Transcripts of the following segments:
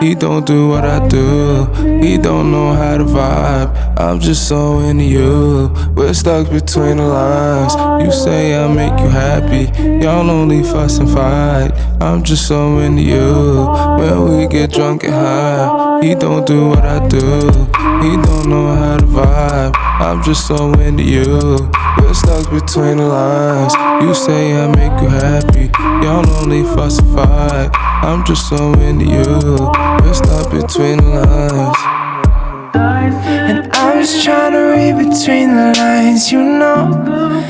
He don't do what I do. He don't know how to vibe. I'm just so into you. We're stuck between the lines. You say I make you happy. Y'all only fuss and fight. I'm just so into you. When we get drunk and high. He don't do what I do. He don't know how to vibe. I'm just so into you. We're stuck between the lines. You say I make you happy. Y'all only fuss and fight. I'm just so into you. We're stuck between the lines. And I was trying to read between the lines, you know.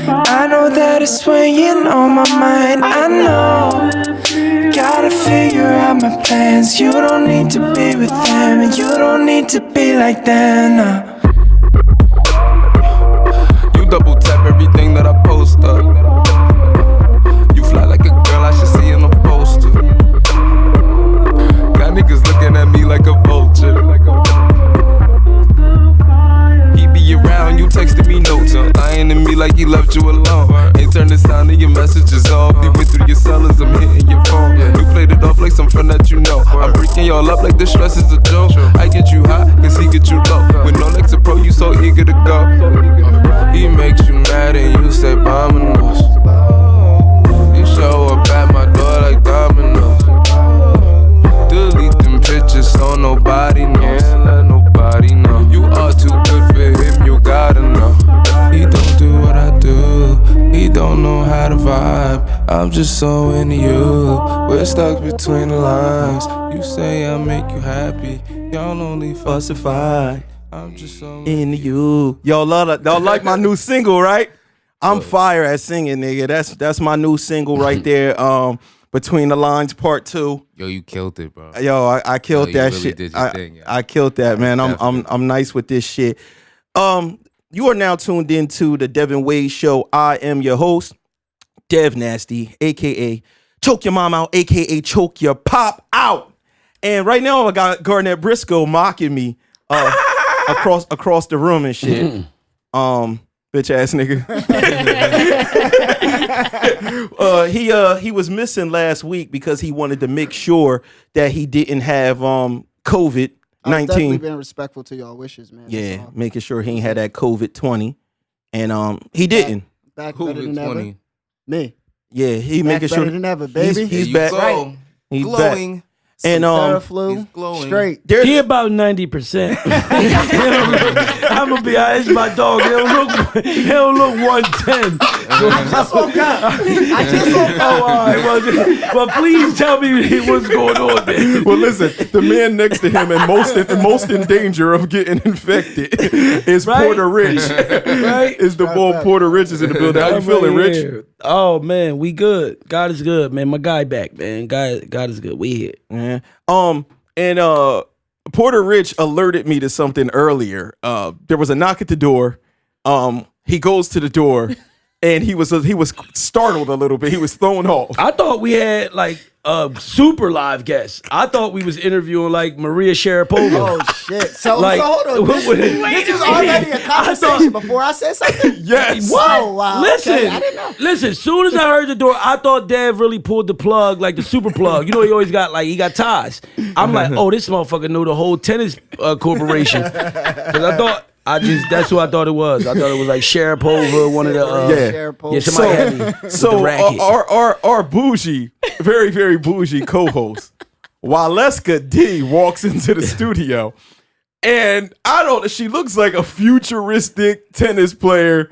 I know that it's weighing on my mind, I know. Gotta figure out my plans. You don't need to be with them, and you don't need to be like them, nah. You double tap everything that I post up. You fly like a girl I should see in a poster. Got niggas looking at me like a vulture. He be around, you texting me notes, lying to me like he left you alone. Ain't turned the sound of your messages off. You went through your cellars, I'm hitting your phone. You played it off like some friend that you know. I'm breaking y'all up like the stress is a joke. I get you high, cause he get you low. With no next to pro, you so eager to go. He makes you mad and you say bombing us. You show up at my door like dominoes. Delete them pictures so nobody knows. Can't let nobody know. You are too good for him, you gotta know. He don't do what I do. He don't know how to vibe. I'm just so into you. We're stuck between the lines. You say I make you happy. Y'all only fuss and fight. I'm just so into you. Y'all like my new single, right? I'm fire at singing, nigga. That's my new single right there. Between the Lines Part 2. Yo, you killed it, bro. Yo, I killed that really shit. Did your thing, yo. I killed that, man. I'm nice with this shit. You are now tuned into the Devinwade Show. I am your host, DevNasty, aka Choke Your Mom Out, aka Choke Your Pop Out. And right now I got Garnett Briscoe mocking me across the room and shit. Bitch ass nigga. He was missing last week because he wanted to make sure that he didn't have COVID-19. I've definitely been respectful to y'all wishes, man. Yeah, making sure he ain't had that COVID-20. And he didn't. Back better than ever. Me. Yeah, he back making sure better than ever, baby. He's back. Right. He's glowing. Back. And Theraflu, straight. He about 90%. I'm gonna be honest, my dog. He don't look 110. I just woke up. Oh, all right. Well, please tell me what's going on there. Well, listen, the man next to him and most in danger of getting infected is right? Porter Rich. Right? Is the boy Porter Rich is in the building. How you feeling, Rich? Here. Oh man, we good. God is good, man. My guy back, man. God is good. We here. Yeah. And Porter Rich alerted me to something earlier. There was a knock at the door. He goes to the door, and he was startled a little bit. He was thrown off. I thought we had like a super live guest. I thought we was interviewing like Maria Sharapova. Oh shit! So hold on. This was already a conversation before I said something. Yes. Whoa! Wow. Listen, okay, I didn't know. Listen. As soon as I heard the door, I thought Dev really pulled the plug, like the super plug. You know, he always got he got ties. I'm like, oh, this motherfucker knew the whole tennis corporation. Because that's who I thought it was. I thought it was like Sharapova, one of the Sharapova. somebody had me with the racket. Our bougie, very very bougie co-host, Waleska D walks into the studio, and she looks like a futuristic tennis player.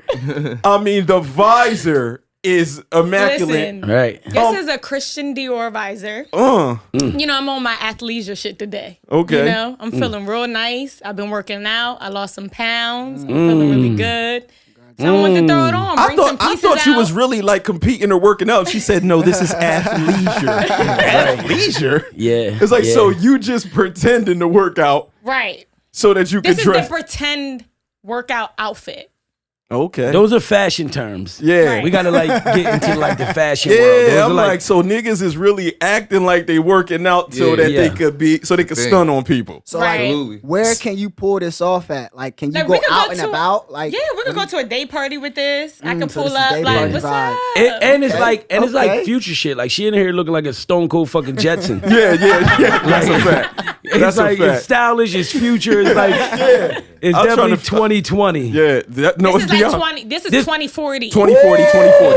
I mean, the visor is immaculate. Listen, right. This is a Christian Dior visor. You know, I'm on my athleisure shit today. Okay. You know, I'm feeling real nice. I've been working out. I lost some pounds. I'm feeling really good. So I wanted to throw it on. Bring some pieces I thought she out. was really like competing or working out. She said, no, this is athleisure. Athleisure? Yeah. It's like, so you just pretending to work out Right. so that you can This is dress. the pretend workout outfit. Okay. Those are fashion terms. Yeah. Right. We gotta like get into like the fashion world. Those Yeah, are I'm like, so niggas is really acting like they working out so Yeah. that Yeah. they could stun on people. So Right. like, Absolutely. where can you pull this off at? Like, can you Like, go we could out go and to- about? Like, Yeah, we could go to a day party with this. I can so pull this is up day like, party what's vibe. up? and it's Okay. like it's like Okay. future shit. Like she in here looking like a stone cold fucking Jetson. Yeah. That's a fact. It's That's a like fact. it's stylish, it's future, it's like it's I'm definitely trying to- 2020. Yeah. No, This it's is like beyond. 20. This is This- 2040. 2040, 2040.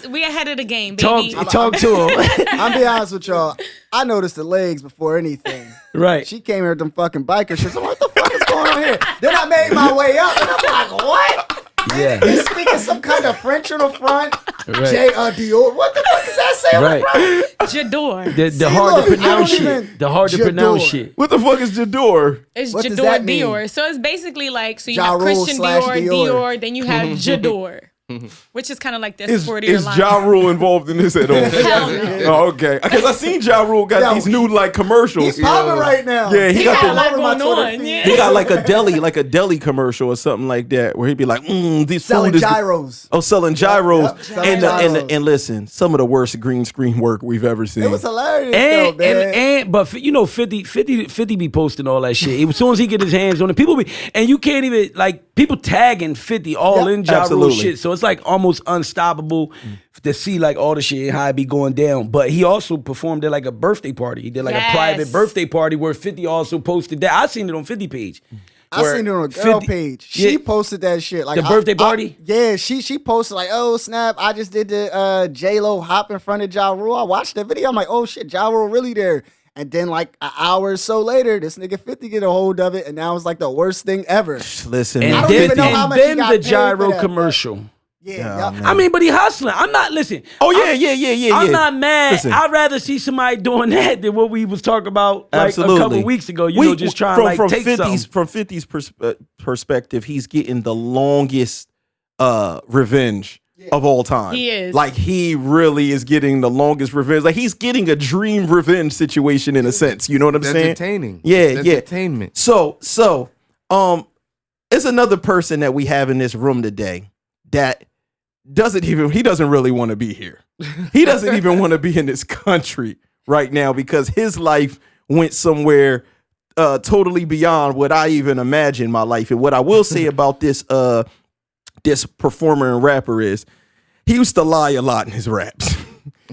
No, we ahead of the game, baby. Talk to him. I'm be honest with y'all. I noticed the legs before anything. Right. She came here with them fucking biker shirts. I'm like, what the fuck is going on here? Then I made my way up, and I'm like, what? Yeah. He's speaking some kind of French on the front. Right. Dior. What the fuck does that say on Right. the front? Jador. The See, hard look, to I pronounce don't shit. even- The hard to Jador. pronounce shit. What the fuck is Jador? It's What does Jador that mean? Dior. So it's basically like, so you Ja have Rule Christian slash Dior, Dior. Dior, then you have Jador, which is kind of like the Is sportier line. Ja Rule involved in this at all? Hell no. Oh, okay. Because I seen Ja Rule got Yo, these new like commercials. He's popping right now. Yeah, he got got the- a lot all over my going Twitter on. feed. Yeah. He got like a deli commercial or something like that, where he'd be like, "This Selling food is gyros. Oh, selling gyros. Yep, selling and gyros. listen, some of the worst green screen work we've ever seen. It was hilarious, And, though, man. but you know 50 be posting all that shit. As soon as he get his hands on it, people be, and you can't even like people tagging 50 all Yep. in Ja Rule Absolutely. shit. So it's like almost unstoppable to see like all the shit how it be going down. But he also performed at like a birthday party. He did like a private Yes. birthday party where 50 also posted that. I seen it on 50 page. I where seen it on a girl 50 page. She Yeah. posted that shit. Like The birthday party? Yeah, she posted like, oh snap, I just did the J-Lo hop in front of Ja Rule. I watched that video. I'm like, oh shit, Ja Rule really there. And then like an hour or so later, this nigga 50 get a hold of it, and now it's like the worst thing ever. Listen, And man, don't then, even know how and much he then got the paid for gyro that, but- commercial. Yeah, man. I mean, but he hustling. I'm not listen. Oh yeah. I'm not mad. Listen. I'd rather see somebody doing that than what we was talking about like Absolutely. a couple weeks ago. You know, just trying to like take 50's something. from 50's perspective, he's getting the longest revenge of all time. He is. Like he really is getting the longest revenge. Like he's getting a dream revenge situation in a sense. You know what I'm It's saying? entertaining. Yeah, It's yeah. entertainment. So, it's another person that we have in this room today that doesn't really want to be here. He doesn't even want to be in this country right now because his life went somewhere totally beyond what I even imagined my life. And what I will say about this performer and rapper is he used to lie a lot in his raps.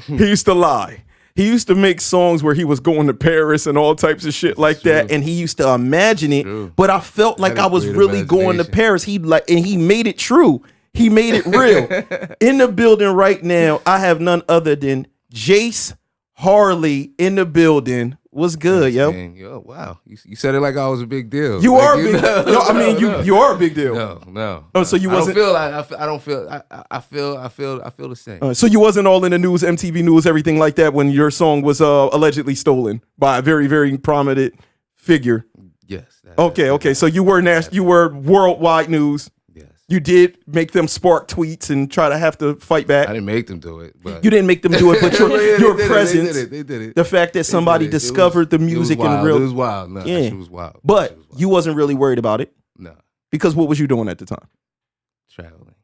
He used to lie. He used to make songs where he was going to Paris and all types of shit like that, and he used to imagine it. True. But I felt like Had a I was great really going to imagination. Paris. He made it true. He made it real. In the building right now, I have none other than Jace Harley in the building. What's good, yo? Man, wow. You said it like I was a big deal. You Like, are a big. No, I mean, you are a big deal. No. Oh, so you wasn't. I don't feel. I feel the same. So you wasn't all in the news, MTV News, everything like that when your song was allegedly stolen by a very, very prominent figure. Yes. Okay. So you were worldwide news. Yes. You did make them spark tweets and try to have to fight back. I didn't make them do it, but You didn't make them do it, but Yeah, your they did it, presence, They did it. the fact that somebody They did it. discovered the It was music wild. and real. It was wild. No, Yeah. that shit was wild. That But shit was wild. you wasn't really worried about it No, because what was you doing at the time? traveling.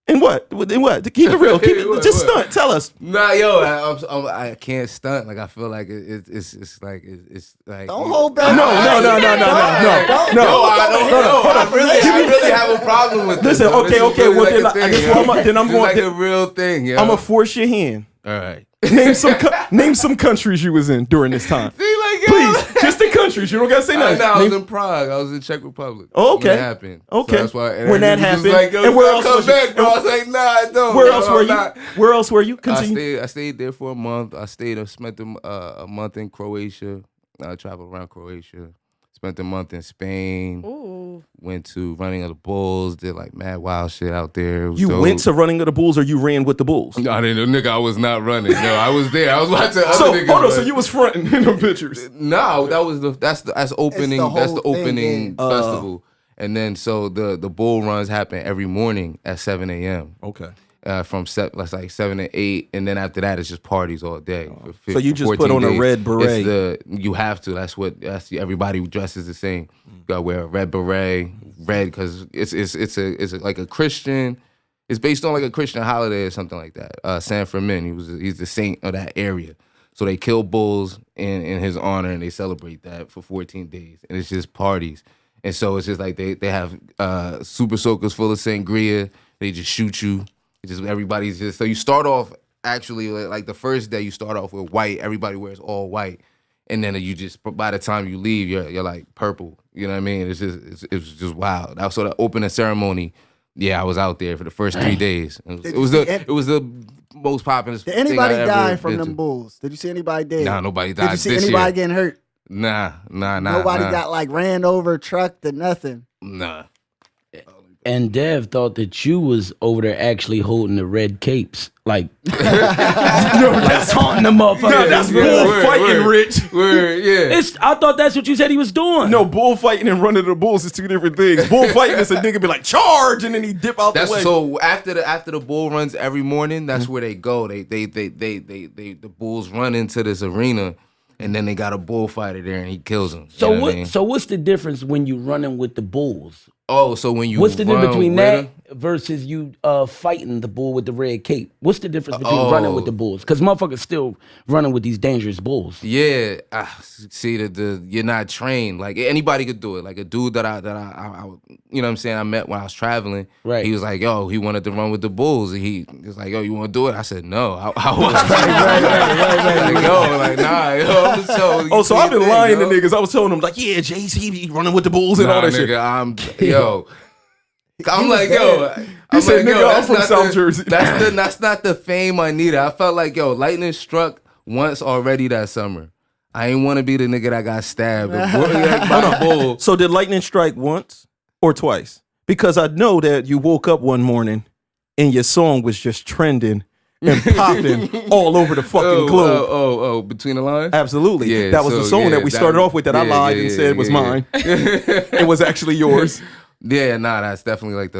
And what? In what? Keep it real. Keep it, What? just stunt. Tell us. Nah, yo, I can't stunt. Like I feel like it's like. Don't hold back. No. I really have a problem with this. Listen, though. This okay. is really Well, like then a I thing, guess yo. then I'm This is going. like a real thing. Yo. I'm gonna force your hand. All right. Name some countries you was in during this time. See, like, yo. Please, just the countries. You don't gotta say nothing. I was Name- in Prague. I was in Czech Republic. Oh, okay. When that happened. Okay. So that's why. And When then that he was happened. like, yo, And where you else come was you? back, bro? I was like, nah, I don't. Where bro, else were I'm you? not. Where else were you? Continue. I stayed there for a month. I spent a month in Croatia. I traveled around Croatia. Spent a month in Spain. Ooh. Went to Running of the Bulls. Did like mad wild shit out there. It was You dope. went to Running of the Bulls, or you ran with the Bulls? No, I didn't. Nigga, I was not running. No, I was there. I was watching other So niggas. hold on. run. So you was fronting in them pictures. No, that's opening. the That's the whole thing, opening yeah. festival. And then so the bull runs happen every morning at 7 a.m. Okay. from let's like 7 to 8, and then after that it's just parties all day. So you just put on a red beret. You have to. That's everybody dresses the same. You gotta wear a red beret, red because it's like a Christian. It's based on like a Christian holiday or something like that. San Fermin, he's the saint of that area. So they kill bulls in his honor, and they celebrate that for 14 days, and it's just parties. And so it's just like they have super soakers full of sangria. They just shoot you. It's just everybody's just so you start off actually like the first day you start off with white. Everybody wears all white, and then you just by the time you leave you're like purple. You know what I mean? It's just wild. So the opening ceremony, I was out there for the first 3 days. It was the most popular. Did anybody die from them bulls? Did you see anybody dead? Nah, nobody died. Did you see anybody getting hurt? Nah. Nobody got like ran over, trucked, or nothing. Nah. And Dev thought that you was over there actually holding the red capes, like, like taunting the motherfucker. No, that's bullfighting, Rich. I thought that's what you said he was doing. No, bullfighting and running the bulls is two different things. Bullfighting is a nigga be like charge, and then he dip out the way. So after the bull runs every morning, that's where they go. The bulls run into this arena. And then they got a bullfighter there, and he kills him. So what's the difference when you running with the bulls? Oh, so when you what's the difference between that versus you fighting the bull with the red cape? What's the difference between running with the bulls? Because motherfuckers still running with these dangerous bulls. Yeah, see you're not trained. Like anybody could do it. Like a dude that I you know what I'm saying, I met when I was traveling. Right. He was like, yo, he wanted to run with the bulls. And he was like, yo, you want to do it? I said no. I was right. Like, yo, like nah. Yo, so I've been lying to niggas. I was telling them like, yeah, Jase, he be running with the bulls and all that shit. I'm like, yo. He said, nigga, I'm from South Jersey. That's not the fame I needed. I felt like, yo, lightning struck once already that summer. I ain't want to be the nigga that got stabbed by a bull. So did lightning strike once or twice? Because I know that you woke up one morning and your song was just trending and popping all over the fucking globe. Between the lines? Absolutely. Yeah, that was the song that we started off with that I lied and said was mine. It was actually yours. Yeah, that's definitely like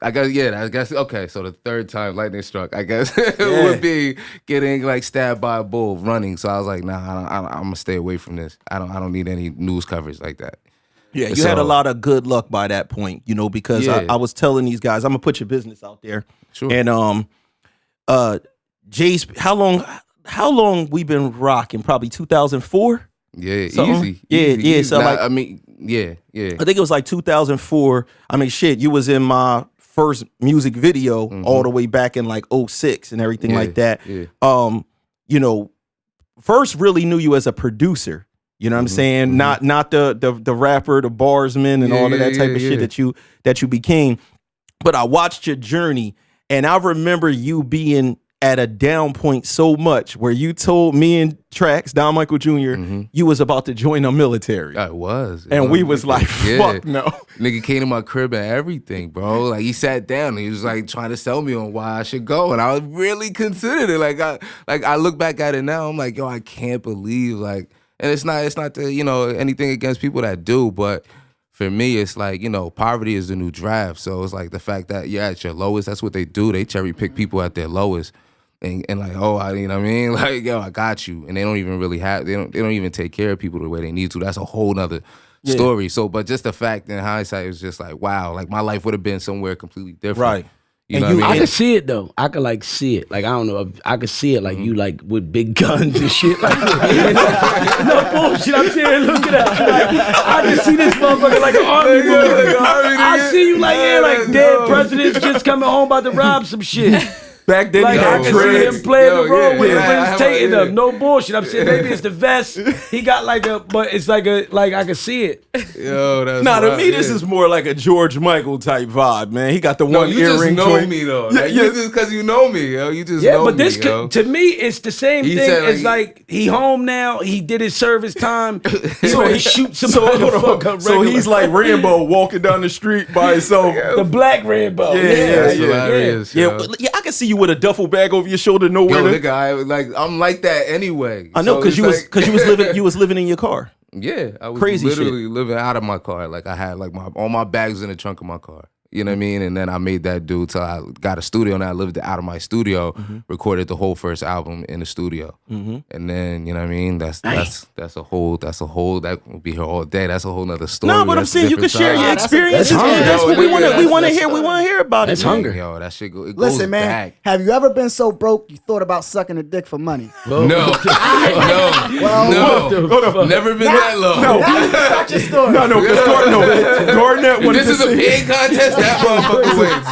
I guess okay, so the third time lightning struck, I guess it would be getting like stabbed by a bull running. So I was like, nah, I'm gonna stay away from this. I don't need any news coverage like that. Yeah, you had a lot of good luck by that point, you know, because I was telling these guys, I'm gonna put your business out there. Sure. And Jase, how long we been rocking? Probably 2004? Yeah, easy. Yeah. So I think it was like 2004. I mean, shit, you was in my first music video all the way back in like 06 and everything like that. Yeah. You know, first really knew you as a producer. You know what I'm saying? Not the rapper, the barsman, and all of that type of shit that you became. But I watched your journey, and I remember you being at a down point so much where you told me and Trax, Don Michael Jr., you was about to join the military. I was. And we was like, fuck no. Nigga came to my crib and everything, bro. Like, he sat down and he was like trying to sell me on why I should go. And I was really considered it. I look back at it now, I'm like, yo, I can't believe, like, and it's not the, you know, anything against people that do, but for me, it's like, you know, poverty is the new draft. So it's like the fact that you're at your lowest, that's what they do. They cherry pick people at their lowest. And like, you know what I mean? Like, yo, I got you. And they don't even really they don't even take care of people the way they need to. That's a whole nother story. So, but just the fact in hindsight, it was just like, wow, like my life would have been somewhere completely different. Right. You know what I mean? I could see it though. I could like see it. Like I don't know. I could see it like you like with big guns and shit. Like no bullshit. I'm saying, looking at you. Like, I can see this motherfucker like an army movie. I see you like like dead presidents just coming home about to rob some shit. Back then, like I can see him playing the role with the taking them. No bullshit. I'm saying maybe it's the vest. He got like but it's like I can see it. Yo, that's to me, this is more like a George Michael type vibe, man. He got the one you earring. Just know me though. Like, you just because you know me, yo. You just know but this me, yo. To me, it's the same thing. It's like he home now. He did his service time. He's ready to shoot somebody the fuck up. So he's like Rambo walking down the street by himself. The black Rambo. Yeah. I can see you with a duffel bag over your shoulder, nowhere. Yo, nigga, I'm like that anyway. I know, because you was living in your car. Yeah, I was Crazy literally living out of my car. Like I had like all my bags in the trunk of my car. You know what I mean? And then I made that do till I got a studio and I lived out of my studio, recorded the whole first album in the studio. And then, you know what I mean? That's a whole, that will be here all day. That's a whole nother story. No, but I'm saying you can share your experiences. That's what we want to hear. We want to hear about it. That's hunger. Yo, that shit it Listen, goes man, back. have you ever been so broke you thought about sucking a dick for money? No. No. Never been that low. No. Start your story. No, because Garnett wanted This to is a see. big contest. That motherfucker wins.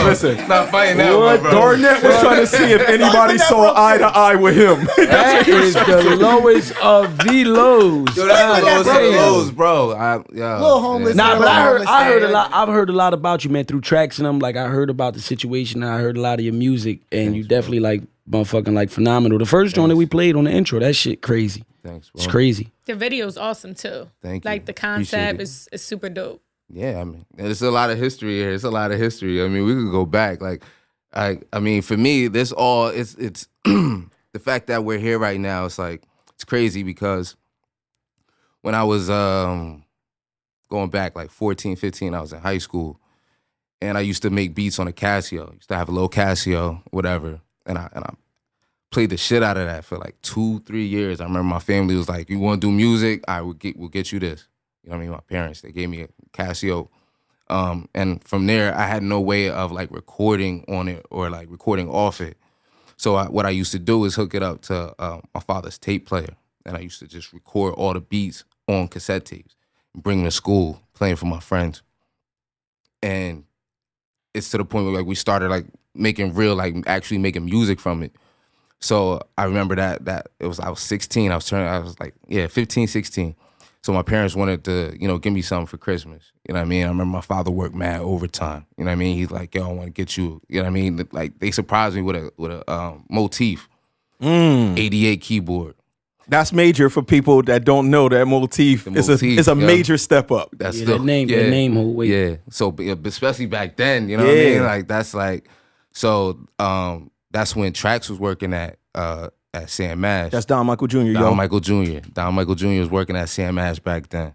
Listen. Not fighting that one, bro. Garnett was trying to see if anybody saw eye to eye with him. That is the lowest of the lows. Yo, that's the lowest of the lows, bro. Little homeless. Nah, but I heard a man. lot. I've heard a lot about you, man, through tracks and them. Like I heard about the situation. And I heard a lot of your music, and you definitely like motherfucking like phenomenal. The first joint that we played on the intro, that shit crazy. Thanks, bro. It's crazy. The video's awesome too. Thank you. Like the Appreciate concept it. is super dope. Yeah, I mean, there's a lot of history here. It's a lot of history. I mean, we could go back. Like, I mean, for me, this all it's the fact that we're here right now. It's like it's crazy because when I was going back like 14, 15, I was in high school, and I used to make beats on a Casio. I used to have a little Casio, whatever, and I played the shit out of that for like 2-3 years. I remember my family was like, "You want to do music? We'll get you this." You know what I mean? My parents, they gave me a Casio. And from there, I had no way of like recording on it or like recording off it. So what I used to do is hook it up to my father's tape player. And I used to just record all the beats on cassette tapes, bring them to school, playing for my friends. And it's to the point where like we started like making real, like actually making music from it. So I remember that I was 16. I was like, 15, 16. So my parents wanted to, give me something for Christmas. You know what I mean? I remember my father worked mad overtime. You know what I mean? He's like, yo, I want to get you, you know what I mean? Like they surprised me with a motif, 88 keyboard. That's major for people that don't know that motif. It's a major step up. That's Yeah, that name whole weight. Yeah. So especially back then, you know what I mean? Like that's like, so that's when Trax was working at Sam Ash. That's Don Michael Jr., yo. Don Michael Jr. was working at Sam Ash back then.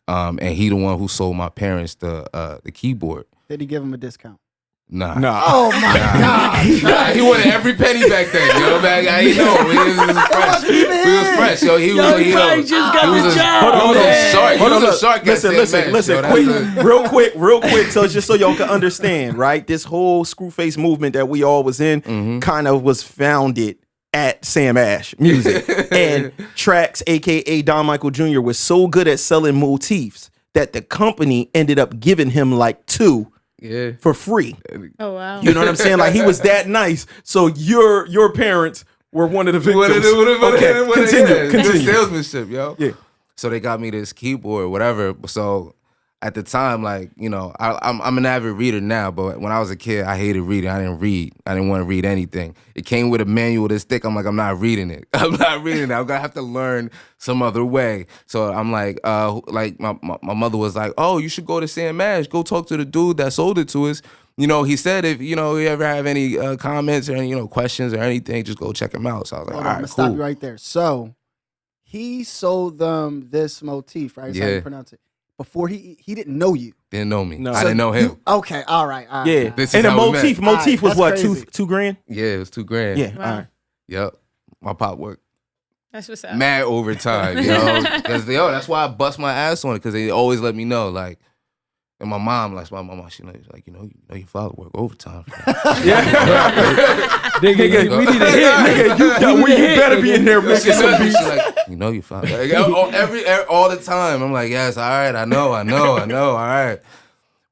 And he the one who sold my parents the keyboard. Did he give him a discount? Nah. Oh my God. Nah, he wanted every penny back then, man. I didn't know. We was fresh. Yo, he probably just got the job. He was a shark. Listen, real quick, so just so y'all can understand, right? This whole Screwface movement that we all was in kind of was founded at Sam Ash Music. And Trax, aka Don Michael Jr., was so good at selling motifs that the company ended up giving him like 2 for free. Oh wow. You know what I'm saying? Like he was that nice. So your parents were one of the victims. Okay, continue. Salesmanship, yo. Yeah. So they got me this keyboard, whatever. So at the time, like, I'm an avid reader now, but when I was a kid, I hated reading. I didn't read. I didn't want to read anything. It came with a manual this thick. I'm like, I'm not reading it. I'm gonna have to learn some other way. So I'm like my mother was like, oh, you should go to Sam Ash. Go talk to the dude that sold it to us. He said if you ever have any comments or any questions or anything, just go check him out. So I was like, all right, I'm gonna cool. stop you right there. So he sold them this motif, right? That's how you pronounce it. Before he didn't know you. Didn't know me. No. I didn't know him. Okay, all right. Yeah. This is And the how we met. motif was That's what, crazy. two grand? Yeah, it was $2,000. Yeah. Wow. All right. Yep. My pop worked That's what's up. mad overtime, because that's why I bust my ass on it, because they always let me know, like, and my mom, she knows, like, your father work overtime. Nigga, we need a hit. Nigga, you better be in there making some beats. She's like, your father. Like, all the time. I'm like, yes, all right, I know, all right.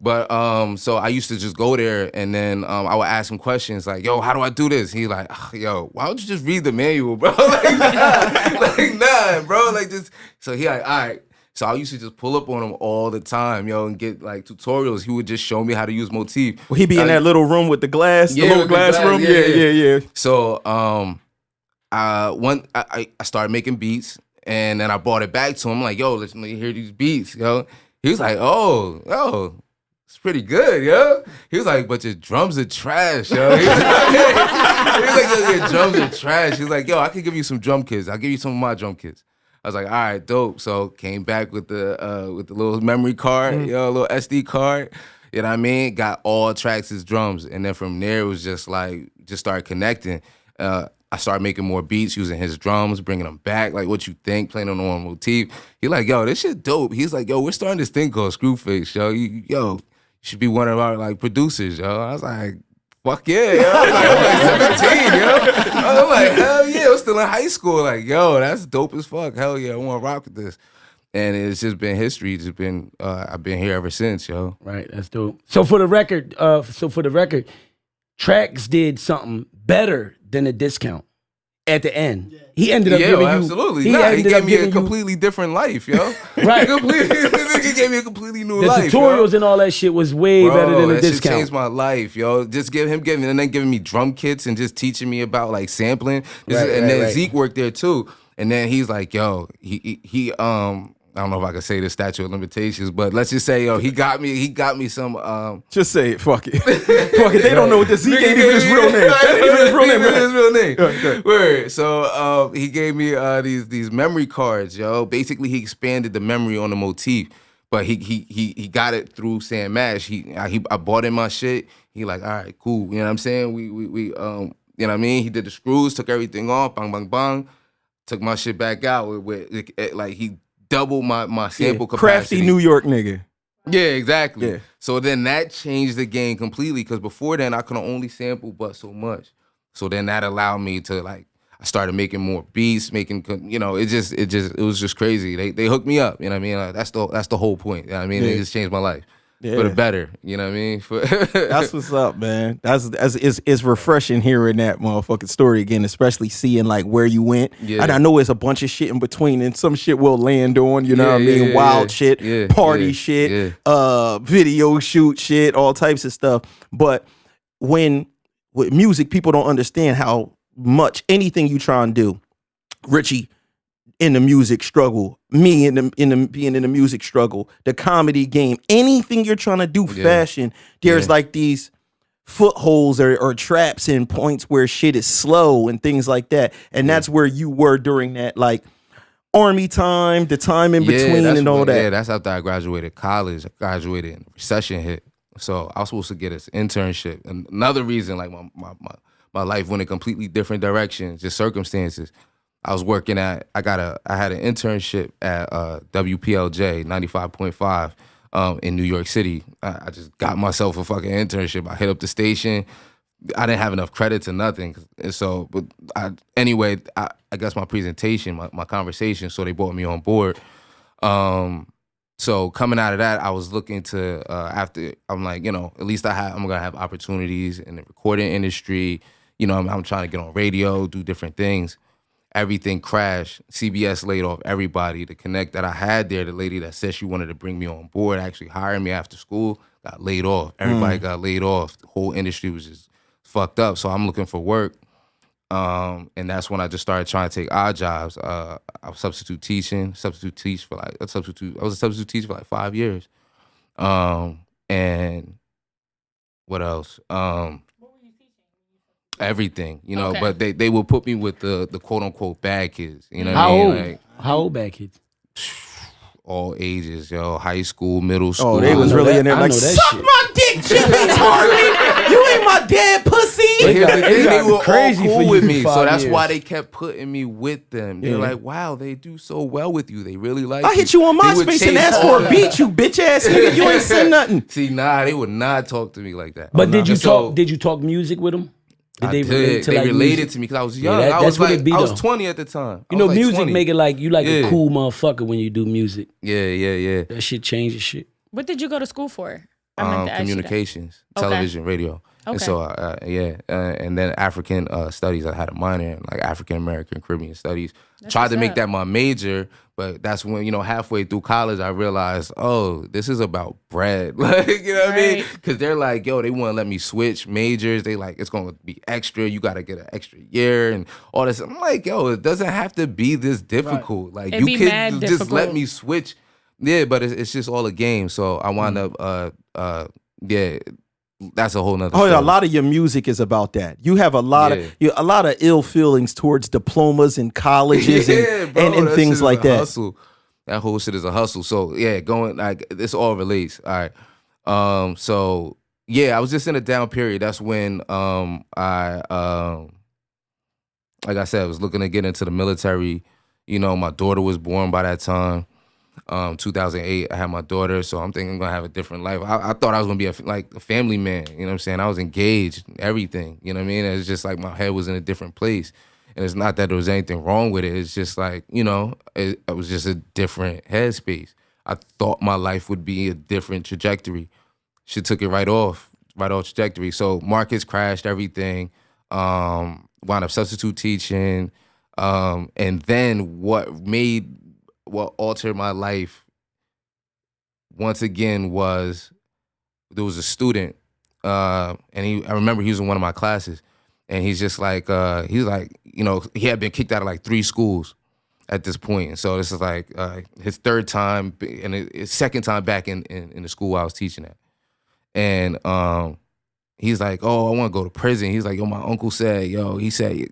But so I used to just go there, and then I would ask him questions like, yo, how do I do this? He's like, yo, why don't you just read the manual, bro? Nah, bro. Like, just, so he like, all right. So I used to just pull up on him all the time, and get like tutorials. He would just show me how to use motif. Will he be in that little room with the glass? The little glass room? Yeah. So I started making beats, and then I brought it back to him. I'm like, yo, let me hear these beats, yo. He was like, oh, it's pretty good, yo. He was like, but your drums are trash, yo. He was like, your drums are trash. He was like, yo, I could give you some drum kits. I'll give you some of my drum kits. I was like, all right, dope. So came back with the little memory card, a little SD card. You know what I mean? Got all tracks as drums. And then from there, it was just like, just started connecting. I started making more beats using his drums, bringing them back. Like, what you think, playing on one motif. He like, yo, this shit dope. He's like, yo, we're starting this thing called Screwface, yo. You should be one of our, like, producers, yo. I was like, fuck yeah, yo. I'm like 17, yo. I'm like, hell yeah. I was still in high school. Like, yo, that's dope as fuck. Hell yeah, I want to rock with this. And it's just been history. It's just been, I've been here ever since, yo. Right, that's dope. So for the record, Trax did something better than a discount at the end. He ended up giving you... absolutely. He gave me a completely different life, yo. Right. He gave me a completely new life. The tutorials and all that shit was way better than a that discount. Shit changed my life, yo. Just giving me drum kits and just teaching me about like sampling. Then Zeke worked there too. And then he's like, yo, he I don't know if I can say the statute of limitations, but let's just say, yo, he got me some. Just say it, fuck it. Fuck it, they don't know what this, he ain't even his real name. That ain't even his real name. His real name. Word. So he gave me these memory cards, yo. Basically, he expanded the memory on the motif, but he got it through Sam Mash. I bought him my shit. He like, all right, cool. You know what I'm saying? We you know what I mean? He did the screws, took everything off, bang, bang, bang, took my shit back out with like he double my sample capacity. Crafty New York nigga. Yeah, exactly. Yeah. So then that changed the game completely because before then I could only sample but so much. So then that allowed me to like, I started making more beats, it was just crazy. They hooked me up, you know what I mean? Like, that's the whole point. You know what I mean? They just changed my life. Yeah. For the better, you know what I mean? That's what's up, man. It's refreshing hearing that motherfucking story again, especially seeing like where you went. Yeah. And I know it's a bunch of shit in between, and some shit will land on, you know what I mean? Wild shit, party shit, video shoot shit, all types of stuff. But with music, people don't understand how much anything you try and do. Richie in the music struggle, me in the being in the music struggle, the comedy game, anything you're trying to do, fashion, there's like these footholds or traps and points where shit is slow and things like that. And that's where you were during that like army time, the time in between and all that. Yeah, that's after I graduated college. I graduated and the recession hit. So I was supposed to get an internship. And another reason, like my life went a completely different direction, just circumstances. I was working I had an internship at WPLJ 95.5 in New York City. I just got myself a fucking internship. I hit up the station. I didn't have enough credits or nothing. So, but I guess my presentation, my conversation, so they brought me on board. So coming out of that, I was looking to, after, I'm like, at least I'm going to have opportunities in the recording industry. I'm trying to get on radio, do different things. Everything crashed. CBS laid off everybody. The connect that I had there, the lady that said she wanted to bring me on board, actually hired me after school, got laid off. Everybody got laid off. The whole industry was just fucked up. So I'm looking for work. And that's when I just started trying to take odd jobs. I was substitute teaching, I was a substitute teacher for like 5 years. And what else? Everything, okay. But they will put me with the quote unquote bad kids. You know what I mean? Like, how old bad kids? All ages, yo. High school, middle school. Oh, they was really in there like, suck my dick, Jace Harley. You ain't my dad, pussy. They were crazy all cool with me, so that's why they kept putting me with them. They're like, wow, they do so well with you. They really like. I hit you on MySpace and asked for a beat, you bitch ass nigga. You ain't said nothing. See, they would not talk to me like that. But did you talk music with them? They related to me because I was young. I was 20 at the time. Music 20. Make it like you like a cool motherfucker when you do music. Yeah. That shit changes shit. What did you go to school for? Communications, television, radio. Okay. And so, and then African studies. I had a minor in like African American Caribbean studies. Tried to make that my major, but that's when, halfway through college, I realized, oh, this is about bread. Like, you know what I mean? Because they're like, yo, they want to let me switch majors. They like, it's going to be extra. You got to get an extra year and all this. I'm like, yo, it doesn't have to be this difficult. Like, you can just let me switch. Yeah, but it's just all a game. So I wound up, that's a whole nother story. A lot of your music is about that. You have a lot of ill feelings towards diplomas and colleges and things like that. Hustle. That whole shit is a hustle. So going like this all relates. All right. So yeah, I was just in a down period. That's when I like I said, I was looking to get into the military. You know, my daughter was born by that time. 2008, I had my daughter, so I'm thinking I'm gonna have a different life. I thought I was gonna be a family man, you know what I'm saying? I was engaged, everything, you know what I mean? It's just like my head was in a different place. And it's not that there was anything wrong with it. It's just like, you know, it was just a different headspace. I thought my life would be a different trajectory. She took it right off trajectory. So markets crashed, everything. Wound up substitute teaching. And then what altered my life once again was there was a student, and I remember he was in one of my classes, and he's just like, you know, he had been kicked out of like 3 schools at this point. And so this is like his 3rd time and his 2nd time back in the school I was teaching at. And he's like, oh, I want to go to prison. He's like, yo, my uncle said, he said,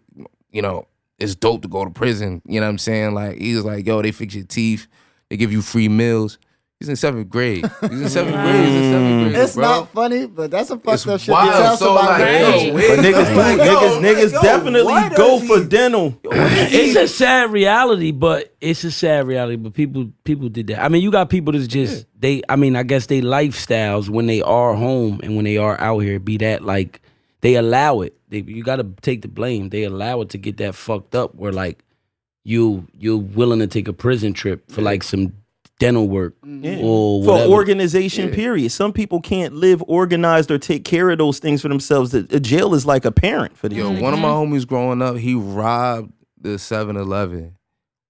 you know, it's dope to go to prison. You know what I'm saying? Like, he was like, yo, they fix your teeth. They give you free meals. He's in 7th grade. He's in 7th grade. It's not funny, but that's a fucked up shit to wild. tell So, somebody. like, But niggas definitely go for dental. It's a sad reality, but people did that. I mean, you got people that's just I guess they lifestyles when they are home and when they are out here be that like they allow it. You got to take the blame. They allow it to get that fucked up where like you're willing to take a prison trip for like some dental work or whatever. For organization, period. Some people can't live organized or take care of those things for themselves. A jail is like a parent for them. Yo, one of my homies growing up, he robbed the 7-Eleven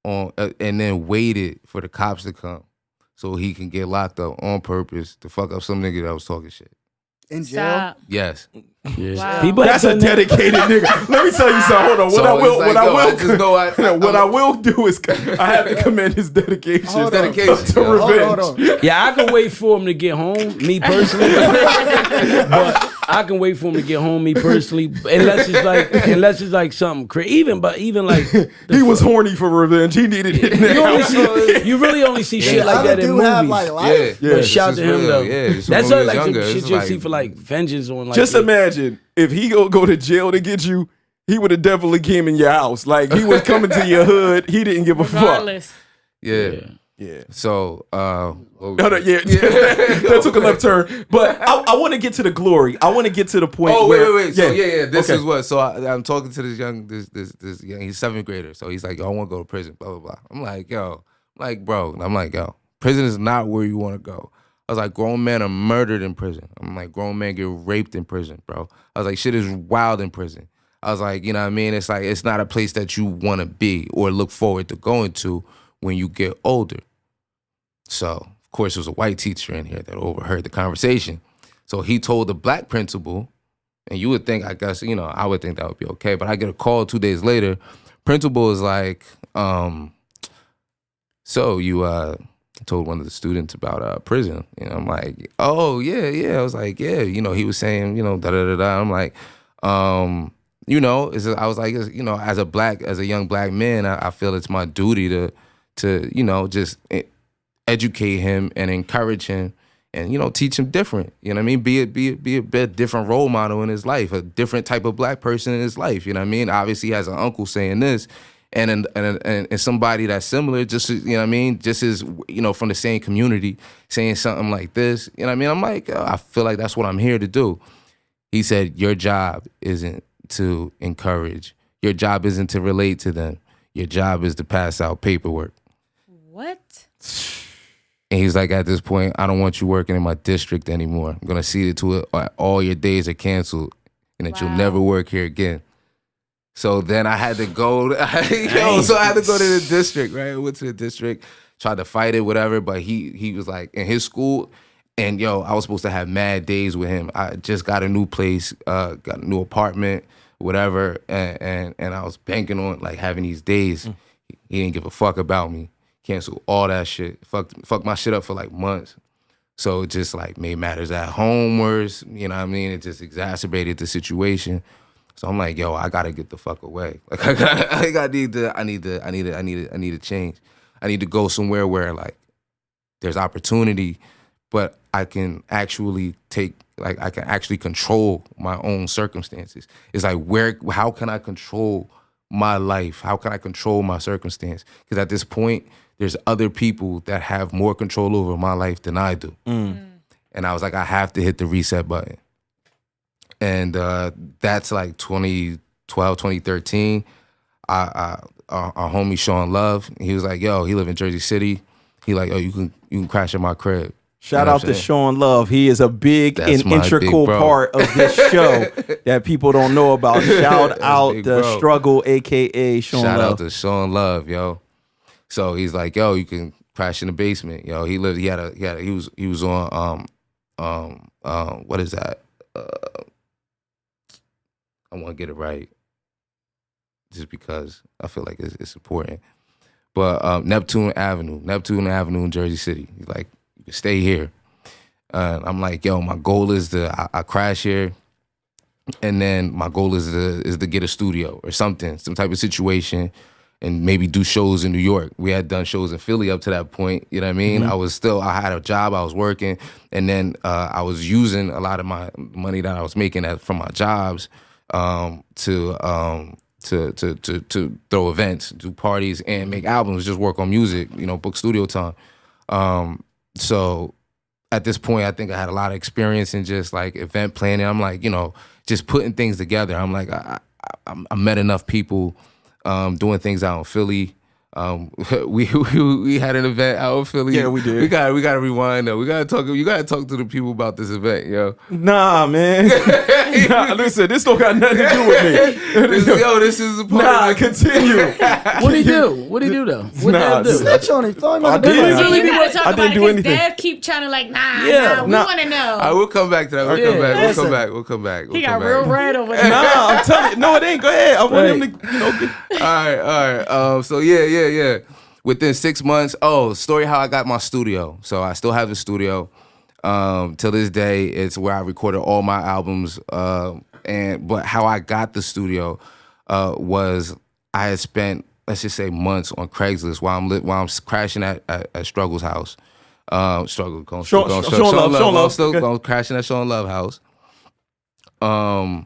and then waited for the cops to come so he can get locked up on purpose to fuck up some nigga that was talking shit. In jail? Stop. Yes. Yeah. Wow. People That's a dedicated nigga. Let me tell you something. Hold on. What I will do is I have to commend his dedication. Hold on. To revenge. Hold on. Yeah, I can wait for him to get home, me personally. But I can wait for him to get home, me personally. Unless it's like something crazy. Even like He was horny for revenge. He needed it now. you really only see shit like that in do movies. have like life. Yeah. But shout to him though. Yeah, That's what like some younger. shit It's you'll like- see for like vengeance on like. Just imagine if he go to jail to get you, he would have definitely came in your house. Like he was coming to your hood. He didn't give a fuck. Regardless. Yeah. Yeah. So, That took a left turn. But I want to get to the glory. I want to get to the point. Oh, where, wait. So this Okay. is what. So I'm talking to this young, he's 7th grader. So he's like, yo, I want to go to prison, blah, blah, blah. I'm like, yo, prison is not where you want to go. I was like, grown men are murdered in prison. I'm like, grown men get raped in prison, bro. I was like, shit is wild in prison. I was like, you know what I mean? It's like, it's not a place that you want to be or look forward to going to when you get older. So, of course, there was a white teacher in here that overheard the conversation. So he told the black principal, and you would think, I guess, you know, I would think that would be okay. But I get a call 2 days later. Principal is like, so you told one of the students about prison. You know, I'm like, oh, yeah. I was like, yeah. You know, he was saying, you know, da-da-da-da. I'm like, you know, I was like, you know, as a young black man, I feel it's my duty to you know, just educate him and encourage him and, you know, teach him different. You know what I mean? Be a different role model in his life, a different type of black person in his life. You know what I mean? Obviously, he has an uncle saying this and somebody that's similar, just, you know what I mean? Just as, you know, from the same community saying something like this. You know what I mean? I'm like, I feel like that's what I'm here to do. He said, your job isn't to encourage. Your job isn't to relate to them. Your job is to pass out paperwork. What? And he's like, at this point, I don't want you working in my district anymore. I'm going to see to it all your days are canceled and that you'll never work here again. So then I had to go. So I had to go to the district, right? I went to the district, tried to fight it, whatever. But he was like, in his school, and I was supposed to have mad days with him. I just got a new place, got a new apartment, whatever. And I was banking on like having these days. He didn't give a fuck about me. Canceled all that shit. Fuck my shit up for like months. So it just like made matters at home worse. You know what I mean? It just exacerbated the situation. So I'm like, yo, I gotta get the fuck away. Like I need to change. I need to go somewhere where like there's opportunity, but I can actually I can actually control my own circumstances. It's like, how can I control my life? How can I control my circumstance? Because at this point, there's other people that have more control over my life than I do. And I was like, I have to hit the reset button. And that's like 2012, 2013. Our homie Sean Love, he was like, yo, he live in Jersey City. He like, oh, you can crash at my crib. Shout out to Sean Love. He is a big and integral part of this show that people don't know about. Shout out the struggle, aka Sean Love. Shout out to Sean Love, yo. So he's like, yo, you can crash in the basement, yo. He was on what is that? I want to get it right, just because I feel like it's important. But Neptune Avenue in Jersey City. He's like, you can stay here. I'm like, yo, my goal is I crash here, and then my goal is to get a studio or something, some type of situation, and maybe do shows in New York. We had done shows in Philly up to that point, you know what I mean? I had a job, I was working, and then I was using a lot of my money that I was making from my jobs to throw events, do parties, and make albums, just work on music, book studio time. So at this point, I think I had a lot of experience in just like event planning. I'm like, just putting things together. I'm like, I met enough people doing things out in Philly. We had an event out in Philly. Yeah, we did. We got to rewind though. You got to talk to the people about this event, yo. Nah, man. Nah, listen, this don't got nothing to do with me. This is a part. Nah, continue. What'd he do? What'd he do though? What Nah, did he do? Snitch on him. Throw him I out the did. door. So you gotta talk I about didn't it do because anything. Dev keep trying to like, we nah. want to know. I will come back to that. We'll come back. He got real red over there. Nah, I'm telling you. No, it ain't. Go ahead. I want him to, get... All right. So yeah. Within 6 months, story how I got my studio. So I still have the studio. Till this day, it's where I recorded all my albums. But how I got the studio was I had spent, let's just say, months on Craigslist while I'm crashing at Struggle's house. Sean Love. Still crashing at Sean Love house. I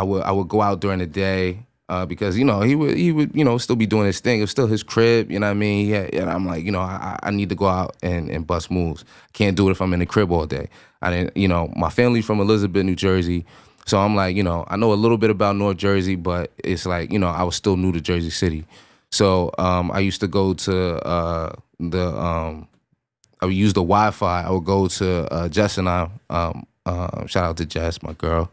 would go out during the day. Because he would still be doing his thing. It was still his crib, you know what I mean? And I'm like, I need to go out and bust moves. Can't do it if I'm in the crib all day. I didn't, my family's from Elizabeth, New Jersey, so I'm like, I know a little bit about North Jersey, but it's like, I was still new to Jersey City. So I used to go to I would use the Wi-Fi. I would go to Jess and I. Shout out to Jess, my girl,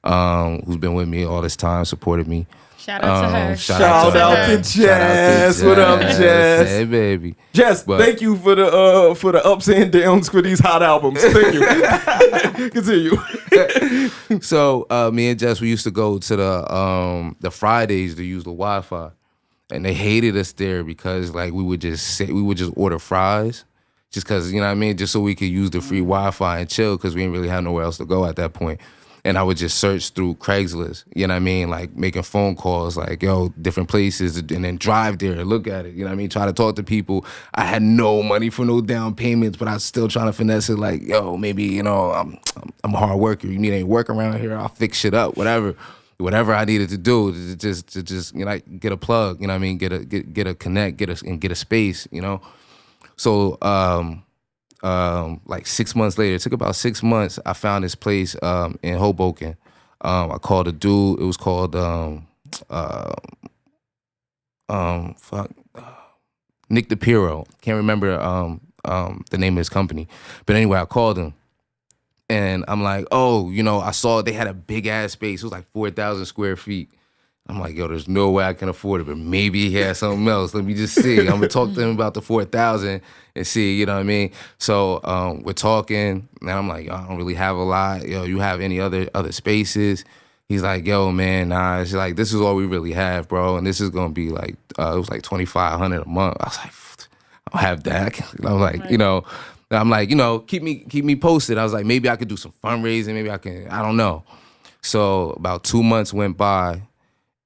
who's been with me all this time, supported me. Shout out to her. Shout out to Jess. What up, Jess? Hey, baby. Jess, thank you for the ups and downs for these hot albums. Thank you. Continue. So me and Jess, we used to go to the Fridays to use the Wi-Fi, and they hated us there because like we would just order fries, just because just so we could use the free Wi-Fi and chill because we didn't really have nowhere else to go at that point. And I would just search through Craigslist, like making phone calls, like, yo, different places, and then drive there and look at it, try to talk to people. I had no money for no down payments, but I was still trying to finesse it, like, yo, maybe, I'm a hard worker. You need any work around here? I'll fix shit up, whatever I needed to do to just get a plug, get a connect, get a space, So, like 6 months later, it took about 6 months, I found this place in Hoboken. I called a dude. It was called Nick DePiro. Can't remember the name of his company. But anyway, I called him. And I'm like, I saw they had a big ass space. It was like 4,000 square feet. I'm like, yo, there's no way I can afford it, but maybe he has something else. Let me just see. I'm gonna talk to him about the 4,000 and see, you know what I mean? So we're talking, and I'm like, yo, I don't really have a lot. Yo, you have any other spaces? He's like, yo, man, nah. It's like, this is all we really have, bro. And this is gonna be like, it was like $2,500 a month. I was like, I don't have that. I'm like, right. Keep me posted. I was like, maybe I could do some fundraising. Maybe I don't know. So about 2 months went by.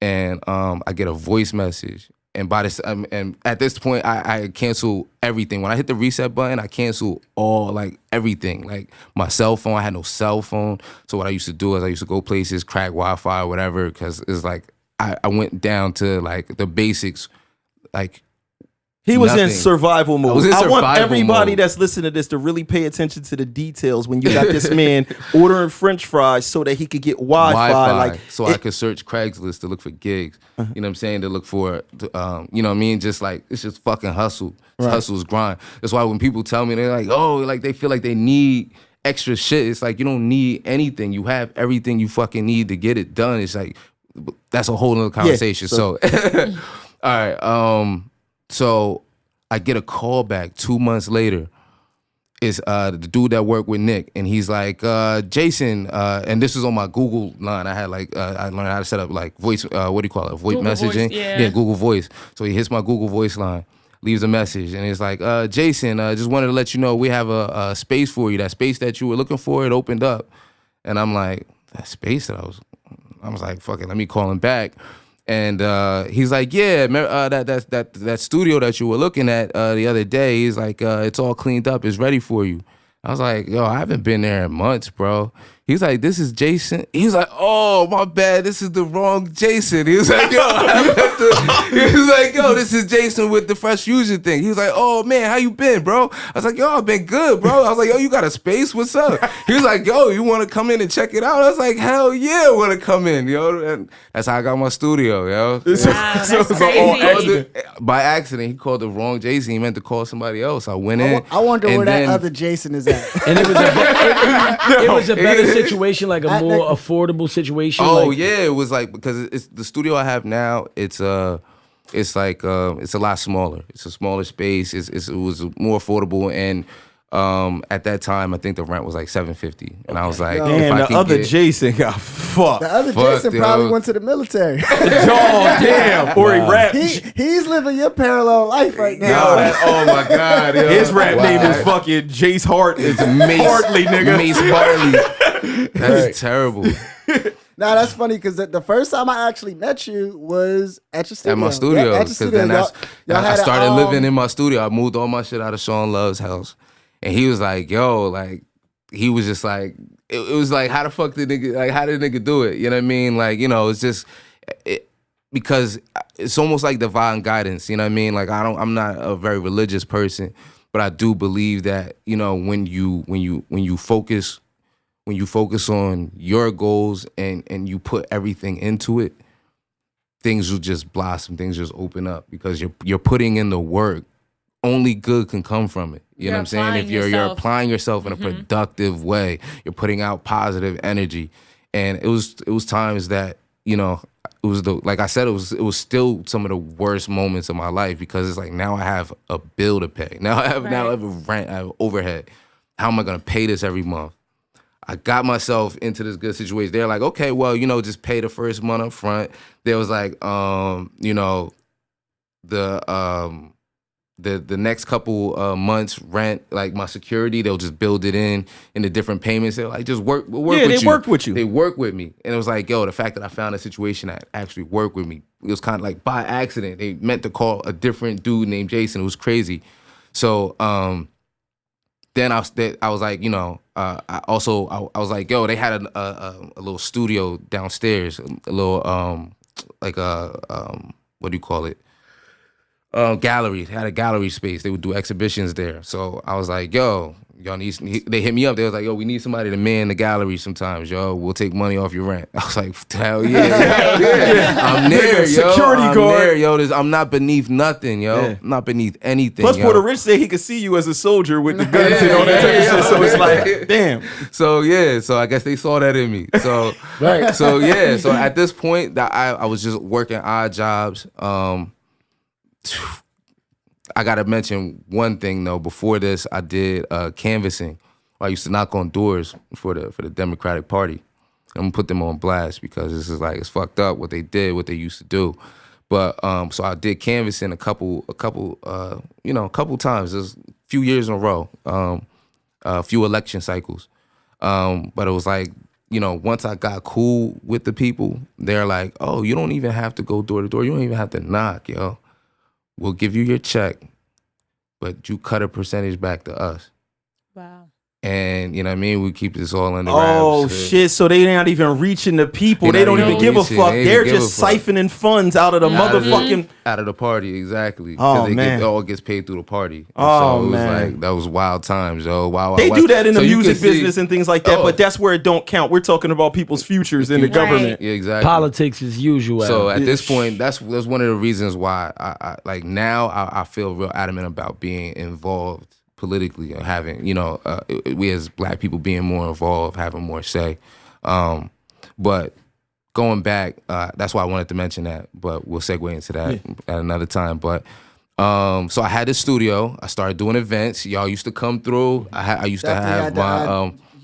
And I get a voice message And by this, and at this point, I cancel everything. When I hit the reset button, I cancel all like everything. Like my cell phone, I had no cell phone. So what I used to do is I used to go places, crack Wi-Fi or whatever, because it's like I went down to like the basics, like. He was nothing. in survival mode. I want survival everybody mode. that's listening to this to really pay attention to the details when you got this man ordering French fries so that he could get Wi-Fi. Like, so I could search Craigslist to look for gigs. You know what I'm saying? To look for, you know what I mean? Just like, it's just fucking hustle. It's hustle's grind. That's why when people tell me, they're like, oh, like they feel like they need extra shit. It's like, you don't need anything. You have everything you fucking need to get it done. It's like, that's a whole nother conversation. So all right. So I get a call back 2 months later. It's the dude that worked with Nick, and he's like, Jason, and this is on my Google line. I had like, I learned how to set up like voice, what do you call it? Voice Google messaging? Voice, yeah. Google Voice. So he hits my Google Voice line, leaves a message, and it's like, Jason, just wanted to let you know we have a space for you. That space that you were looking for, it opened up. And I'm like, that space that I was like, fuck it, let me call him back. And he's like, yeah, that studio that you were looking at the other day, he's like, it's all cleaned up, it's ready for you. I was like, yo, I haven't been there in months, bro. He's like, this is Jason. He's like, oh, my bad, this is the wrong Jason. He was like, yo, this is Jason with the Fresh Fusion thing. He was like, oh, man, how you been, bro? I was like, yo, I've been good, bro. I was like, yo, you got a space? What's up? He was like, yo, you want to come in and check it out? I was like, hell yeah, I want to come in, yo. And that's how I got my studio, yo. Wow, that's crazy. By accident, he called the wrong Jason. He meant to call somebody else. I went in. I wonder and where that then- other Jason is at. And it was a better situation, like a more affordable situation. Oh like, yeah, it was like, because it's the studio I have now. It's like it's a lot smaller. It's a smaller space. It was more affordable, and at that time I think the rent was like $750, and I was like, if damn, I the can other get, Jason got fucked. The other Fuck, Jason yo. probably went to the military. Oh, damn. Or he rapped. He's living your parallel life right now. oh my god, yo. His rap Wow. name is fucking Jase Harley. It's Mace Hartley, nigga. Mace Harley. That's terrible. Nah, that's funny because the first time I actually met you was at your studio. At my studio, Yeah, at your because studio. then Y'all I had started living in my studio. I moved all my shit out of Sean Love's house, and he was like, "Yo, like," he was just like, it was like, how the fuck did nigga, like, how did nigga do it? You know what I mean? Like, you know, it's just because it's almost like divine guidance. You know what I mean? Like, I'm not a very religious person, but I do believe that, you know, when you focus on your goals and you put everything into it, things will just blossom, things just open up because you're putting in the work. Only good can come from it. You know what I'm saying? If you're applying yourself in a productive way, you're putting out positive energy. And it was times that, you know, it was like I said, it was still some of the worst moments of my life, because it's like, now I have a bill to pay. Now I have a rent, I have overhead. How am I gonna pay this every month? I got myself into this good situation. They're like, okay, well, you know, just pay the first month up front. There was like, you know, the next couple months rent, like my security, they'll just build it in the different payments. They're like, just work with you. They worked with you. They work with me. And it was like, yo, the fact that I found a situation that actually worked with me, it was kind of like by accident. They meant to call a different dude named Jason. It was crazy. So then I was like, you know, I was like, yo, they had a little studio downstairs, a little like what do you call it? Gallery. They had a gallery space. They would do exhibitions there. So I was like, yo, y'all need. They hit me up. They was like, yo, we need somebody to man the gallery sometimes. Yo, we'll take money off your rent. I was like, hell yeah, hell yeah. I'm there, yo. Security I'm guard. there, yo. I'm not beneath nothing, yo. Yeah. I'm not beneath anything. Plus, yo. Puerto Rich said he could see you as a soldier with the guns and all that type of shit. So it's like, damn. So yeah, so I guess they saw that in me. So Right. So yeah, so at this point that I was just working odd jobs. I gotta mention one thing though. Before this, I did canvassing. I used to knock on doors for the Democratic Party. I'm gonna put them on blast because this is like, it's fucked up what they did, what they used to do. But so I did canvassing a couple times. There's a few years in a row, a few election cycles. But it was like, you know, once I got cool with the people, they're like, oh, you don't even have to go door to door. You don't even have to knock, yo. we'll give you your check, but you cut a percentage back to us. Wow. And you know what I mean? We keep this all under Oh wraps. shit! So they not even reaching the people. They're They don't not even even give a reaching. fuck. They They're ain't give just a fuck. siphoning funds out of the motherfucking. Out of the party, exactly. Oh, Because man. it all gets paid through the party. And Oh, so it was man. like, that was wild times, yo. Wow, They do that in the music business business and things like that, Oh. but that's where it don't count. We're talking about people's futures in the Right. government. Yeah, exactly. Politics as usual. So at this point, that's one of the reasons why I like now I feel real adamant about being involved politically or having, we as Black people being more involved, having more say. But going back, that's why I wanted to mention that, but we'll segue into that at another time. But so I had this studio. I started doing events. Y'all used to come through. I used to Definitely have had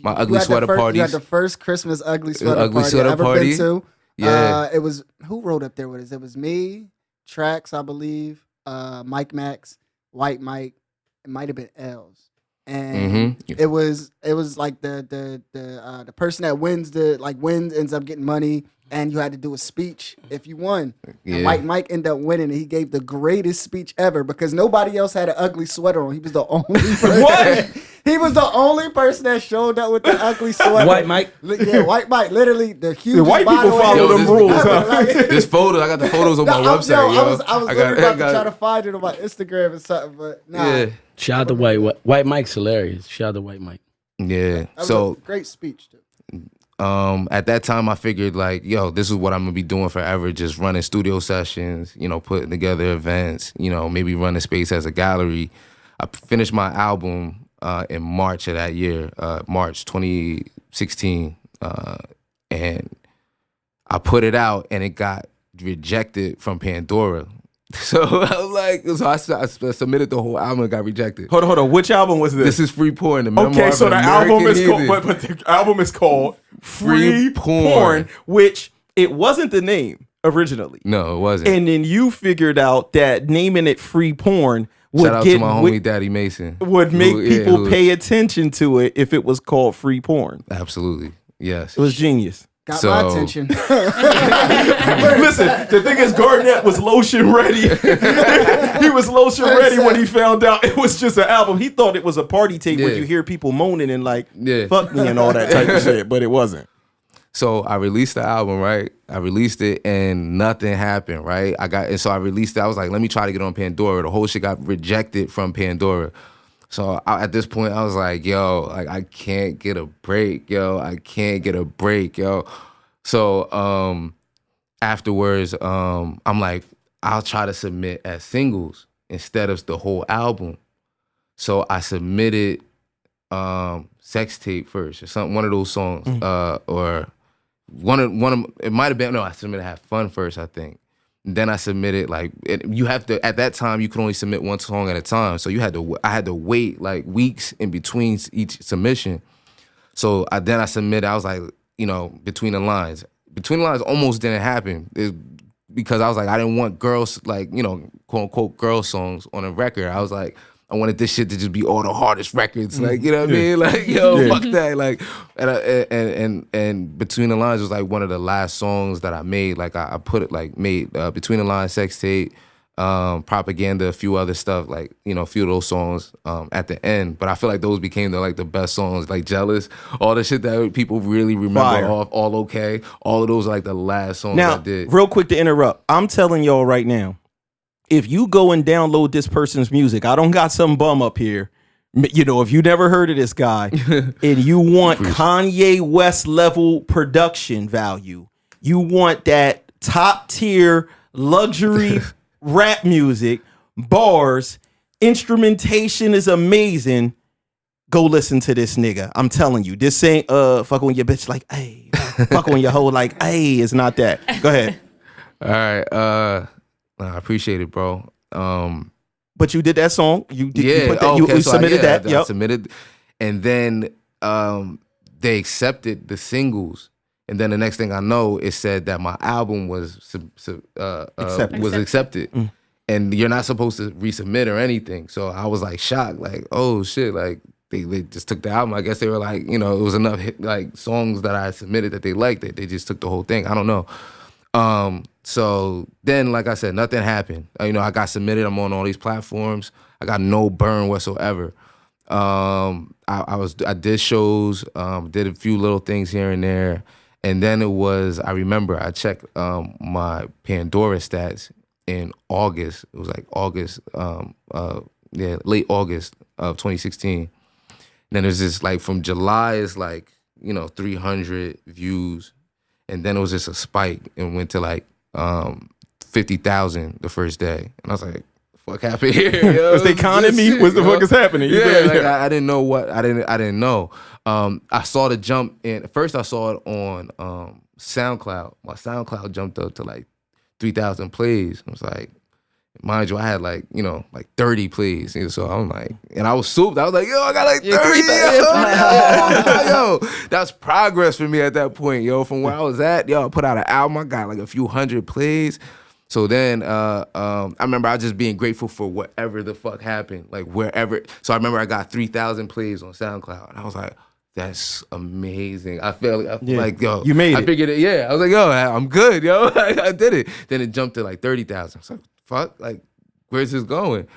my You ugly had the sweater You parties. had the first Christmas ugly sweater Ugly party sweater I ever party. been to. Yeah. It was, who wrote up there with us? It was me, Trax, I believe, Mike Max, White Mike. It might have been Els. And it was like the person that wins ends up getting money, and you had to do a speech if you won. Yeah. And White Mike ended up winning, and he gave the greatest speech ever because nobody else had an ugly sweater on. He was the only person. What? He was the only person that showed up with the ugly sweater. White Mike? Yeah, White Mike. Literally, the huge. The white people follow them rules, huh? This photo, I got the photos on my website, yo. I was literally about to try to find it on my Instagram or something, but nah. Yeah. Shout out to White Mike's hilarious. Shout out to White Mike. Yeah. That was So a great speech too. at that time I figured like, yo, this is what I'm gonna be doing forever, just running studio sessions, putting together events, maybe run a space as a gallery. I finished my album in March of that year, March 2016. And I put it out and it got rejected from Pandora. So I was like, I submitted the whole album and got rejected. Hold on. Which album was this? This is Free Porn, the memoir Okay, so of the an album American is called, heathen. but the album is called Free Free Porn. Porn, which it wasn't the name originally. No, it wasn't. And then you figured out that naming it Free Porn would Shout out get to my homie Daddy Mason. would make people who- pay attention to it if it was called Free Porn. Absolutely, yes. It was genius. Got So- my attention. Listen, the thing is, Garnett was lotion ready. He was lotion ready when he found out it was just an album. He thought it was a party tape where Yeah. you hear people moaning and like, Yeah. fuck me and all that type of shit, but it wasn't. So I released the album, right? I released it and nothing happened, right? So I released it. I was like, let me try to get on Pandora. The whole shit got rejected from Pandora. So at this point, I was like, yo, like I can't get a break, yo. I can't get a break, yo. So afterwards, I'm like, I'll try to submit as singles instead of the whole album. So I submitted Sex Tape first, or something, one of those songs, or one of it might have been, no, I submitted Have Fun first, I think. And then I submitted you have to, at that time you could only submit one song at a time, so I had to wait like weeks in between each submission. So then I submitted, I was like, Between the Lines almost didn't happen because I was like, I didn't want girls, like, quote unquote girl songs on a record. I was like, I wanted this shit to just be all the hardest records, like, you know what I mean? Like, yo, fuck that. Like, and Between the Lines was like one of the last songs that I made. Like, I put it, like, made Between the Lines, Sex Tape, Propaganda, a few other stuff, like, a few of those songs at the end. But I feel like those became the best songs, like Jealous, all the shit that people really remember Fire. off, All Okay. All of those are like the last songs Now, I did. real quick to interrupt, I'm telling y'all right now, if you go and download this person's music, I don't got some bum up here. If you never heard of this guy and you want Kanye West level production value, you want that top tier luxury rap music, bars, instrumentation is amazing. Go listen to this nigga. I'm telling you, this ain't fucking with your bitch like, hey, fucking with your hoe like, hey, it's not that. Go ahead. All right. I appreciate it, bro. But you did that song. You did. Yeah. You put that, you submitted that. I Yep. submitted, and then they accepted the singles, and then the next thing I know, it said that my album was accepted, and you're not supposed to resubmit or anything. So I was like shocked, like, oh shit, like they just took the album. I guess they were like, it was enough songs that I submitted that they liked it. They just took the whole thing. I don't know. So then, like I said, nothing happened. I got submitted. I'm on all these platforms. I got no burn whatsoever. I did shows, did a few little things here and there. And then I remember I checked my Pandora stats in August. It was like August, late August of 2016. And then there's this, like, from July, it's like, 300 views. And then it was just a spike and went to like 50,000 the first day. And I was like, fuck happened here? It's the economy. What the fuck is happening? I didn't know what I didn't know. I saw the jump in. First I saw it on SoundCloud. My SoundCloud jumped up to like 3,000 plays. I was like, mind you, I had like 30 plays. So I'm like, and I was souped. I was like, yo, I got like 30. Yo, that's progress for me at that point, yo. From where I was at, I put out an album. I got like a few hundred plays. So then I remember I just being grateful for whatever the fuck happened, like wherever. So I remember I got 3,000 plays on SoundCloud. And I was like, that's amazing. I felt like, yo. You made it. I figured it, yeah. I was like, yo, I'm good, yo. I did it. Then it jumped to like 30,000. I was like, fuck, like, where's this going?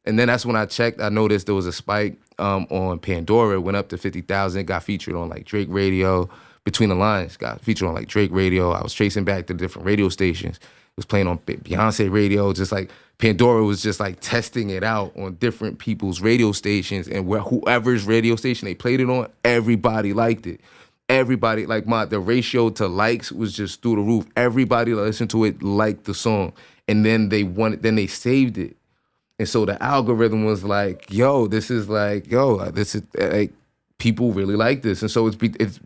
And then that's when I checked. I noticed there was a spike on Pandora. It went up to 50,000. Got featured on like Drake Radio. Between the Lines got featured on like Drake Radio. I was tracing back to different radio stations. It was playing on Beyonce radio. Just like Pandora was just like testing it out on different people's radio stations. And whoever's radio station they played it on, everybody liked it. Everybody, like the ratio to likes was just through the roof. Everybody that listened to it liked the song. And then they saved it. And so the algorithm was like, this is like people really like this. And so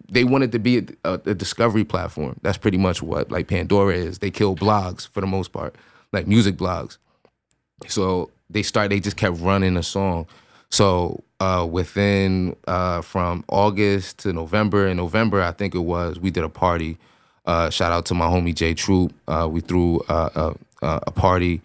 they wanted to be a discovery platform. That's pretty much what like Pandora is. They kill blogs for the most part, like music blogs. So they just kept running a song. So within from August to November, in November I think it was, we did a party. Shout out to my homie J Troop. We threw a party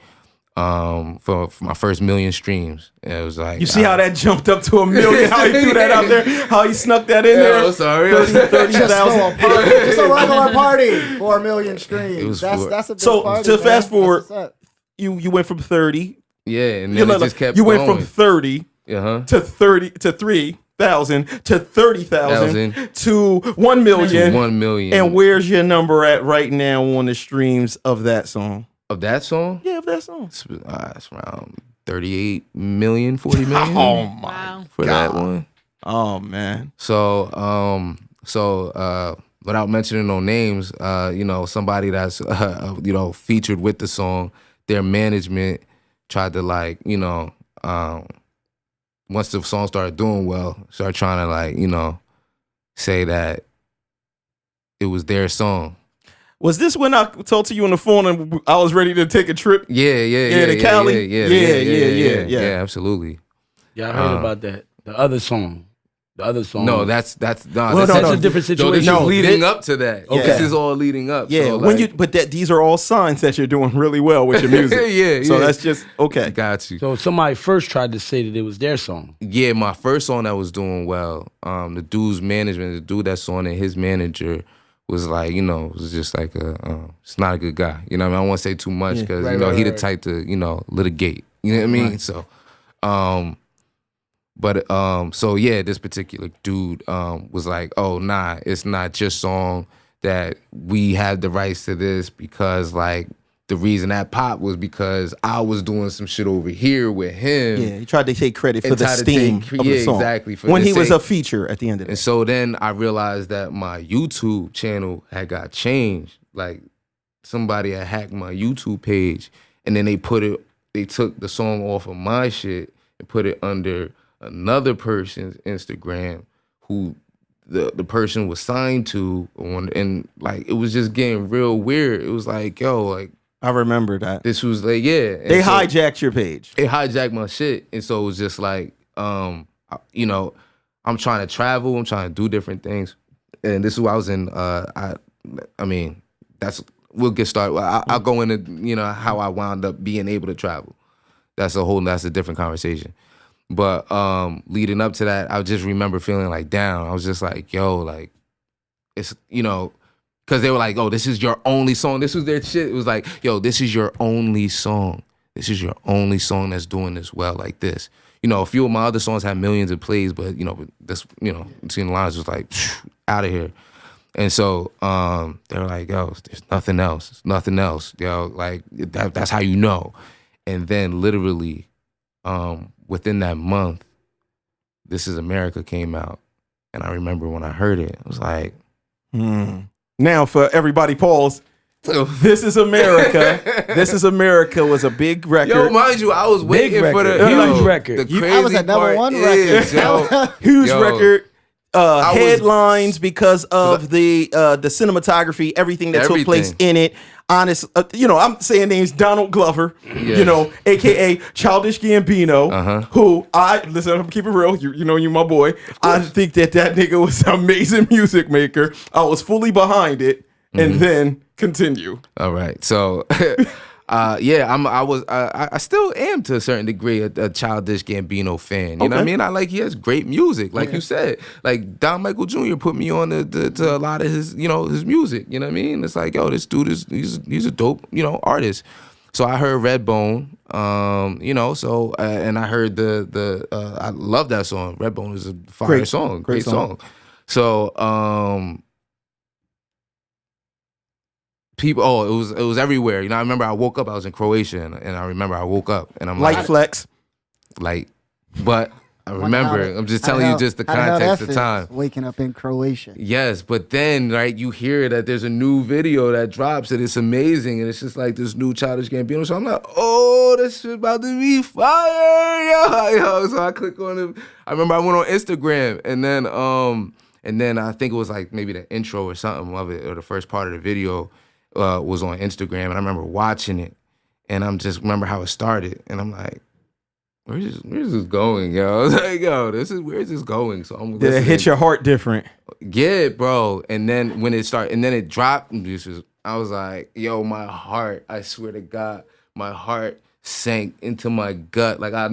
for my first 1 million streams. And it was like, you see how that jumped up to 1 million? How he threw that out there? How he snuck that in there? I'm sorry. 30,000. Just a regular party. 4 million streams. That's a big party. So fast forward, you went from 30. Yeah, and then it just kept You went going. from 30 to 3,000 to 30,000 to 1 million. To 1 million. And where's your number at right now on the streams of that song? Of that song? Yeah, of that song. It's around 38 million, 40 million. Oh my Wow. For that one. Oh man. So without mentioning no names, somebody that's featured with the song, their management tried to once the song started doing well, started trying to say that it was their song. Was this when I talked to you on the phone and I was ready to take a trip? Yeah, to Cali? Yeah, absolutely. Yeah, I heard about that. The other song. No, that's That's a different situation. This is leading up to that. Okay. This is all leading up. Yeah, so these are all signs that you're doing really well with your music. Yeah. So that's just okay. Got you. So somebody first tried to say that it was their song. Yeah, my first song that was doing well, the dude's management, the dude that's on it, his manager was like, was just like it's not a good guy. You know what I mean? I don't want to say too much because, he the type to, litigate. You know what I mean? Right. So, this particular dude was like, oh, nah, it's not your song, that we have the rights to this because, the reason that popped was because I was doing some shit over here with him. Yeah, he tried to take credit for the steam of the song. Exactly. When he was a feature at the end of it. And so then I realized that my YouTube channel had got changed. Like, somebody had hacked my YouTube page, and then they took the song off of my shit and put it under another person's Instagram who the person was signed to, and it was just getting real weird. It was like, I remember that. This was like, yeah. And they hijacked your page. They hijacked my shit. And so it was just like, I'm trying to travel. I'm trying to do different things. And this is what I was in, we'll get started. I'll go into, how I wound up being able to travel. That's a different conversation. But leading up to that, I just remember feeling down. I was just like, it's, because Because they were like, oh, this is your only song. This was their shit. It was like, yo, this is your only song. This is your only song that's doing this well like this. You know, a few of my other songs had millions of plays, but, you know, this, you know, Between the Lines was like, out of here. And so they were like, yo, there's nothing else. There's nothing else. Yo, like, that's how you know. And then literally within that month, This Is America came out. And I remember when I heard it, I was like, Now for everybody, pause. This Is America. This Is America was a big record. Yo, mind you, I was waiting for the huge record. The crazy I was at number part one is, record. yo, Huge yo, record. was- Headlines because of the cinematography, everything that took place in it. Honest, you know, I'm saying names: Donald Glover, you know, aka Childish Gambino, who listen, I'm keeping it real. You know, you my boy. I think that nigga was an amazing music maker. I was fully behind it, and then continue. All right, so. I still am to a certain degree a Childish Gambino fan. You know what I mean? I like he has great music, like you said. Like Don Michael Jr. put me on to a lot of his, you know, his music. You know what I mean? It's like, yo, this dude he's a dope, you know, artist. So I heard Redbone, you know, so and I heard I love that song. Redbone is a fire song, great song. So people, it was everywhere. You know, I remember I woke up, I was in Croatia, and I remember I woke up, and I'm Light like, flex. But I remember, I'm just telling you just the context of time. Waking up in Croatia. Yes, but then, right, you hear that there's a new video that drops, and it's amazing, and it's just like this new Childish Gambino. So I'm like, oh, this is about to be fire, yo. So I click on it. I remember I went on Instagram, and then I think it was like maybe the intro or something of it, or the first part of the video. Was on Instagram, and I remember watching it, and I'm just remember how it started, and I'm like, where's this going, yo? I was like, yo, where's this going? So I'm Did it hit your heart different? Yeah, bro. And then when it started, and then it dropped, I was like, yo, my heart, I swear to God, my heart sank into my gut. Like I've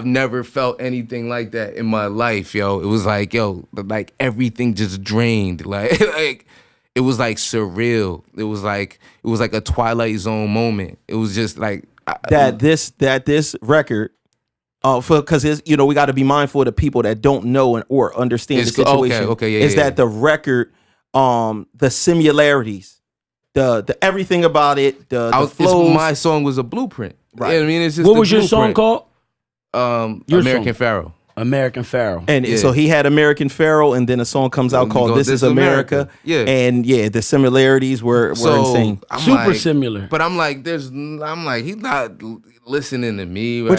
never felt anything like that in my life, yo. It was like, yo, like everything just drained, like. It was like surreal. It was like a Twilight Zone moment. It was just like this record, because you know, we got to be mindful of the people that don't know or understand the situation. That the record, the similarities, the everything about it, the flows. My song was a blueprint. Right. You know what I mean? It's just what was your song called? American Pharaoh. American Pharaoh. And so he had American Pharaoh, and then a song comes out called This Is America. Yeah. And the similarities were insane. Super similar. But I'm like, he's not listening to me. Right?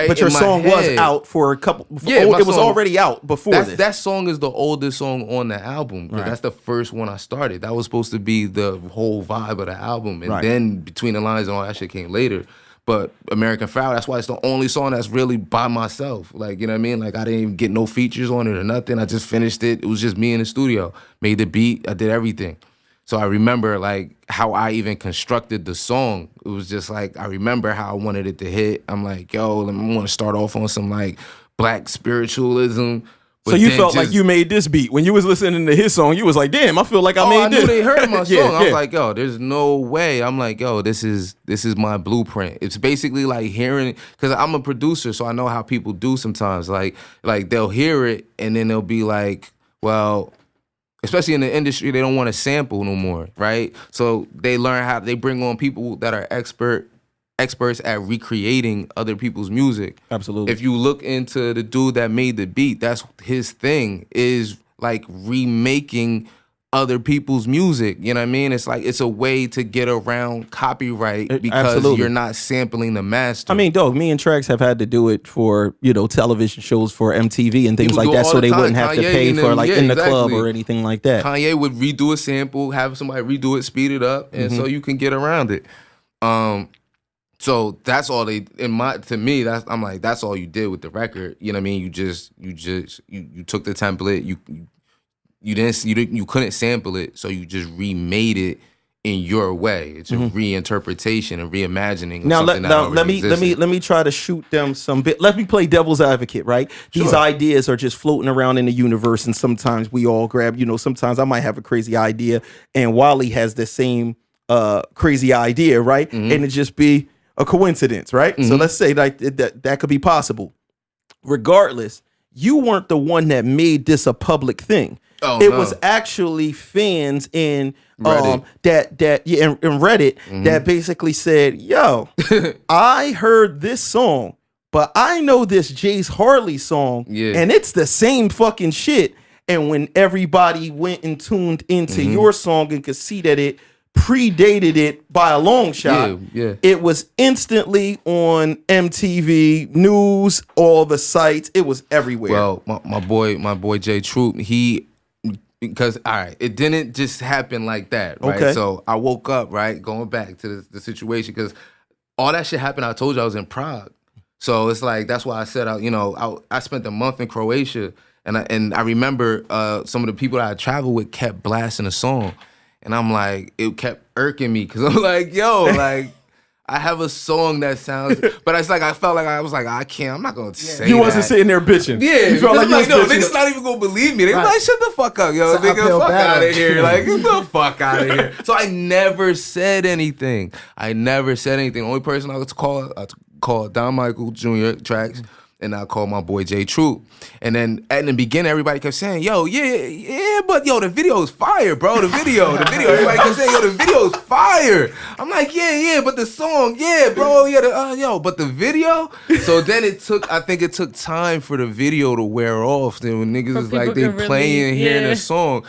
But your song was out for a couple. It was already out before this. That song is the oldest song on the album. Right. That's the first one I started. That was supposed to be the whole vibe of the album. And then Between the Lines and all that shit came later. But American Pharaoh, that's why it's the only song that's really by myself. Like, you know what I mean? Like, I didn't even get no features on it or nothing. I just finished it. It was just me in the studio. Made the beat. I did everything. So I remember, like, how I even constructed the song. It was just like, I remember how I wanted it to hit. I'm like, yo, I want to start off on some, like, black spiritualism. So you felt like you made this beat. When you was listening to his song, you was like, damn, I feel like I made this. I knew they heard my song. I was like, yo, there's no way. I'm like, yo, this is my blueprint. It's basically like hearing, because I'm a producer, so I know how people do sometimes. Like they'll hear it, and then they'll be like, well, especially in the industry, they don't want to sample no more, right? So they bring on people that are experts at recreating other people's music. Absolutely. If you look into the dude that made the beat, that's his thing, is like remaking other people's music. You know what I mean? It's like, it's a way to get around copyright because you're not sampling the master. I mean, dog, me and Trax have had to do it for, television shows for MTV and things like that, so they wouldn't have to pay for in the club or anything like that. Kanye would redo a sample, have somebody redo it, speed it up, and so you can get around it. So that's all to me, I'm like, that's all you did with the record. You know what I mean? You took the template, you couldn't sample it, so you just remade it in your way. It's a reinterpretation and reimagining of Now something that already existed. let me try to shoot them some bit. Let me play devil's advocate, right? These ideas are just floating around in the universe, and sometimes we all grab. Sometimes I might have a crazy idea, and Wally has the same crazy idea, right? And it just be a coincidence, right? So let's say that could be possible. Regardless, you weren't the one that made this a public thing. It was actually fans in Reddit. in Reddit that basically said, "Yo, I heard this song, but I know this Jace Harley song, and it's the same fucking shit." And when everybody went and tuned into your song and could see that it predated it by a long shot, it was instantly on MTV News, all the sites. It was everywhere. Well, my boy Jay Troop, because all right, it didn't just happen like that, right? Okay. So I woke up, right, going back to the situation, because all that shit happened. I told you I was in Prague, so it's like that's why I said I spent a month in Croatia, and I remember some of the people that I traveled with kept blasting a song, and I'm like, it kept irking me because I'm like, yo, like. I have a song that sounds, but it's like I felt like I was like, I'm not gonna say You that. wasn't sitting there bitching. Yeah, you felt like you was no, bitching. niggas not even gonna believe me. They Right. like, shut the fuck up, yo, It's an nigga, uphill fuck battle. out of here. Like, get the fuck out of here. So I never said anything. The only person I was call Don Michael Jr. tracks, and I called my boy Jay Troop. And then at the beginning, everybody kept saying, yo, yeah, but yo, the video is fire, bro. The video. Everybody kept saying, yo, the video is fire. I'm like, yeah, but the song, yeah, bro, yeah, but the video. So then I think it took time for the video to wear off. Then when niggas was like, they people can playing and hearing yeah. the song.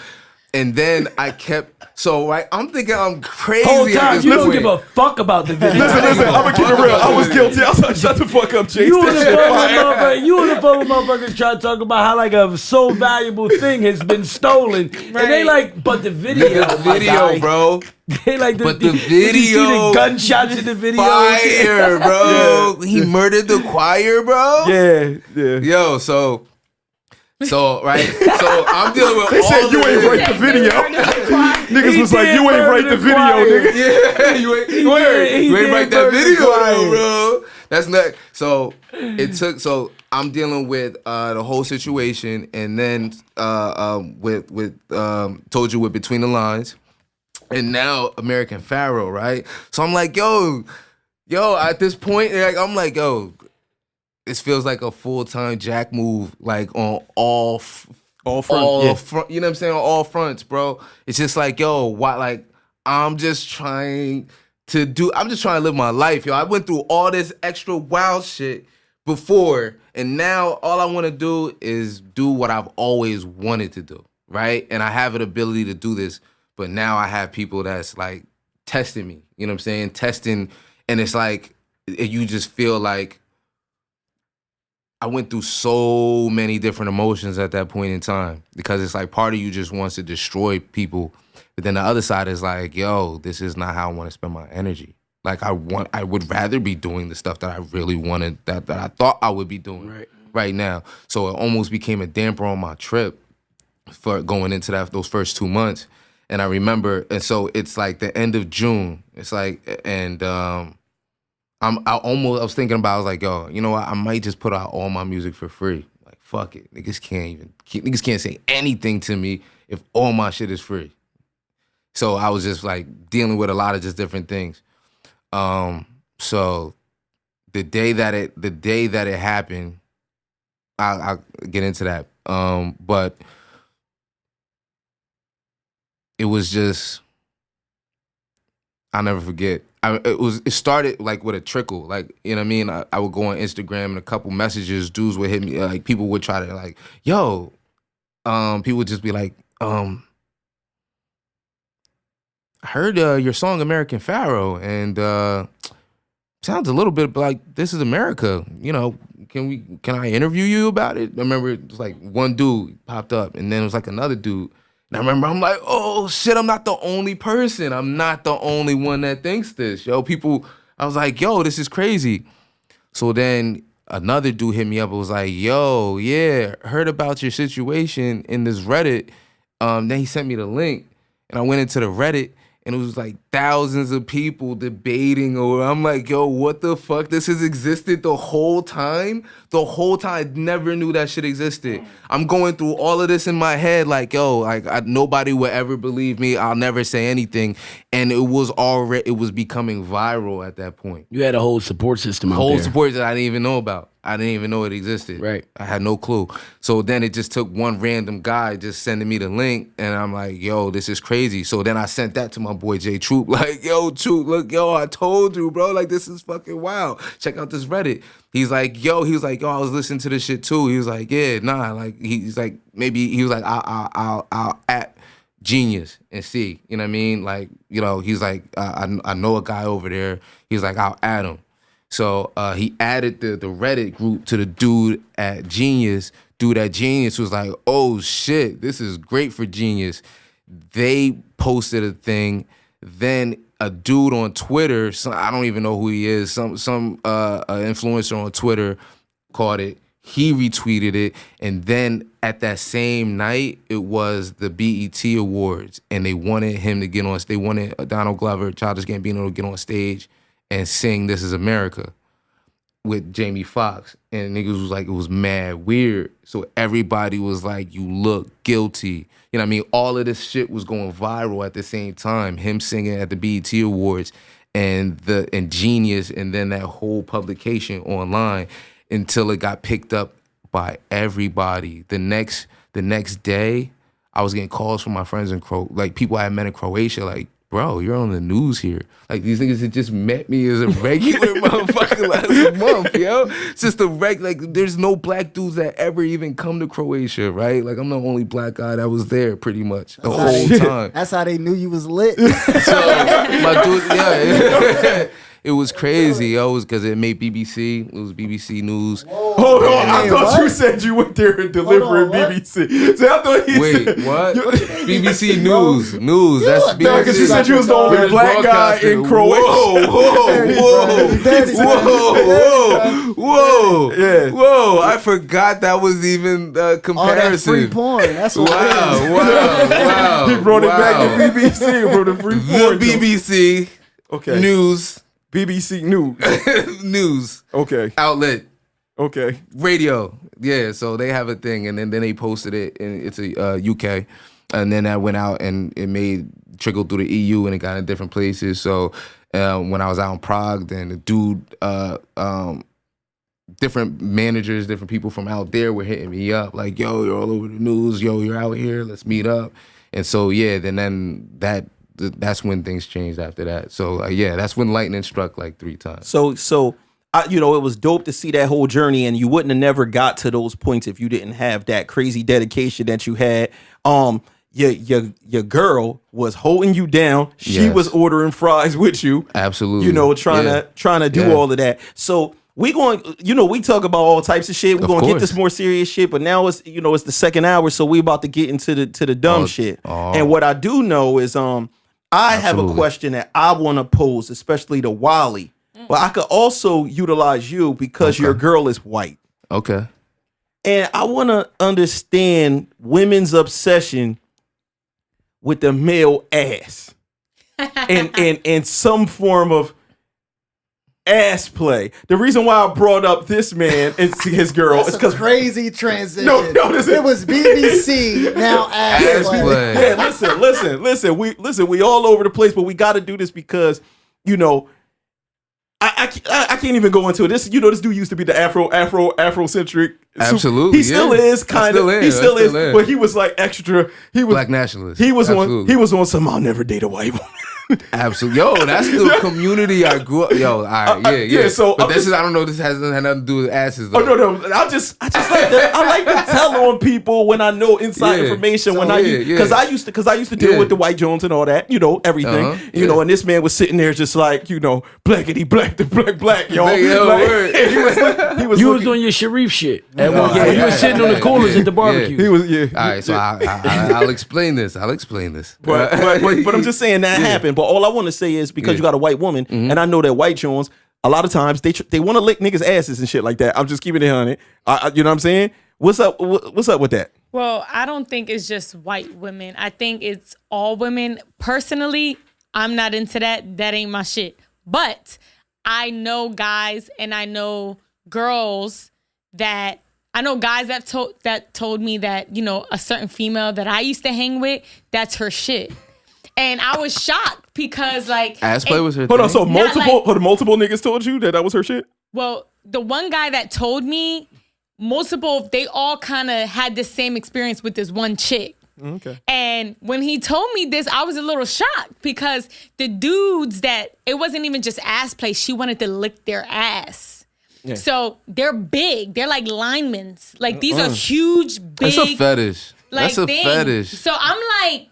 And then I kept, so right, I'm thinking I'm crazy Whole at time this you don't point. give a fuck about the video. Listen, I'm gonna keep it real. I was guilty. I was like, shut the fuck up, Jace. You on This the shit phone with fire. motherfuckers. You on the phone with motherfuckers trying to talk about how like a so valuable thing has been stolen, and they Right. like, but the video, The video, bro. They like But the did you see video- the gunshots in the video? Fire, bro. He murdered the choir, bro. Yeah. Yo, so right. So I'm dealing with They all said you of ain't this. write the video. Niggas He was like, did you ain't murder write the the video, choir. nigga. Yeah, you ain't did write that murder the video, choir. bro. That's not. So it took. So I'm dealing with the whole situation, and then with told you with Between the Lines, and now American Pharaoh, right? So I'm like, yo, at this point, like, I'm like, yo, this feels like a full-time Jack move, like on all front, you know what I'm saying? On all fronts, bro. It's just like, yo, why? Like, I'm just trying to live my life, yo. I went through all this extra wild shit before, and now all I want to do is do what I've always wanted to do, right? And I have an ability to do this, but now I have people that's like testing me, you know what I'm saying? Testing, and it's like, you just feel like, I went through so many different emotions at that point in time, because it's like part of you just wants to destroy people, but then the other side is like, yo, this is not how I want to spend my energy. Like I would rather be doing the stuff that I really wanted, that I thought I would be doing right now. So it almost became a damper on my trip for going into those first 2 months. And I remember, and so it's like the end of June. It's like, and I was thinking about, I was like, yo, you know what? I might just put out all my music for free. Like, fuck it. Niggas can't say anything to me if all my shit is free. So I was just like dealing with a lot of just different things. So the day that it happened, I'll get into that. But it was just, I'll never forget. It started like with a trickle, like, you know what I mean? I would go on Instagram and a couple messages, dudes would hit me, like people would try to like, yo, people would just be like, I heard your song American Pharaoh, and sounds a little bit like This Is America. You know, can I interview you about it? I remember it was like one dude popped up, and then it was like another dude. And I remember I'm like, oh shit, I'm not the only person. I'm not the only one that thinks this. Yo, people, I was like, yo, this is crazy. So then another dude hit me up and was like, yo, yeah, heard about your situation in this Reddit. Then he sent me the link, and I went into the Reddit, And it was like thousands of people debating over. I'm like, yo, what the fuck? This has existed the whole time? The whole time. I never knew that shit existed. I'm going through all of this in my head like, yo, like nobody would ever believe me. I'll never say anything. And it was becoming viral at that point. You had a whole support system out there. Whole support that I didn't even know about. I didn't even know it existed. Right. I had no clue. So then it just took one random guy just sending me the link, and I'm like, yo, this is crazy. So then I sent that to my boy J Troop, like, yo, Troop, look, yo, I told you, bro, like, this is fucking wild. Check out this Reddit. He's like, yo, I was listening to this shit too. He was like, yeah, nah, like, he's like, maybe, he was like, I'll at Genius and see, you know what I mean? Like, you know, he's like, I know a guy over there. He's like, I'll add him. So he added the Reddit group to the dude at Genius. Dude at Genius was like, oh shit, this is great for Genius. They posted a thing. Then a dude on Twitter, I don't even know who he is, some influencer on Twitter caught it. He retweeted it. And then at that same night, it was the BET Awards. And they wanted him to get on, they wanted Donald Glover, Childish Gambino to get on stage and sing This Is America with Jamie Foxx. And niggas was like, it was mad weird. So everybody was like, you look guilty. You know what I mean? All of this shit was going viral at the same time. Him singing at the BET Awards and Genius, and then that whole publication online until it got picked up by everybody. The next day, I was getting calls from my friends in like people I had met in Croatia, like, bro, you're on the news here. Like, these niggas had just met me as a regular motherfucker last month, yo. It's just like, there's no black dudes that ever even come to Croatia, right? Like, I'm the only black guy that was there pretty much the whole time. That's how they knew you was lit. So, my dude, yeah. It was crazy, yo, because it made BBC. It was BBC News. Hold on, I thought you said you went there and delivering BBC. So I thought Wait, said, what? BBC News. News. That's BBC. No, because you said you was the only black guy in Croatia. Whoa. Yeah. Whoa. I forgot that was even the comparison. All that free porn. That's what Wow. He brought it back to BBC from the free porn. The BBC Okay. News. BBC News. News. Okay. Outlet. Okay. Radio. Yeah, so they have a thing, and then they posted it, and it's a UK, and then that went out, and it trickled through the EU, and it got in different places. So when I was out in Prague, then the dude, different managers, different people from out there were hitting me up, like, yo, you're all over the news, yo, you're out here, let's meet up. And so, yeah, then that's when things changed after that. So, yeah, that's when lightning struck like 3 times. So it was dope to see that whole journey, and you wouldn't have never got to those points if you didn't have that crazy dedication that you had. Your girl was holding you down. She was ordering fries with you. Absolutely. Trying to do all of that. So we talk about all types of shit. We're going to get this more serious shit, but now it's it's the second hour, so we about to get into the dumb shit. And what I do know is I have a question that I want to pose, especially to Wally. But I could also utilize you because your girl is white. Okay. And I want to understand women's obsession with the male ass and some form of ass play. The reason why I brought up this man and his girl is because crazy transition. No, it was BBC. Now ass play. Yeah, listen. We all over the place, but we got to do this because I can't even go into it. This this dude used to be the Afrocentric. Absolutely, he still is kind of. He still is, but he was like extra. He was black nationalist. He was on some. I'll never date a white woman. Absolutely, yo, that's the community I grew up. Yo, all right, yeah. So, but I don't know. This hasn't had nothing to do with asses. Though. Oh no. I just like to tell on people when I know inside information. Because I used to deal with the white Jones and all that. Everything. And this man was sitting there just like blackity black to black, yo. He was on your Sharif shit. You were sitting on the corners at the barbecue. He was All right, so I'll explain this. But I'm just saying that happened. But all I want to say is because you got a white woman, and I know that white Jones, a lot of times they want to lick niggas' asses and shit like that. I'm just keeping it on it. You know what I'm saying? What's up with that? Well, I don't think it's just white women. I think it's all women. Personally, I'm not into that. That ain't my shit. But I know guys and I know girls that told me that, you know, a certain female that I used to hang with, that's her shit. And I was shocked because like ass play was her Hold on, thing? so multiple niggas told you that was her shit? Well, the one guy that told me, they all kind of had the same experience with this one chick. Okay. And when he told me this, I was a little shocked because the dudes it wasn't even just ass play. She wanted to lick their ass. Yeah. So they're big. They're like linemen. Like these are huge, big. That's a fetish. Like, that's a things. fetish. So I'm like,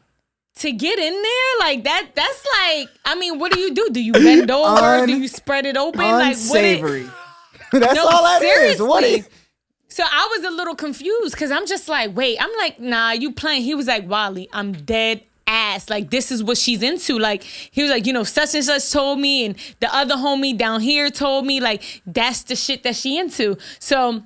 to get in there, like that's like, I mean, what do? Do you bend over? Do you spread it open? Unsavory. Like, That's all that is. What is? So I was a little confused because I'm just like, wait, I'm like, nah, you playing. He was like, Wally, I'm dead ass. Like, this is what she's into. Like, he was like, you know, such and such told me, and the other homie down here told me, like, that's the shit that she into. So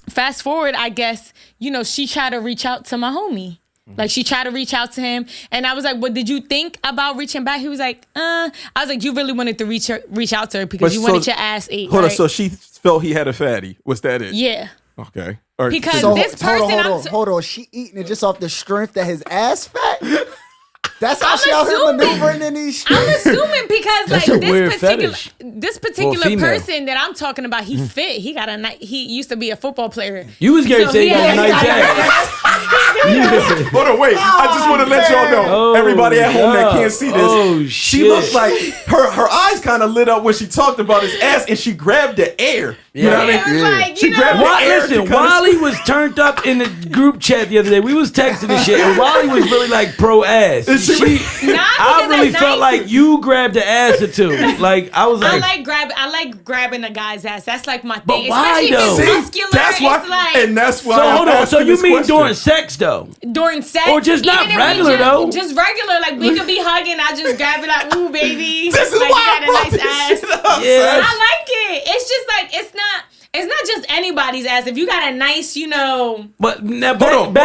fast forward, I guess, you know, she tried to reach out to my homie. Like, she tried to reach out to him. And I was like, what did you think about reaching back? He was like, I was like, you really wanted to reach out to her because you wanted your ass ate. Hold on, right? so she felt he had a fatty. Was that it? Yeah. Okay. All right. Because So, this person, hold on. She eating it just off the strength that his ass fat? That's how she out here assuming. maneuvering in these shit. I'm assuming because That's like a weird fetish. this For a particular female. person that I'm talking about, he fit. He got he used to be a football player. You was going to So say he you got a had- nice ass. Hold on, wait. I just want to let y'all know. Oh, Everybody at home that yeah. can't see this. Oh, she shit. looked like her eyes kind of lit up when she talked about his ass and she grabbed the air. You know what I It mean? was like, She you know, grabbed the air. Listen, to kinda- Wally was turned up in the group chat the other day. We was texting and shit, and Wally was really like pro ass. Is she- I really felt like you grabbed the ass or two. Like I was I like, like grabbing a guy's ass. That's like my But thing. why, Especially though? if See, it's muscular. that's why, It's like and that's why. so I'm hold on. So asking you this mean question. during sex though? during sex, Or just not even if regular, though? Just regular. Like we could be hugging. I just grab it like, ooh, baby. This is like why you got I a nice brought ass. this shit up, Yeah. son. I like it. It's just like it's not just anybody's ass. If you got a nice, you know. But now Hold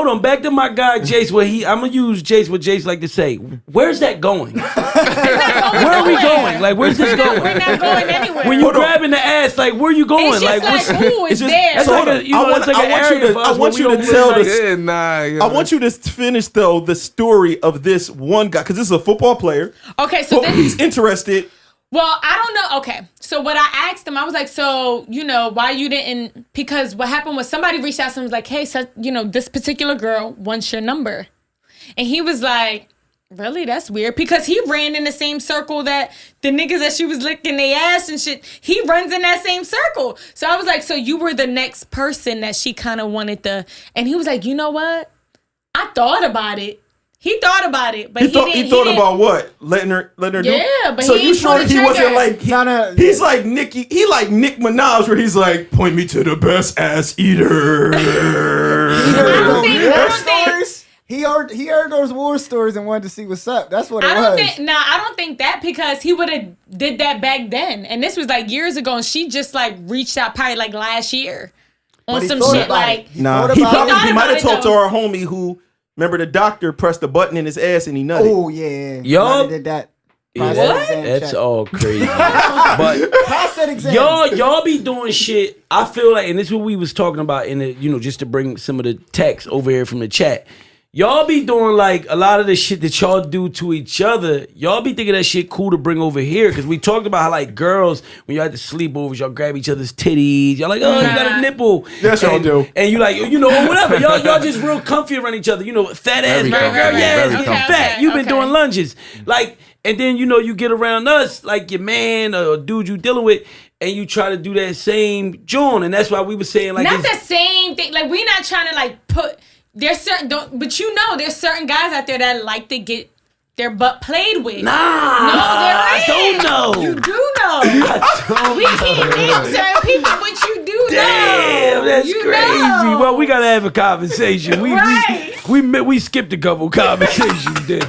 on. back to my guy Jace. Where I'm gonna use Jace. What Jace like to say? Where's that going? Where are we going? Like where's this We're going? not going anywhere. When you grabbing the ass, like where you going? it's just like, ooh, it's just, there. That's So like hold a, on. you know, I that's like an want you area to- for us I where want we you to don't tell really, this- like, Yeah, nah. I want you to finish though the story of this one guy because this is a football player. Okay, so But he's interested. Well, I don't know. Okay. So what I asked him, I was like, so, you know, why you didn't, because what happened was somebody reached out to him and was like, hey, so, you know, this particular girl wants your number. And he was like, really? That's weird. Because he ran in the same circle that the niggas that she was licking their ass and shit, he runs in that same circle. So I was like, so you were the next person that she kind of wanted to, and he was like, you know what? I thought about it. He thought about it, but he thought about what? Letting her do? Yeah, but so he you didn't pull sure the he wasn't trigger. like he's like Nicki, he like Nick Minaj where he's like, point me to the best ass eater. He heard I don't those think- war I don't think- stories. He heard those war stories and wanted to see what's up. That's what it I was. don't think that because he would have did that back then, and this was like years ago, and she just like reached out probably like last year on But he some thought shit about like. it. He Nah, thought he about it. probably might have He thought talked to about our homie who remember the doctor pressed the button in his ass and he nutted. Oh yeah. Y'all- Did that. Yeah, Prostate exam that's check. all crazy. But Prostate exam. y'all be doing shit. I feel like, and this is what we was talking about in the, you know, just to bring some of the text over here from the chat. Y'all be doing like a lot of the shit that y'all do to each other. Y'all be thinking that shit cool to bring over here because we talked about how like girls when y'all had the sleepovers, y'all grab each other's titties. Y'all like, oh, you got a nipple. Yes, y'all and, do. And you like, you know, whatever. Y'all just real comfy around each other. You know, fat ass Very girl, comfy, girl, yeah, very getting comfy. fat. You've been Okay. doing lunges, like, and then you know you get around us like your man or dude you dealing with. And you try to do that same joint, and that's why we were saying like Not it's- the same thing. Like we're not trying to like put. There's certain, but you know, there's certain guys out there that like to get their butt played with. Nah, I don't know. You do know. don't We can't name certain people, but you do Damn, know. that's You crazy. know. Well, we gotta have a conversation. Right. We skipped a couple conversations then,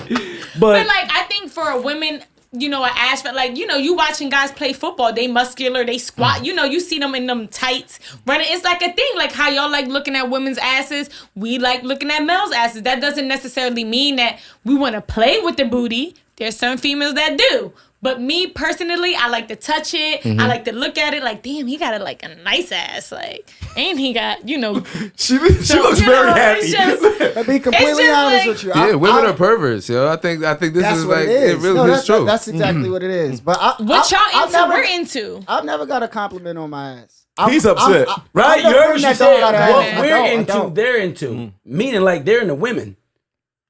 But like, I think for women, you know, an ass fat, like, you know, you watching guys play football, they muscular, they squat, you know, you see them in them tights running. It's like a thing, like how y'all like looking at women's asses, we like looking at men's asses. That doesn't necessarily mean that we want to play with the booty, There's some females that do. But me personally, I like to touch it. I like to look at it like, damn, he got like a nice ass. Like, and he got, you know. She looks very happy. To be completely honest with you. Yeah, women are perverts, yo. I think this is what like it really is true. That's exactly what it is. But what y'all into? We're into. I've never got a compliment on my ass. He's upset. Right? You heard what she said. What we're I into, don't. they're into. Meaning like they're into women.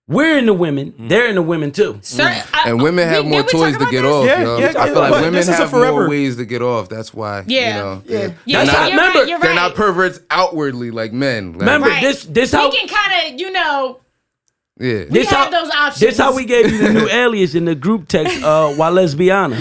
We're into women. They're into women too. Sir, and women have more toys to get off. Yeah, yo. yeah, I feel like but women this is a have forever. more ways to get off. That's why. Yeah. They're You're not, right, you're they're right. not perverts outwardly like men. Like, Remember Right. this how we can kind of, you know, yeah. we have those options. This how we gave you the new alias in the group text. Why lesbiana?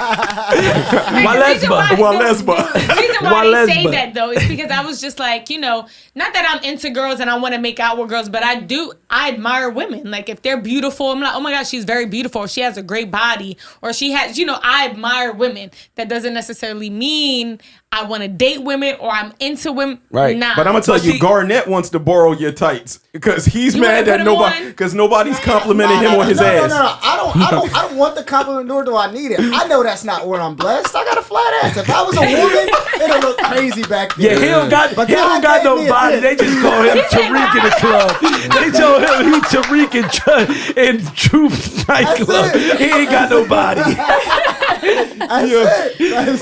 Why lesba? Well, lesba. The reason why they say Lesba. that though is because I was just like, you know, not that I'm into girls and I want to make out with girls, but I admire women. Like if they're beautiful, I'm like, oh my gosh, she's very beautiful. Or she has a great body, or she has, you know, I admire women. That doesn't necessarily mean I want to date women or I'm into women. Right. Nah. But I'm gonna tell you, Garnett wants to borrow your tights because he's You mad wanna that put 'em on? because nobody's complimenting him on his ass. No. I don't want the compliment, nor do I need it. I know that's not where I'm blessed. I got a flat ass. If I was a woman, it'd look crazy back there. Yeah, he don't got no body. They just call him Tariq in the club. They told him he Tariq in Truth nightclub. He ain't got no body. That's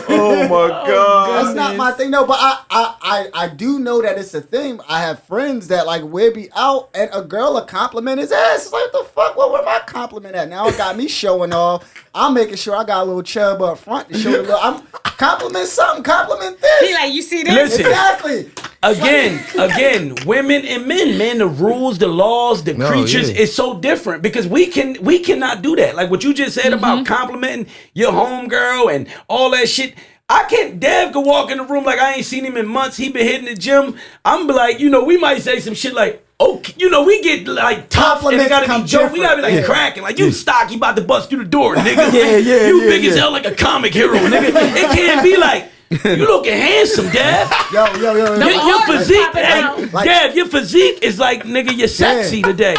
it. Oh my god. That's not my thing, no. But I do know that it's a thing. I have friends that like we'll be out and a girl will compliment his ass. It's like, what the fuck? Where my compliment at? Now it got me showing off. I'm making sure I got a little chub up front to show the little. I'm compliment something, compliment this. He like, you see this? Listen. Exactly. Again, women and men, man, the rules, the laws, the creatures is so different because we cannot do that. Like what you just said about complimenting your homegirl and all that shit. I can't. Dev could walk in the room like I ain't seen him in months. He been hitting the gym. I'm be like, you know, we might say some shit like, okay, you know, we get like tough and it gotta be joke. We gotta be like cracking, like you stocky about to bust through the door, nigga. You big as hell like a comic hero, nigga. It can't be like. You looking handsome, Dev. Yo. Your physique, Like- Dev, your physique is like, nigga, you're sexy today.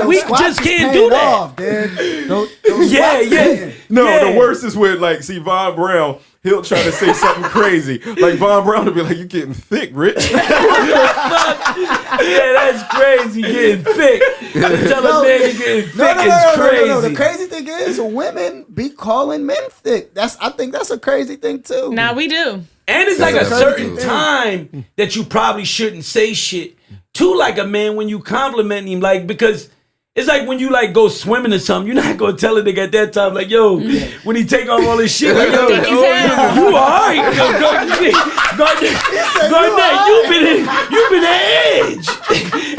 We Squats just is can't paying do that. off, dude. Those Yeah, squats is yeah. paying. No, Yeah. the worst is with like, see, Von Brown, he'll try to say something crazy. Like Von Brown will be like, you getting thick, Rich. Yeah, that's crazy, getting thick. Tell a man you're getting thick is crazy. No. The crazy thing is, women be calling men thick. I think that's a crazy thing too. Nah, we do. And it's like a That's a certain crazy thing. time that you probably shouldn't say shit to like a man when you compliment him, like because it's like when you like go swimming or something, you're not gonna tell a nigga at that time, like, yo, when he take off all his shit, like, yo, you alright. Garnett, you been at edge.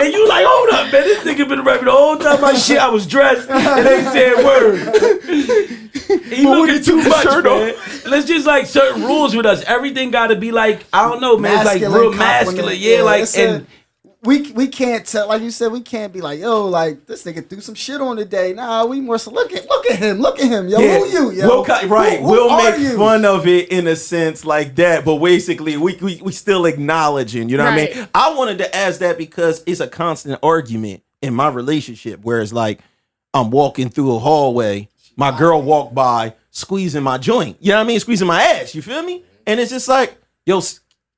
And you like, hold up, man, this nigga been rapping the whole time my shit, I was dressed and ain't saying word. He looking too much, man. Let's just like certain rules with us. Everything gotta be like, I don't know, man, it's like real masculine. Yeah, like, and we can't tell, like you said, we can't be like, yo, like this nigga threw some shit on today. Nah, we more so look at him, yo, Yeah. who you, yo? Right, Who we'll are make you? fun of it in a sense like that, but basically we still acknowledging, you know what I mean? Right. I wanted to ask that because it's a constant argument in my relationship where it's like I'm walking through a hallway, my girl walked by squeezing my joint, you know what I mean? Squeezing my ass, you feel me? And it's just like, yo,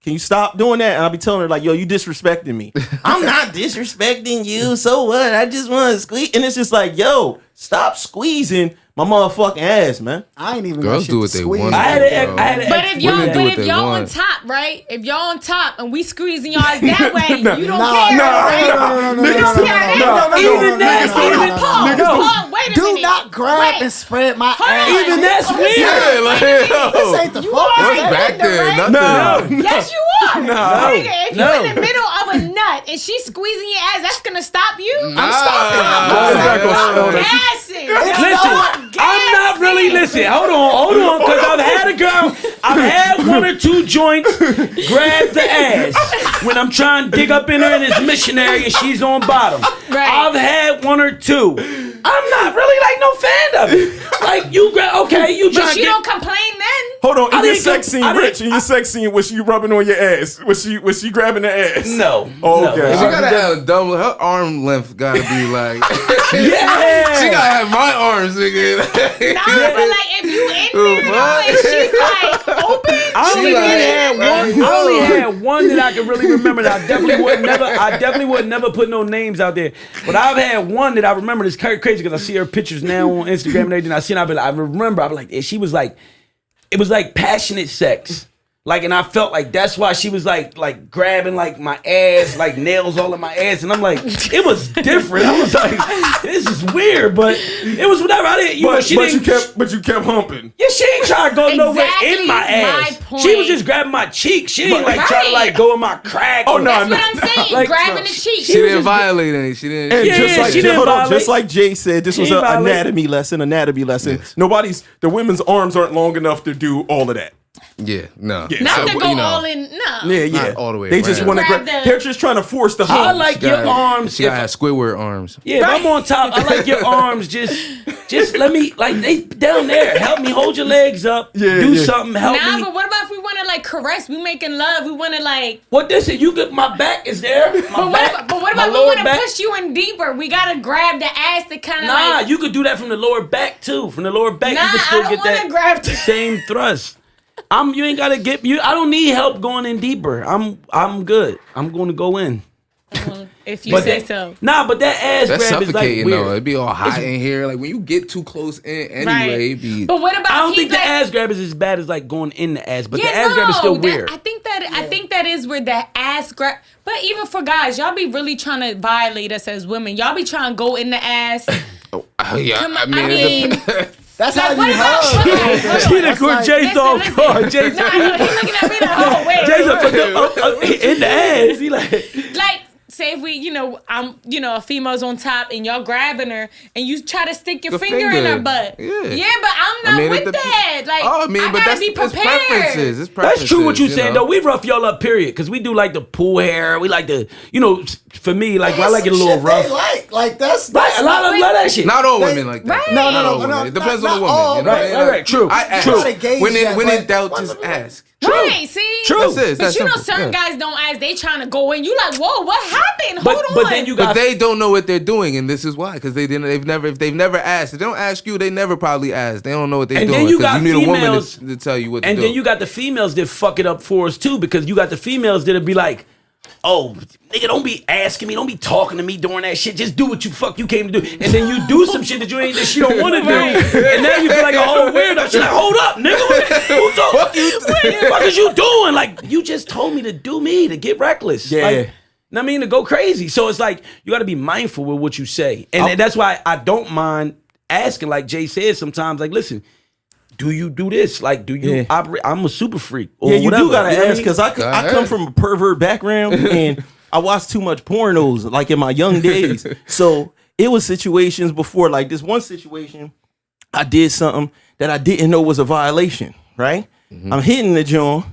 can you stop doing that? And I'll be telling her like, yo, you disrespecting me. I'm not disrespecting you. So what? I just want to squeeze. And it's just like, yo, stop squeezing my motherfucking ass, man. I ain't even Girls got shit do to what they squeeze. want. I had to But if y'all, Women do what they on want. top, right? If y'all on top and we squeezing y'all ass that way, you don't Nah, care, nah, right? no, You don't care. Even that's Wait a Do minute. not grab and spread my ass. even that's weird. Yeah, like, This ain't the You focus. are man. back there, right? nothing. No. Yes, you are. Nigga, if No. you're in the middle of a nut and she's squeezing your ass, that's gonna stop you? I'm stopping. I'm gassing. Listen, I'm not really, listen, hold on, because I've had one or two joints grab the ass when I'm trying to dig up in her and it's missionary and she's on bottom. Right. I've had one or two. I'm not really like no fan of it. Like you grab, okay, you trying But to you get. don't complain then. Hold on, I in your didn't sex go- scene, I didn't- Rich, in your sex scene, was she rubbing on your ass? Was she grabbing the ass? No. Oh, no. okay. She gotta have a double. Her arm length gotta be like. She gotta have my arms, nigga. Nah, but like if you in there though, and she's like open. I only had one that I can really remember. That I definitely would never put no names out there. But I've had one that I remember. It's kind of crazy because I see her pictures now on Instagram and everything. I remember. I was like, she was like, it was like passionate sex. Like, and I felt like that's why she was like grabbing like my ass, like nails all in my ass, and I'm like, it was different. I was like, this is weird, but it was whatever. I didn't, But you kept humping. yeah, she ain't trying to go nowhere in my ass. She was just grabbing my cheek. She ain't like trying to like go in my crack. Oh no, That's what I'm saying. Like, grabbing the cheek. She didn't violate any. She didn't. And she didn't violate. just like Jay said, this was She an didn't violate. anatomy lesson. Yes. The women's arms aren't long enough to do all of that. Yeah, no. Not to So, go you know, all in. No. Yeah. Not all the way They just around. want to Grab grab. the- They're just trying to force the I hump. like your arms. She gotta have Squidward arms. Yeah, if I'm on top, I like your arms. Just let me, like, they down there. Help me hold your legs up. Do something. Help Nah, me. but what about if we want to like caress? We making love. We want to like. What this is? You get my back is there. But what about we want to push you in deeper? We gotta grab the ass to kind of Nah, like. you could do that from the lower back too. From the lower back, Nah, you can still I don't get wanna that grab the- same thrust. You ain't gotta get you. I don't need help going in deeper. I'm good. I'm going to go in. If you say that, so. Nah, but that ass That's grab is like suffocating weird. though. It'd be all hot in here. Like when you get too close in anyway, Right. it'd be. But what about? I don't if think he's the like, ass grab is as bad as like going in the ass, but Yeah, the ass grab is still no, weird. I think that is where the ass grab. But even for guys, y'all be really trying to violate us as women. Y'all be trying to go in the ass. Yeah, Come I on, mean, That's Like, how what you about- hug. what- She done caught Jace Listen, off listen. guard. Jace, No, I know, he looking at me like, oh wait. Jace in the ass. He like. Like, say if we, a female's on top and y'all grabbing her and you try to stick your The finger in finger. her butt. Yeah. but I'm not with it dep- that. Like, Oh, I mean, I but gotta that's be it's prepared. preferences. It's preferences. That's true what you know? saying though. We rough y'all up, period. Because we do like the pull hair. We like the, for me, like I like it a little Shit rough. they like that's Right, a lot of that shit. Not all They- women like that. Right. No, Not all no, women. no, It depends not on the woman. all, You know? right, true. I ask. True. Try to gauge When that, in but- doubt, just ask. Right, see? True. That's it. But That's you know, simple. certain Yeah. guys don't ask. They trying to go in. You like, whoa, what happened? Hold on. But then you But got they don't know what they're doing, and this is why. Because if they've never asked. If they don't ask you, they never probably ask. They don't know what they're And doing. then you 'cause got need a woman females- to tell you what to And do. then you got the females that fuck it up for us too, because you got the females that'll be like, oh, nigga, don't be asking me, don't be talking to me during that shit. Just do what you came to do. And then you do some shit that she don't want to do. And now you feel like a whole weirdo. She's like, hold up, nigga. What the fuck is you doing? Like, you just told me to do me, to get reckless. Yeah. Like, I mean, to go crazy. So it's like, you got to be mindful with what you say. And that's why I don't mind asking, like Jay said sometimes, like, listen, do you do this? Like, do you operate? I'm a super freak. Or Yeah, you whatever. do gotta You know what I ask mean? because I come from a pervert background and I watched too much pornos like in my young days. So it was situations before, like this one situation, I did something that I didn't know was a violation. Right? I'm hitting the joint.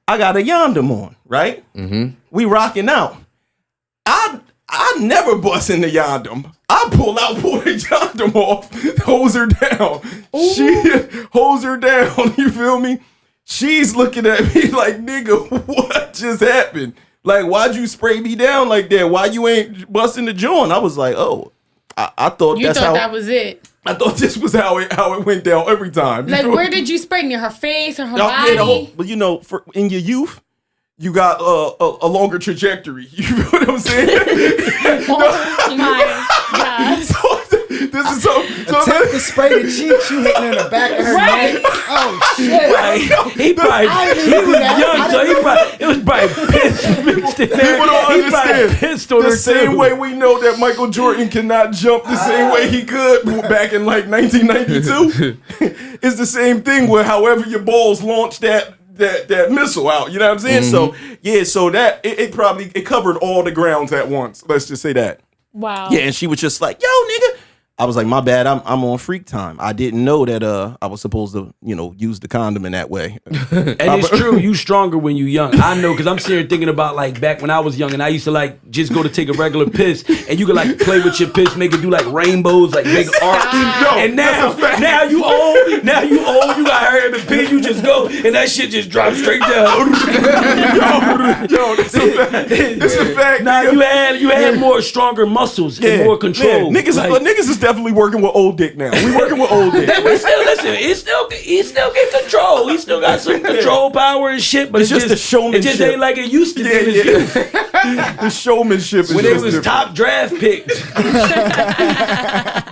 I got a yondom on. Right? We rocking out. I never bust in the yondom. I pull the yondom off, hose her down. She hose her down. You feel me? She's looking at me like, nigga, what just happened? Like, why'd you spray me down like that? Why you ain't busting the joint? I was like, oh, I thought You that's thought how. that was it. I thought this was how it went down every time. You Like, feel where me? did you spray? Near her face or her Yeah, body? the whole- but in your youth, you got a longer trajectory. You feel what I'm saying? Oh my God. So, this is so. Attempt to spray the cheeks, you hitting in the back of her Right. neck. Oh shit! He probably, I didn't he do was that. young, I so didn't it was probably piss mixed in there. People don't He probably understand. pissed on The her same too. way we know that Michael Jordan cannot jump the same way he could back in like 1992. It's the same thing where however your balls launch that missile out. You know what I'm saying? So yeah, so that it covered all the grounds at once. Let's just say that. Wow. Yeah, and she was just like, yo, nigga. I was like, my bad, I'm on freak time. I didn't know that I was supposed to, use the condom in that way. And it's true, you stronger when you young. I know, because I'm sitting here thinking about like back when I was young and I used to like just go to take a regular piss and you could like play with your piss, make it do like rainbows, like big arcs. And now you old, you got hurry up and pee, you just go and that shit just drops straight down. Yo, this is a fact. Now you had more stronger muscles and more control. Yeah. Niggas is definitely working with old dick now. We working with old dick. We still listen. He still get control. He still got some control power and shit. But it's just the showmanship. It just ain't like it used to be in his youth. The showmanship is when just it was different. top draft picks,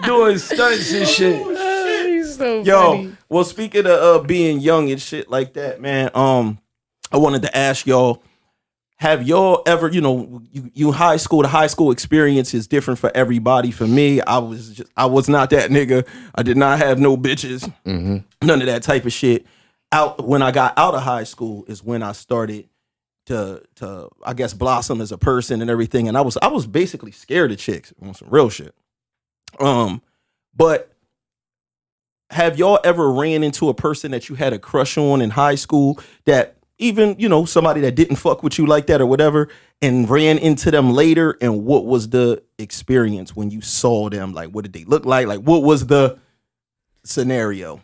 doing stunts and shit. He's so Yo, funny. well, speaking of being young and shit like that, man. I wanted to ask y'all. Have y'all ever, you high school, the high school experience is different for everybody. For me, I was not that nigga. I did not have no bitches, none of that type of shit. When I got out of high school is when I started to I guess blossom as a person and everything. And I was basically scared of chicks on some real shit. But have y'all ever ran into a person that you had a crush on in high school that even, somebody that didn't fuck with you like that or whatever, and ran into them later? And what was the experience when you saw them? Like, what did they look like? Like, what was the scenario?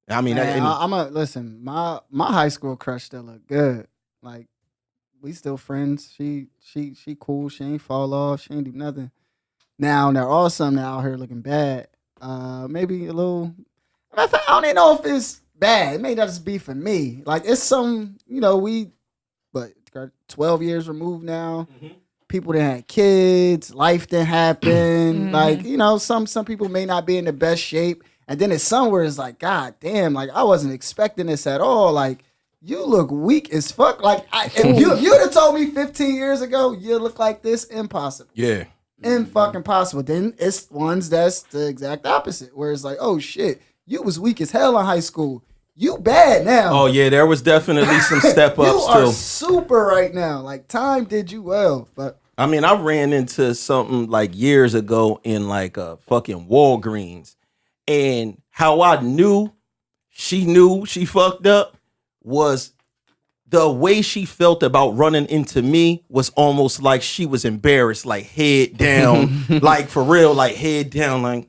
I mean, Man, listen, my high school crush still look good. Like, we still friends. She cool. She ain't fall off. She ain't do nothing. Now, they're all some out here looking bad. Maybe a little, I don't even know if it's bad. It may not just be for me. Like, it's some, we 12 years removed now. Mm-hmm. People that had kids, life didn't happen. Like, some people may not be in the best shape. And then it's somewhere it's like, God damn, like I wasn't expecting this at all. Like, you look weak as fuck. Like, if you'd have told me 15 years ago you look like this, impossible. Yeah. Fucking possible. Then it's ones that's the exact opposite, where it's like, oh shit, you was weak as hell in high school. You bad now. Oh yeah, there was definitely some step ups you are too. super right now. Like, time did you well, but I mean, I ran into something like years ago in like a fucking Walgreens, and how I knew she fucked up was the way she felt about running into me was almost like she was embarrassed, like head down, like for real, like head down, like,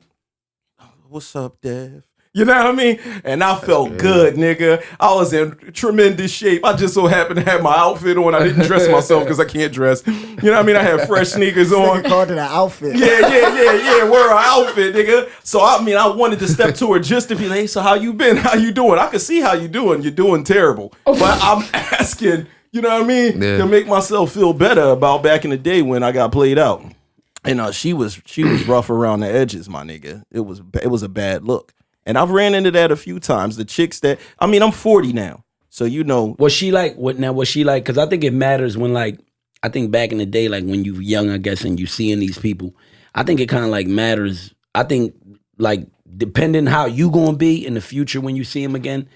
what's up, Dev? You know what I mean? And I felt good, nigga. I was in tremendous shape. I just so happened to have my outfit on. I didn't dress myself because I can't dress. You know what I mean? I had fresh sneakers on. Called it an outfit. Yeah. Wear an outfit, nigga. So I wanted to step to her just to be like, hey, so how you been? How you doing? I can see how you doing. You're doing terrible. But I'm asking, you know what I mean? Yeah. To make myself feel better about back in the day when I got played out. And she was rough around the edges, my nigga. It was a bad look. And I've ran into that a few times. The chicks that, I'm 40 now. So, Was she like, was she like, because I think it matters when like, I think back in the day, like when you were young, I guess, and you seeing these people, I think it kind of like matters. I think like depending how you gonna be in the future when you see them again,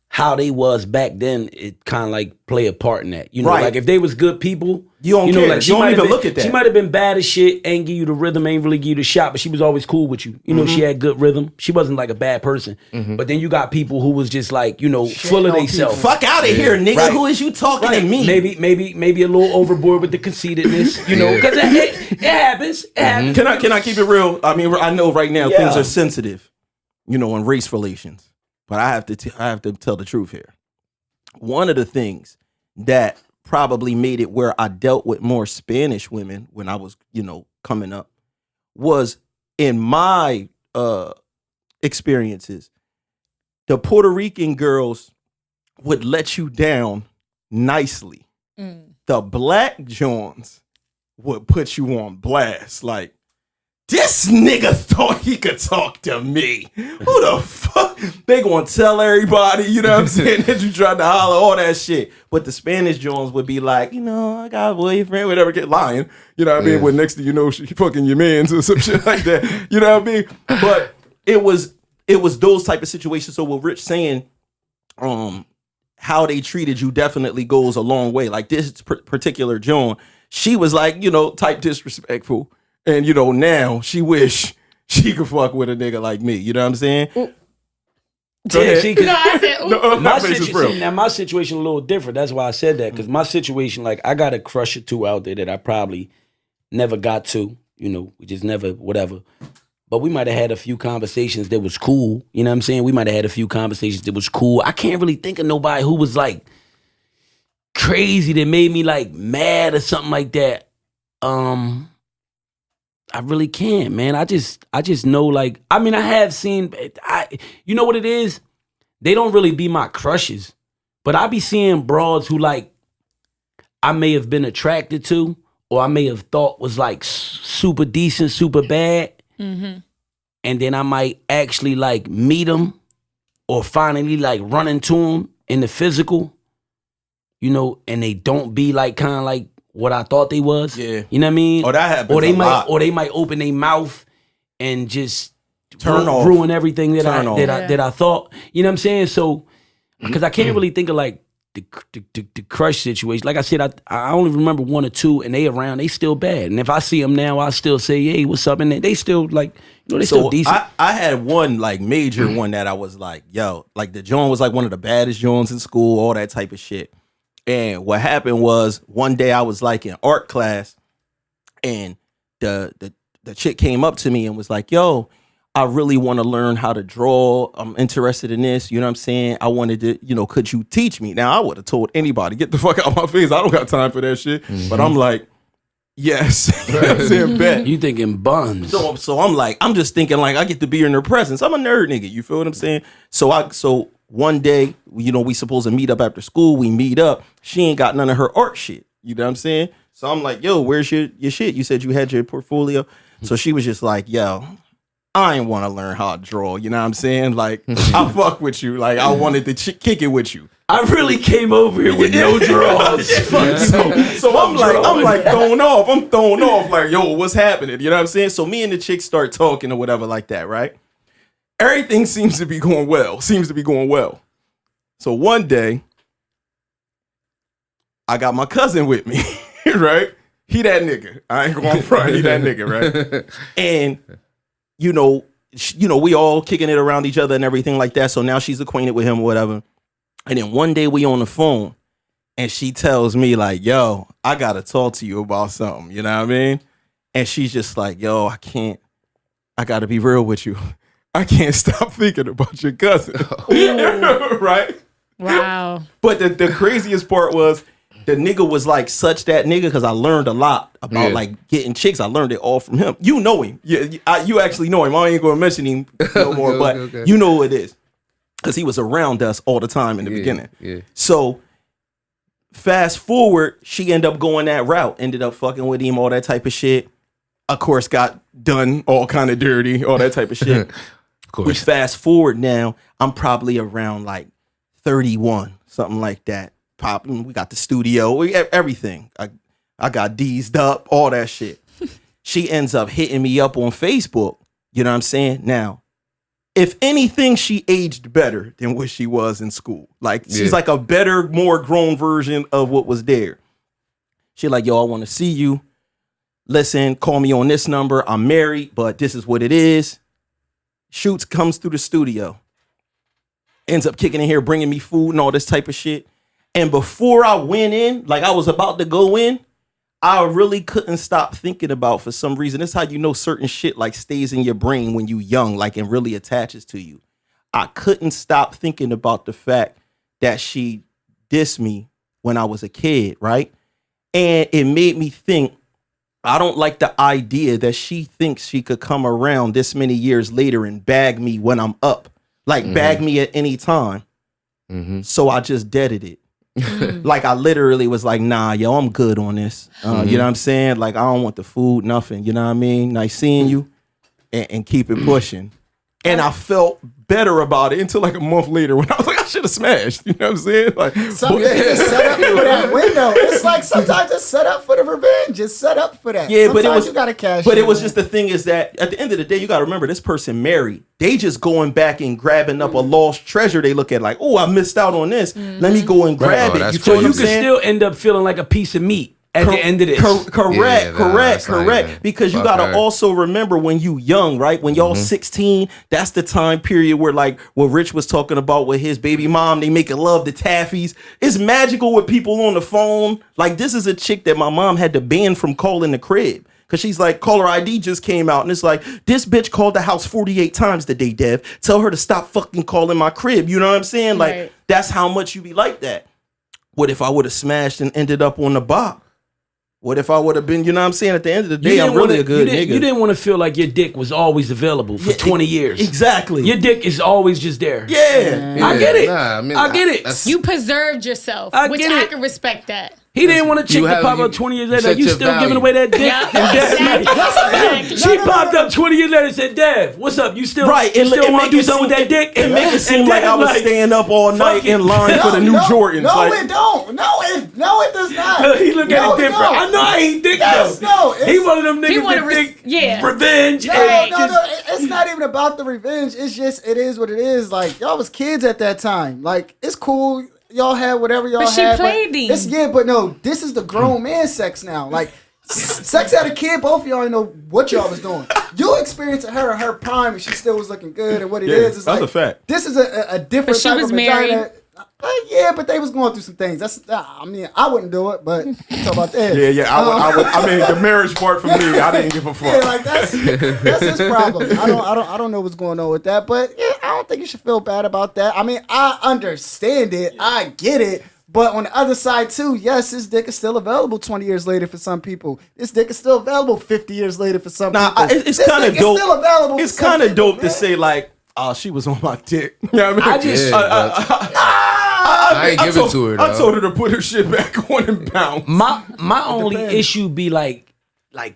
how they was back then, it kind of like play a part in that. Right. Like if they was good people, you don't care. Like you don't even look at that. She might have been bad as shit, ain't give you the rhythm, ain't really give you the shot, but she was always cool with you. She had good rhythm. She wasn't like a bad person. But then you got people who was just like, full of themselves. Fuck out of here, nigga. Right. Who is you talking to me? Maybe a little overboard with the conceitedness, because it happens. It happens. Can I keep it real? I know right now things are sensitive, in race relations, but I have to tell the truth here. One of the things that probably made it where I dealt with more Spanish women when I was, coming up was in my experiences, the Puerto Rican girls would let you down nicely. The black Johns would put you on blast. Like, this nigga thought he could talk to me. Who the fuck? They gonna tell everybody, you know what I'm saying, that you tried to holler, all that shit. But the Spanish Jones would be like, I got a boyfriend, whatever, get lying. You know what I mean? When next thing you know, she fucking your mans or some shit like that. You know what I mean? But it was those type of situations. So what Rich saying, how they treated you definitely goes a long way. Like this particular Joan, she was like, type disrespectful. And, now she wish she could fuck with a nigga like me. You know what I'm saying? Go Yeah, ahead. see, 'cause No, I said, ooh. my face is situation, real. now my situation a little different. That's why I said that, because my situation, like, I got a crush or two out there that I probably never got to. You know, we just never, whatever. But we might have had a few conversations that was cool. You know what I'm saying? We might have had a few conversations that was cool. I can't really think of nobody who was like crazy that made me like mad or something like that. I really can't, man. I just know, like, I mean, I have seen, you know what it is? They don't really be my crushes, but I be seeing broads who, like, I may have been attracted to, or I may have thought was like super decent, super bad. And then I might actually like meet them or finally like run into them in the physical, you know, and they don't be like kind of like what I thought they was. Yeah. You know what I mean? Oh, that happens Or they a might lot. or they might open their mouth and just Turn off. ruin everything that Turn off. that I thought. You know what I'm saying? So because I can't really think of like the crush situation. Like I said, I only remember one or two, and they around, they still bad. And if I see them now, I still say, hey, what's up? And they still like, you know, they still decent. I had one like major one that I was like, yo, like the Joan was like one of the baddest Jones in school, all that type of shit. And what happened was one day I was like in art class, and the chick came up to me and was like, yo, I really want to learn how to draw. I'm interested in this. You know what I'm saying? I wanted to, you know, could you teach me? Now, I would have told anybody, get the fuck out of my face. I don't got time for that shit. But I'm like, yes. You know what I'm saying? Bet. You thinking buns. So I'm like, I'm just thinking like I get to be in their presence. I'm a nerd nigga. You feel what I'm saying? So one day, you know, we supposed to meet up after school. We meet up. She ain't got none of her art shit. You know what I'm saying? So I'm like, yo, where's your shit? You said you had your portfolio. So she was just like, yo, I ain't want to learn how to draw. You know what I'm saying? Like, I fuck with you. Like, I wanted to kick it with you. I really came over here with no draws. So I'm like thrown off. I'm thrown off. Like, yo, what's happening? You know what I'm saying? So me and the chick start talking or whatever like that, right? Everything seems to be going well. So one day, I got my cousin with me, right? He that nigga. I ain't going front. He that nigga, right? And you know, we all kicking it around each other and everything like that. So now she's acquainted with him or whatever. And then one day we on the phone, and she tells me like, yo, I gotta talk to you about something. You know what I mean? And she's just like, yo, I gotta be real with you. I can't stop thinking about your cousin. Right? Wow. But the craziest part was the nigga was like such that nigga, because I learned a lot about like getting chicks. I learned it all from him. You know him. You actually know him. I ain't gonna mention him no more, but Okay. you know who it is. Because he was around us all the time in the beginning. Yeah. So fast forward, she ended up going that route, ended up fucking with him, all that type of shit. Of course, got done all kind of dirty, all that type of shit. Of course. Which fast forward now, I'm probably around like 31, something like that. Popping, we got the studio, everything. I got D's'd up, all that shit. She ends up hitting me up on Facebook. You know what I'm saying? Now, if anything, she aged better than what she was in school. Like, she's like a better, more grown version of what was there. She like, yo, I want to see you. Listen, call me on this number. I'm married, but this is what it is. Shoots, comes through the studio. Ends up kicking in here, bringing me food and all this type of shit. And before I went in, like I was about to go in, I really couldn't stop thinking about, for some reason, this is how you know certain shit like stays in your brain when you young, like, and really attaches to you. I couldn't stop thinking about the fact that she dissed me when I was a kid, right? And it made me think, I don't like the idea that she thinks she could come around this many years later and bag me when I'm up. Like, bag me at any time. So I just deaded it. Like, I literally was like, nah, yo, I'm good on this. You know what I'm saying? Like, I don't want the food, nothing. You know what I mean? Nice seeing you, and keep it pushing. And I felt better about it until like a month later when I was like, I should have smashed. You know what I'm saying? Like, Some it's set up for that window. It's like sometimes it's set up for the revenge. It's set up for that. yeah, sometimes but it was, you gotta cash. but in, it was man. just the thing is that at the end of the day, you got to remember this person married. They just going back and grabbing up a lost treasure. They look at like, oh, I missed out on this. Let me go and grab Oh, it. that's You So feel what you I'm could saying? still end up feeling like a piece of meat at the end of this. Correct. Because you gotta also remember when you young, right? When y'all 16, that's the time period where like what Rich was talking about with his baby mom, they making love to taffies. It's magical with people on the phone. Like this is a chick that my mom had to ban from calling the crib. Cause she's like, caller ID just came out and it's like, this bitch called the house 48 times today, Dev. Tell her to stop fucking calling my crib. You know what I'm saying? Like, that's how much you be like that. What if I would have smashed and ended up on the bop? What if I would have been, you know what I'm saying? At the end of the day, I'm really a good nigga. You didn't want to feel like your dick was always available for 20 years. Exactly. Your dick is always just there. Yeah. I get it. I get it. You preserved yourself, which I can respect that. He didn't want a chick to pop up 20 years later. You still giving away that dick? Exactly. She popped up 20 years later and said, Dev, what's up? You still want to do something with that dick? It make it seem like I was staying up all night in line for the new Jordans. No, it don't. No, it does not. He look at it different. I know I ain't dick though. No, he one of them niggas that think revenge. No, it's not even about the revenge. It's just, it is what it is. Like, y'all was kids at that time. Like, it's cool. Y'all had whatever y'all had. But she played him. But no, this is the grown man sex now. Like, sex had a kid, both of y'all didn't know what y'all was doing. You experienced her in her prime and she still was looking good and what it is. It's that's like, a fact. This is a different type of vagina. Yeah, but they was going through some things. I mean, I wouldn't do it, but talk about that. I would. I mean, the marriage part for me, I didn't give a fuck. Yeah, like that's his problem. I don't know what's going on with that, but yeah, I don't think you should feel bad about that. I mean, I understand it, I get it, but on the other side too, yes, this dick is still available 20 years later for some people. This dick is still available 50 years later for some people. It's kind of dope. Still available. It's kind of dope to say like, oh, she was on my dick. You know what I mean? I ain't give it to her though. I told her to put her shit back on and bounce. My only issue be like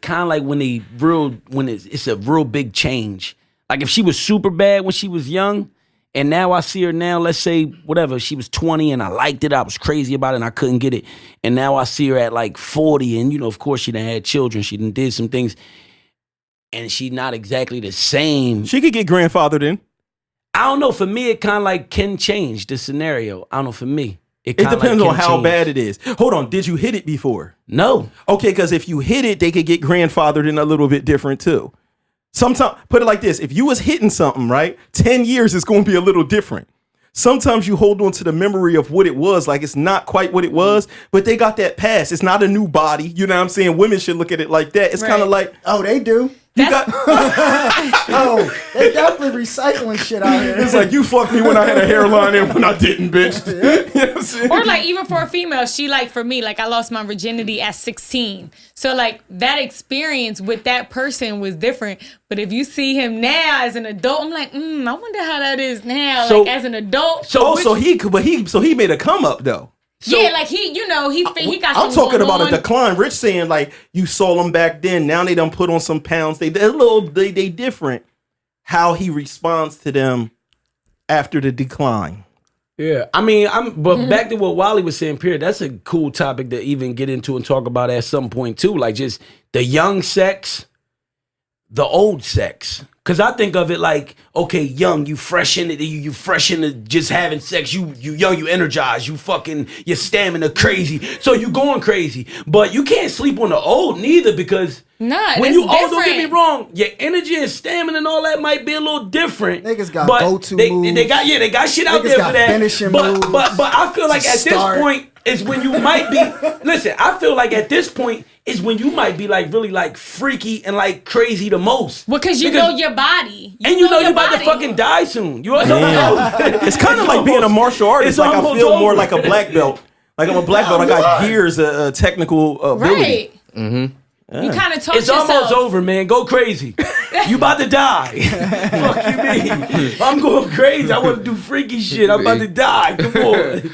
kind of like when it's a real big change. Like if she was super bad when she was young, and now I see her now, let's say whatever, she was 20 and I liked it, I was crazy about it and I couldn't get it. And now I see her at like 40 and, you know, of course she done had children, she done did some things, and she not exactly the same. She could get grandfathered in. I don't know. For me, it kind of like can change the scenario. I don't know. For me, it depends on how bad it is. Hold on. Did you hit it before? No. Okay, because if you hit it, they could get grandfathered in a little bit different too. Sometimes, put it like this. If you was hitting something, right, 10 years, it's going to be a little different. Sometimes you hold on to the memory of what it was, like it's not quite what it was, but they got that past. It's not a new body. You know what I'm saying? Women should look at it like that. It's kind of like, oh, they do. They definitely recycling shit out here. It's like, you fucked me when I had a hairline and when I didn't, bitch. You know what I'm saying? Or like even for a female, she like for me, like I lost my virginity at 16. So like that experience with that person was different. But if you see him now as an adult, I'm like, I wonder how that is now. So, like as an adult. So he made a come up though. So, yeah, like he got some. I'm talking about a decline. Rich saying like you saw them back then. Now they done put on some pounds. They different. How he responds to them after the decline. Yeah, I mean, but back to what Wally was saying, period. That's a cool topic to even get into and talk about at some point too. Like just the young sex, the old sex. Cause I think of it like, okay, young, you fresh in it, you fresh into just having sex, you young, you energized, your stamina crazy, so you going crazy. But you can't sleep on the old neither because when you old, don't get me wrong, your energy and stamina and all that might be a little different. Niggas got go-to moves. They got shit out there for that. Finishing but moves I feel like at this point is when you might be. Listen, I feel like at this point is when you might be like really like freaky and like crazy the most. Well, because you know your body. You know you're about to fucking die soon. You also know. It's kind of like being a martial artist. Like I feel more like a black belt. Like I'm a black belt. I got years of technical ability. Right. Mm-hmm. You kind of taught yourself. It's almost over, man. Go crazy. You about to die. Fuck you mean? I'm going crazy. I want to do freaky shit. I'm about to die. Come on.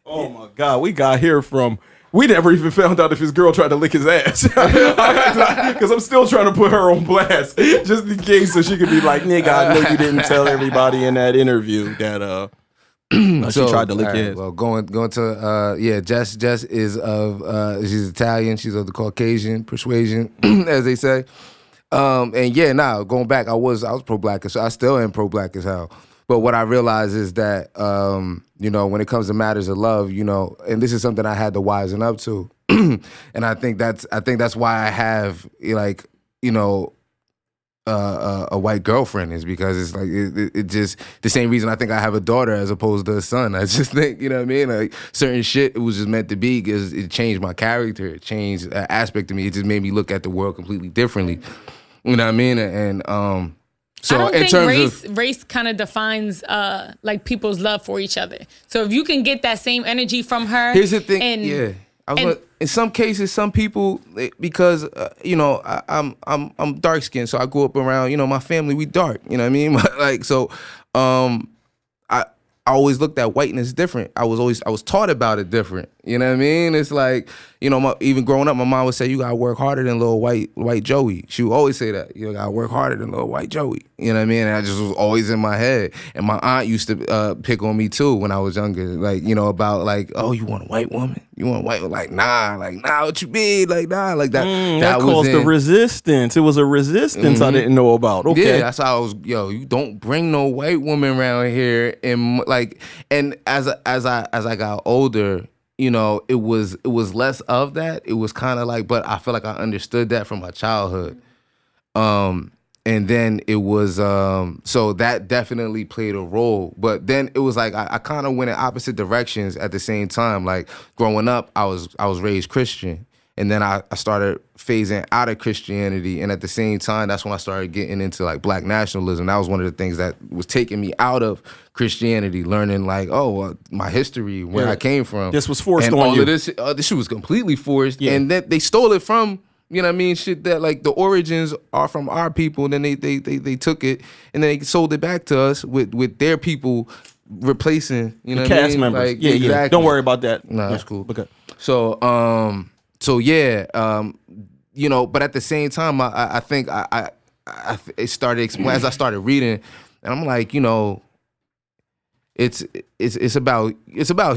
Oh my God. We got here from... We never even found out if his girl tried to lick his ass. Because I'm still trying to put her on blast. Just in case so she could be like, nigga, I know you didn't tell everybody in that interview that she tried to lick his. Well, going to, Jess is of, she's Italian. She's of the Caucasian persuasion, as they say. Going back, I was pro-black, so I still am pro-black as hell. But what I realize is that, when it comes to matters of love, and this is something I had to wisen up to, And I think that's why I have like, you know, a white girlfriend, is because it's like it just the same reason I think I have a daughter as opposed to a son. I just think, you know what I mean, like certain shit, it was just meant to be, because it changed my character, it changed an aspect of me, it just made me look at the world completely differently, you know what I mean. And so I don't in think terms race kind of defines like people's love for each other. So if you can get that same energy from her, here's the thing, in some cases, some people, because you know, I'm dark skinned, so I grew up around, you know, my family, we dark, you know what I mean? Like, so I always looked at whiteness different. I was taught about it different. You know what I mean? It's like, you know, even growing up, my mom would say, you gotta work harder than little white Joey. She would always say that. You gotta work harder than little white Joey. You know what I mean? And I just was always in my head. And my aunt used to pick on me too when I was younger. Like, you know, about like, oh, you want a white woman? You want a white woman? Like, nah, what you mean? Like, nah, like that. That caused a resistance. It was a resistance I didn't know about. Okay. Yeah, that's how I was, you don't bring no white woman around here. And like, and as I got older, you know, it was less of that. It was kind of like, but I feel like I understood that from my childhood. And then it was, so that definitely played a role. But then it was like, I kind of went in opposite directions at the same time. Like growing up, I was raised Christian. And then I started phasing out of Christianity. And at the same time, that's when I started getting into like black nationalism. That was one of the things that was taking me out of Christianity, learning like, my history, where I came from. This was forced and on all you. of this shit was completely forced. Yeah. And then they stole it from, you know what I mean, shit that like the origins are from our people. And then they took it and then they sold it back to us with their people replacing, you know what I mean? Cast members. Like, yeah. exactly. Don't worry about that. No, that's cool. Okay. So yeah, you know, but at the same time, I think it started as I started reading, and I'm like, you know, it's about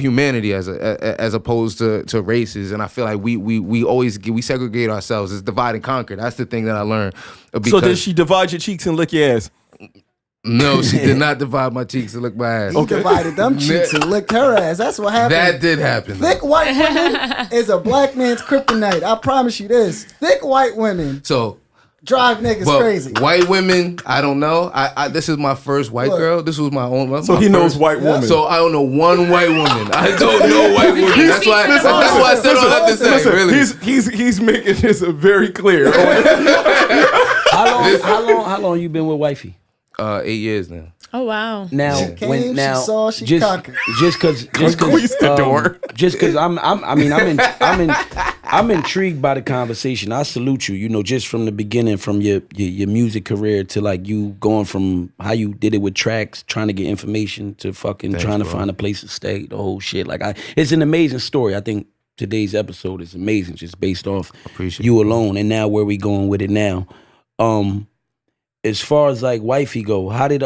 humanity as opposed to races, and I feel like we always segregate ourselves. It's divide and conquer. That's the thing that I learned. So did she divide your cheeks and lick your ass? No, she did not divide my cheeks and lick my ass. He divided them cheeks and licked her ass. That's what happened. That did happen. Thick white women is a black man's kryptonite. I promise you this. Thick white women So drive niggas crazy. White women, I don't know. I this is my first white girl. This was my own. So he knows white women. So I don't know one white woman. I don't know white women. That's why I said all that to say. Really, he's making this very clear. How long you been with wifey? 8 years now. Oh wow! Now, She came, she saw, she conquered. Just because I'm intrigued by the conversation. I salute you. You know, just from the beginning, from your music career to like you going from how you did it with tracks, trying to get information to fucking trying to find a place to stay. The whole shit. Like, it's an amazing story. I think today's episode is amazing, just based off you alone, and now where we going with it now. As far as like wifey go, how did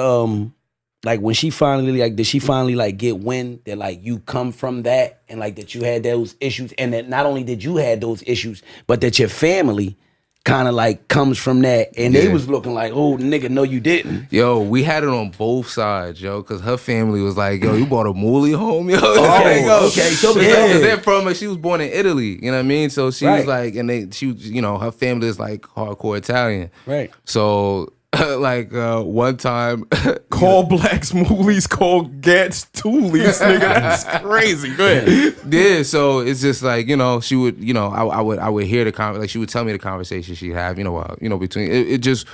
like when she finally did she finally like get wind that like you come from that and like that you had those issues, and that not only did you had those issues, but that your family kind of like comes from that, and they was looking like, oh nigga, no you didn't. Yo, we had it on both sides, yo, because her family was like, yo, you bought a moolie home, yo. Okay, so they're from her. She was born in Italy, you know what I mean? So she was like, and she was, you know, her family is like hardcore Italian, right? So like one time, call blacks moolies, call gats toolies, nigga. That's crazy. Go ahead. Yeah, so it's just like, you know, she would, you know, I would hear the like she would tell me the conversation she'd have, you know, between it just,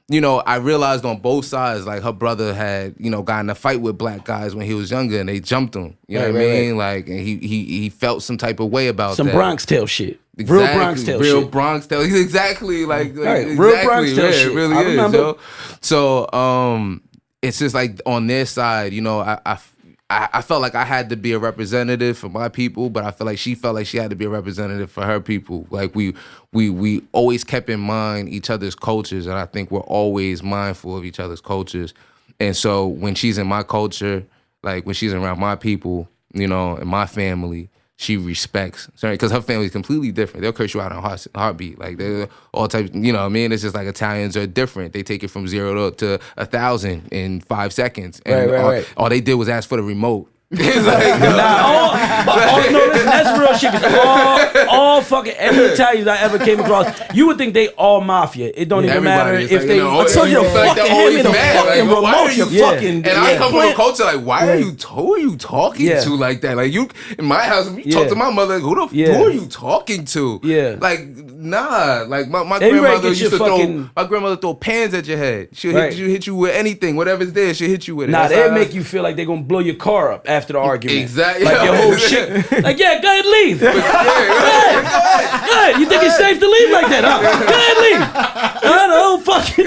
you know, I realized on both sides, like her brother had, you know, got in a fight with black guys when he was younger, and they jumped him. You know what I mean? Like, and he felt some type of way about some that. Bronx tale shit. Exactly. Real Bronx tale real shit. Bronx tale. Exactly. Like right. Exactly. Real Bronx tale shit. It really I is, remember. yo. So it's just like on their side, you know, I felt like I had to be a representative for my people, but I feel like she felt like she had to be a representative for her people. Like we always kept in mind each other's cultures, and I think we're always mindful of each other's cultures. And so when she's in my culture, like when she's around my people, you know, and my family, she respects, because her family's completely different. They'll curse you out in a heartbeat. Like, they're all types, you know what I mean? It's just like Italians are different. They take it from 0 to 1,000 in 5 seconds. And all they did was ask for the remote. It's like, No, listen, that's real shit. 'Cause all fucking any Italians I ever came across, you would think they all mafia. It don't even matter everybody is if like, they. you know, I told you to feel like fucking they're hand me always the mad. fucking Like, why are remote, you you- fucking. And I come from a culture like, why are you? Who are you talking Yeah. to like that? Like you in my house, if you talk Yeah. to my mother, who are you talking to? Yeah. Like nah. Like my Everybody grandmother gets used to your throw. fucking- My grandmother throw pans at your head. She'll Right. hit you with anything, whatever's there. She'll hit you with it. Nah, That's they how- make you feel like they're gonna blow your car up after the argument. Exactly. Like your whole shit. Like, yeah, go ahead, leave. Go ahead. You think it's safe to leave like that, huh? Go ahead, leave. I don't fucking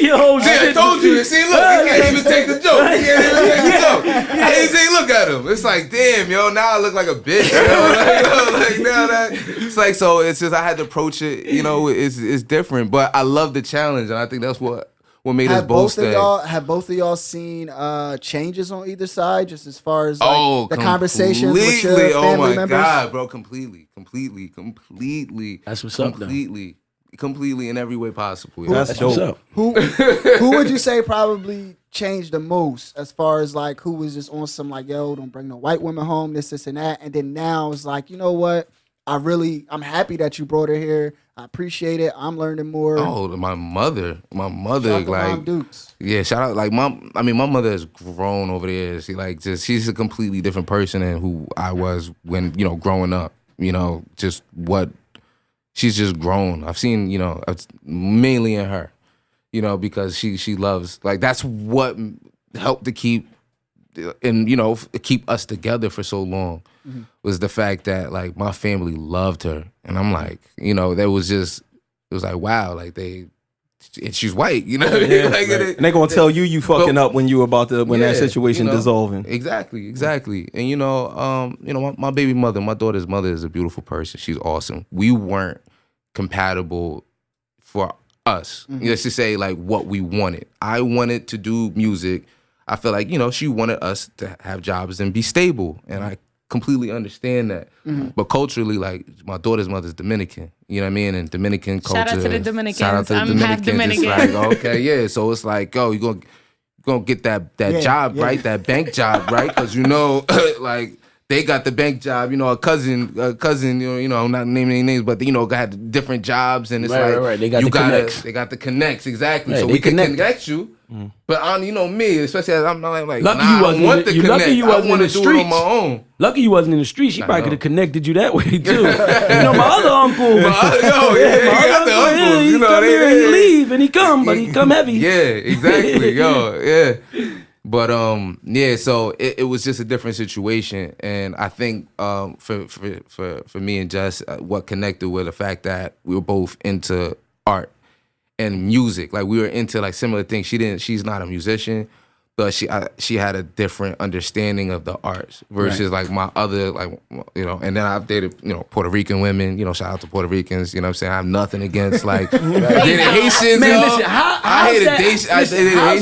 your whole See, I shit. told you. See, look, he can't even take the joke. He can't even take the joke. And see, look at him. It's like, damn, yo, now I look like a bitch. You know? Like now that it's like, so it's just I had to approach it. You know, it's different, but I love the challenge, and I think that's what made us Have both both stay. have both of y'all seen changes on either side, just as far as like, Oh, the conversations with your completely. family Oh my members? god, bro, completely. That's what's up, though. Completely in every way possible. That's That's what's dope. up. Who would you say probably changed the most as far as like who was just on some like, yo, don't bring no white women home, this and that, and then now it's like, you know what? I'm happy that you brought her here. I appreciate it. I'm learning more. Oh, my mother, Shout out to like, Mom Dukes. yeah, shout out, like, mom. I mean, my mother has grown over the years. She's a completely different person than who I was when, growing up. She's just grown. I've seen, it's mainly in her, because she loves, like, that's what helped to keep us together for so long. Was the fact that like my family loved her, and I'm like, it was like, wow, like and she's white, Yeah, right. And they gonna tell you fucking up when you about to that Yeah, situation dissolving. Exactly. And my baby mother, my daughter's mother is a beautiful person. She's awesome. We weren't compatible for us. Let's just say like what we wanted. I wanted to do music. I feel like, she wanted us to have jobs and be stable. And I completely understand that. But culturally, like, my daughter's mother's Dominican. You know what I mean? And Dominican culture. Shout out to the Dominicans. Shout out to the I'm half Dominicans. It's Dominican. like, okay, yeah. So it's like, you're gonna get that job, right? That bank job, right? Because like, they got the bank job, a cousin, I'm not naming any names, but got different jobs, and it's Right. They got the connects. They got the connects, exactly. Right, So they we can connect. connect you. But me, especially as I'm not like, Lucky nah, you wasn't I want in the the- you connect. lucky you I wasn't in want to the do it on streets. my own. Lucky you wasn't in the street. She probably know. could have connected you that way too. My other uncle. He got the uncles, he come here and he leave and he come, but he come heavy. Yeah, exactly, yeah. But so it was just a different situation, and I think for me and Jess, what connected with the fact that we were both into art and music, like we were into like similar things. She's not a musician, but she had a different understanding of the arts versus like my other, like, and then I've dated Puerto Rican women. Shout out to Puerto Ricans. You know what I'm saying? I have nothing against like dating Haitians. Man, yo. listen, I hated how's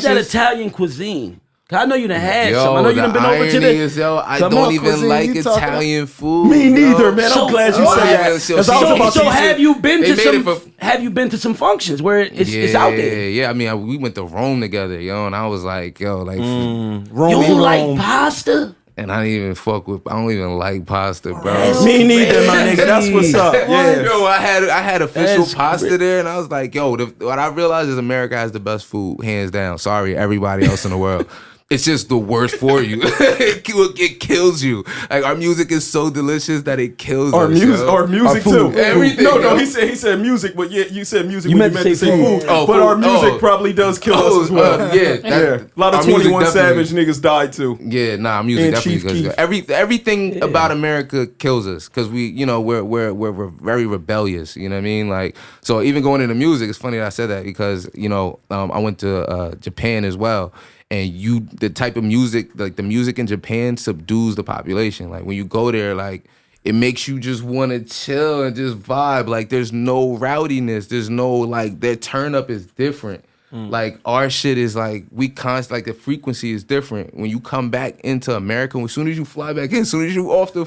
that Haitians. Italian cuisine? 'Cause I know you done had Yo, some. I know you the done been over to irony the. is, I Come don't on, even cuisine, like you talking- Italian food. Me neither, yo. man. So- I'm glad you oh, said yeah, that. so 'Cause I was she- about So to say- have you been They to made it some? for- Have you been to some functions where it's out there? Yeah. I mean, we went to Rome together, yo, and I was like, yo, like, Rome, You don't like Rome. pasta? and I didn't even I don't even like pasta, bro. Me neither, my nigga. That's what's up. Yeah. Yo, I had official That's pasta great. there, and I was like, yo, what I realized is America has the best food, hands down. Sorry, everybody else in the world. It's just the worst for you. It kills you. Like, our music is so delicious that it kills Or us. music, yo. or music food. too. Everything, No, yo. he said music, but yeah, you said music You when meant you to meant to say say food. food. Oh, but food. our music Oh. probably does kill us as well. Yeah, Yeah, a lot of our music 21 definitely- Savage niggas died too. Yeah, nah, music And definitely Chief goes. Keef. Everything about America kills us because we're very rebellious. You know what I mean? Like, so even going into music, it's funny that I said that because I went to Japan as well, and the type of music, like the music in Japan, subdues the population. Like when you go there, like it makes you just want to chill and just vibe. Like there's no rowdiness. There's no like their turn up is different. Like our shit is like like the frequency is different. When you come back into America, as soon as you fly back in, as soon as you off the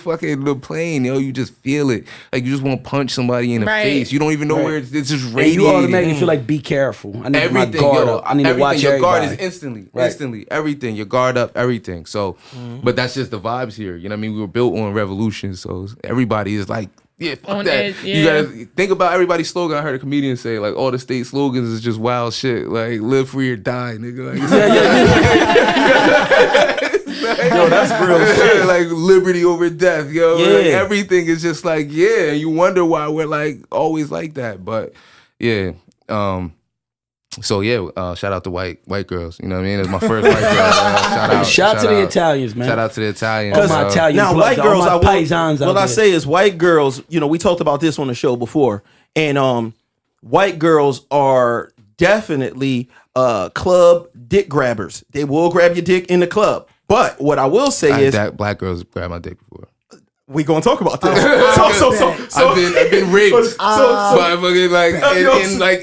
plane, you just feel it. Like you just want to punch somebody in the face. You don't even know where it's just radiating. You automatically feel like be careful. I need my guard up. I need to watch your everybody. guard is instantly everything. Your guard up, everything. So, but that's just the vibes here. You know what I mean? We were built on revolution, so everybody is like. Yeah, fuck On that. edge, yeah. You gotta think about everybody's slogan. I heard a comedian say, like, all the state slogans is just wild shit. Like, live free or die, nigga. Like, Yo, that's real shit. Like, liberty over death, yo. Yeah. Like, everything is just like, yeah. You wonder why we're like always like that. But yeah. So yeah, shout out to white girls. You know what I mean? It's my first white girl. Shout out to the Italians, man. Shout out to the Italians. All my Italian Now, plugs, white girls, all my paisans out what I there. say is white girls, we talked about this on the show before, and white girls are definitely club dick grabbers. They will grab your dick in the club. But what I will say is that black girls grabbed my dick before. we gonna talk about this. I've been raped by fucking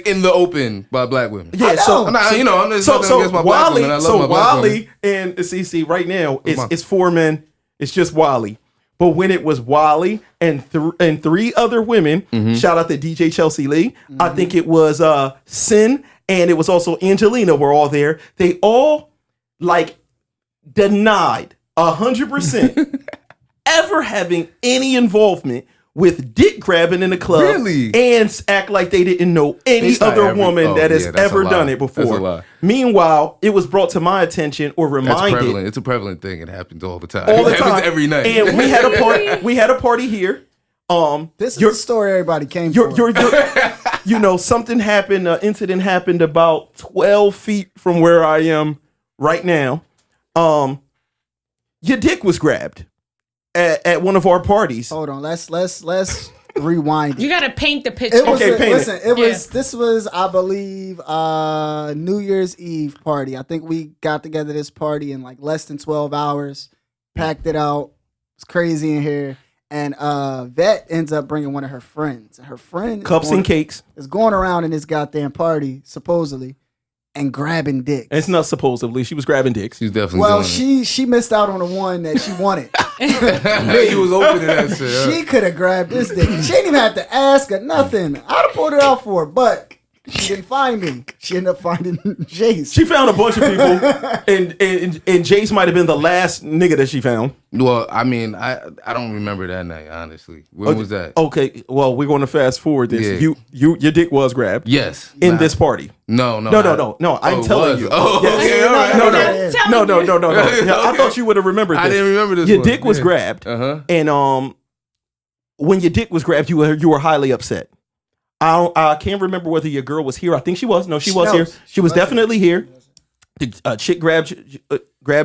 in the open by black women. Yeah, I'm just nothing against my black women. I love my black women. Wally and CC right now it's 4 men. It's just Wally. But when it was Wally and 3 other women, shout out to DJ Chelsea Lee. I think it was Sin and it was also Angelina were all there. They all denied 100% ever having any involvement with dick grabbing in the club, really? And act like they didn't know any other woman that has ever done it before. That's a lie. Meanwhile, it was brought to my attention or reminded. It's a prevalent thing. It happens all the time. All the it time, happens every night. And we had a party. We had a party here. This is the story everybody came for. Something happened. An incident happened about 12 feet from where I am right now. Your dick was grabbed at one of our parties. Hold on, let's rewind. You gotta paint the picture. This was, I believe, New Year's Eve party. I think we got together this party in like less than 12 hours, packed it out. It's crazy in here. And Vet ends up bringing one of her friends. Her friend Cups and cakes is going around in this goddamn party, supposedly, and grabbing dicks. It's not supposedly. She was grabbing dicks. She's definitely doing she missed out on the one that she wanted. He was opening that shit. She could have grabbed this dick. She didn't even have to ask her nothing. I'd have pulled it out for her, but she didn't find me. She ended up finding Jase. She found a bunch of people, and Jase might have been the last nigga that she found. Well, I mean, I don't remember that night, honestly. When was that? Okay, well, we're going to fast forward this. Yeah. Your dick was grabbed. Yes. In this party. No. I'm telling you. Oh, yes. okay, all right. No. Yeah, I thought you would have remembered this. I didn't remember this. Your dick was grabbed, and when your dick was grabbed, you were highly upset. I can't remember whether your girl was here. I think she was. No, she was here. She was definitely here. The chick grabbed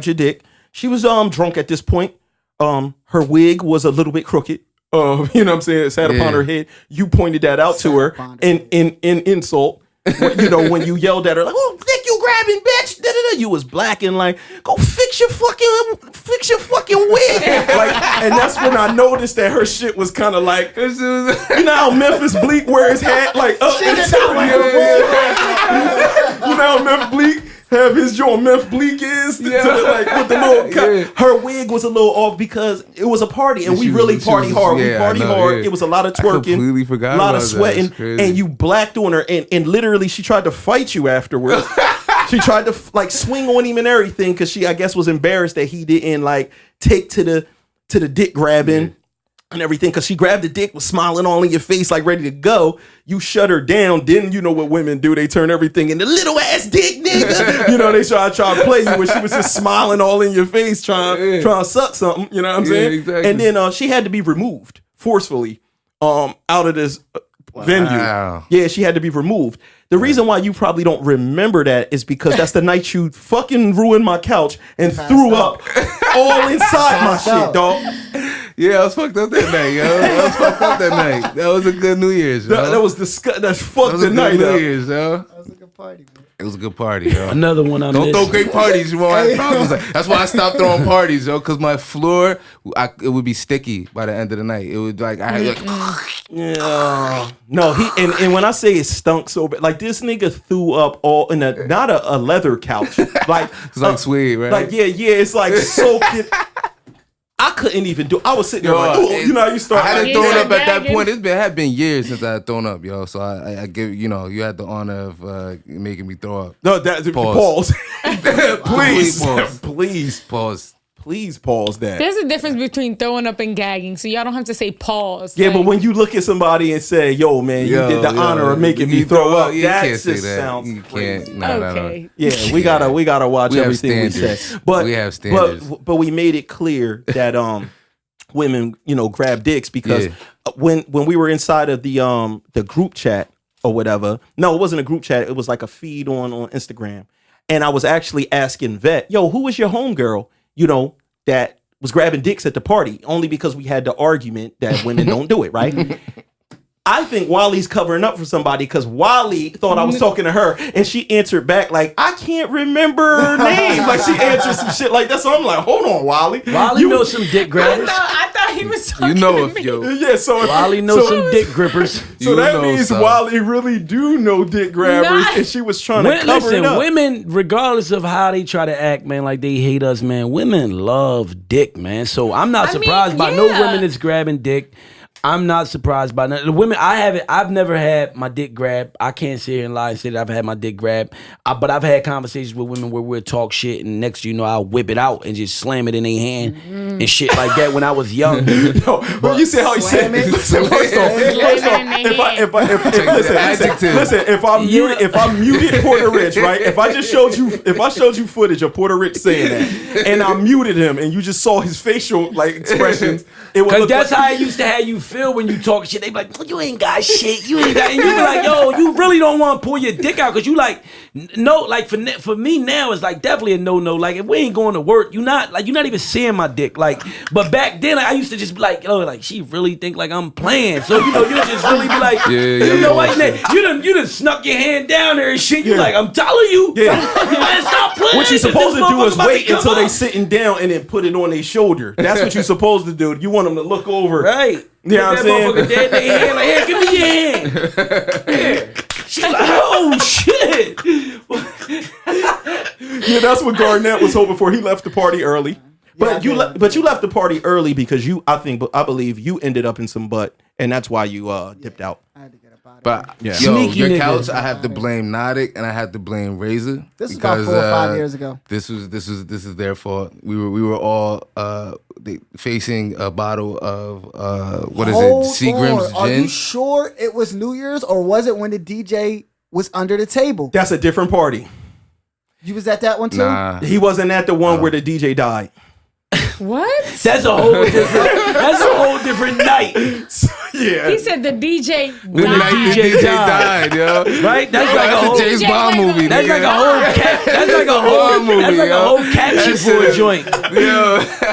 your dick. She was drunk at this point. Her wig was a little bit crooked. You know what I'm saying? It sat upon her head. You pointed that out to her in insult. When you yelled at her like, "Oh, dick, you grabbing, bitch!" Da-da-da. You was black and like, "Go fix your fucking wig." And that's when I noticed that her shit was kind of like, you know how Memphis Bleak wear his hat like up. You know how Memphis Bleak have his joint. Memphis Bleak is with the little cut. Her wig was a little off because it was a party and we really party hard. We party hard. It was a lot of twerking, I completely forgot a lot of about sweating, that. and you blacked on her, and literally she tried to fight you afterwards. She tried to swing on him and everything because she, I guess, was embarrassed that he didn't take to the dick grabbing and everything, because she grabbed the dick, was smiling all in your face, like ready to go. You shut her down. Then you know what women do? They turn everything into little ass dick, nigga. They try to play you, and she was just smiling all in your face, trying to suck something. You know what I'm saying? Exactly. And then she had to be removed forcefully out of this venue. Yeah, she had to be removed. The reason why you probably don't remember that is because that's the night you fucking ruined my couch and threw up all inside my shit, dog. Yeah, I was fucked up that night, yo. That was a good New Year's, yo. That was disgusting. That's fucked the night New up. Year's, yo. That was a good good party, man. It was a good party, yo. Another one I Don't missed. throw great parties, you want problems. That's why I stopped throwing parties, yo. Cause my floor, it would be sticky by the end of the night. It would like I had like, Yeah. No, he and when I say it stunk so bad, like this nigga threw up all in a not a leather couch, like it's like suede, right? like yeah, it's like soaking. I couldn't even do. I was sitting there like, ooh, you know, how you start. I hadn't like, thrown Yeah. up at that Gagging. point. It had been years since I had thrown up, yo. So I give you had the honor of making me throw up. No, that Pause. please, Pause. please, please pause that. There's a difference between throwing up and gagging, so y'all don't have to say pause. Yeah, like, but when you look at somebody and say, "Yo, man, you did the honor of making me throw up," you that can't say just that. sounds You crazy. can't. No. okay. Yeah, we gotta watch We have everything we say. standards. But We have standards. But we made it clear that women, grab dicks because when we were inside of the group chat or whatever. No, it wasn't a group chat. It was like a feed on Instagram, and I was actually asking Vet, "Yo, who was your homegirl? That was grabbing dicks at the party?" Only because we had the argument that women don't do it, right? I think Wally's covering up for somebody because Wally thought I was talking to her and she answered back like, "I can't remember her name." Like she answered some shit like that. So I'm like, hold on, Wally. Wally knows some dick grabbers. I thought he was talking know to if me. yo. Yeah, so Wally knows some dick grippers. So You that know means some. Wally really do know dick grabbers, Nah. and she was trying to cover it Listen, up. women, regardless of how they try to act, man, like they hate us, man, women love dick, man. So I'm not I mean, surprised by no yeah. women that's grabbing dick. I'm not surprised by none. The women I've never had my dick grabbed. I can't sit here and lie and say that I've had my dick grabbed. But I've had conversations with women where we'll talk shit, and next you know I'll whip it out and just slam it in their hand and shit like that when I was young. But you see how he said, listen, first off, if I muted Porter Rich, right? If I showed you footage of Porter Rich saying that, and I muted him, and you just saw his facial expressions, it would Cause look that's like, how it used to have you feel when you talk shit. They be like, you ain't got shit. You ain't got, and you be like, yo, you really don't want to pull your dick out because you like, no, like for me now it's like definitely a no. Like if we ain't going to work, you're not even seeing my dick. Like, but back then I used to just be like, oh, like she really think like I'm playing. So you just really be like, you know what? You done snuck your hand down there and shit. You like, I'm telling you, man, stop playing. what you supposed to do is wait until they sit. sitting down and then put it on their shoulder. That's what you're supposed to do. You want them to look over. Right. You know what I'm saying? Motherfucker dead in their hand, like, here, give me your hand. Here. She's like, oh shit. Yeah, that's what Garnett was hoping for. He left the party early. But you left the party early because I believe you ended up in some butt, and that's why you dipped out. I had to get up out of But Yeah. yo, Sneaky your nigga. couch, I have to blame Nodic and I have to blame Razor. This was about 4 or 5 years ago. This is their fault. We were all facing a bottle of what is Hold it? Seagram's on. Are gin. you sure it was New Year's or was it when the DJ was under the table? That's a different party. You was at that one too? Nah. He wasn't at the one where the DJ died. What? That's a whole different night. Yeah. He said the DJ When the died. DJ died. yo. Right? That's like a That's whole a James DJ Bond like movie. That's nigga. like a whole cap. That's like a whole caption for a joint.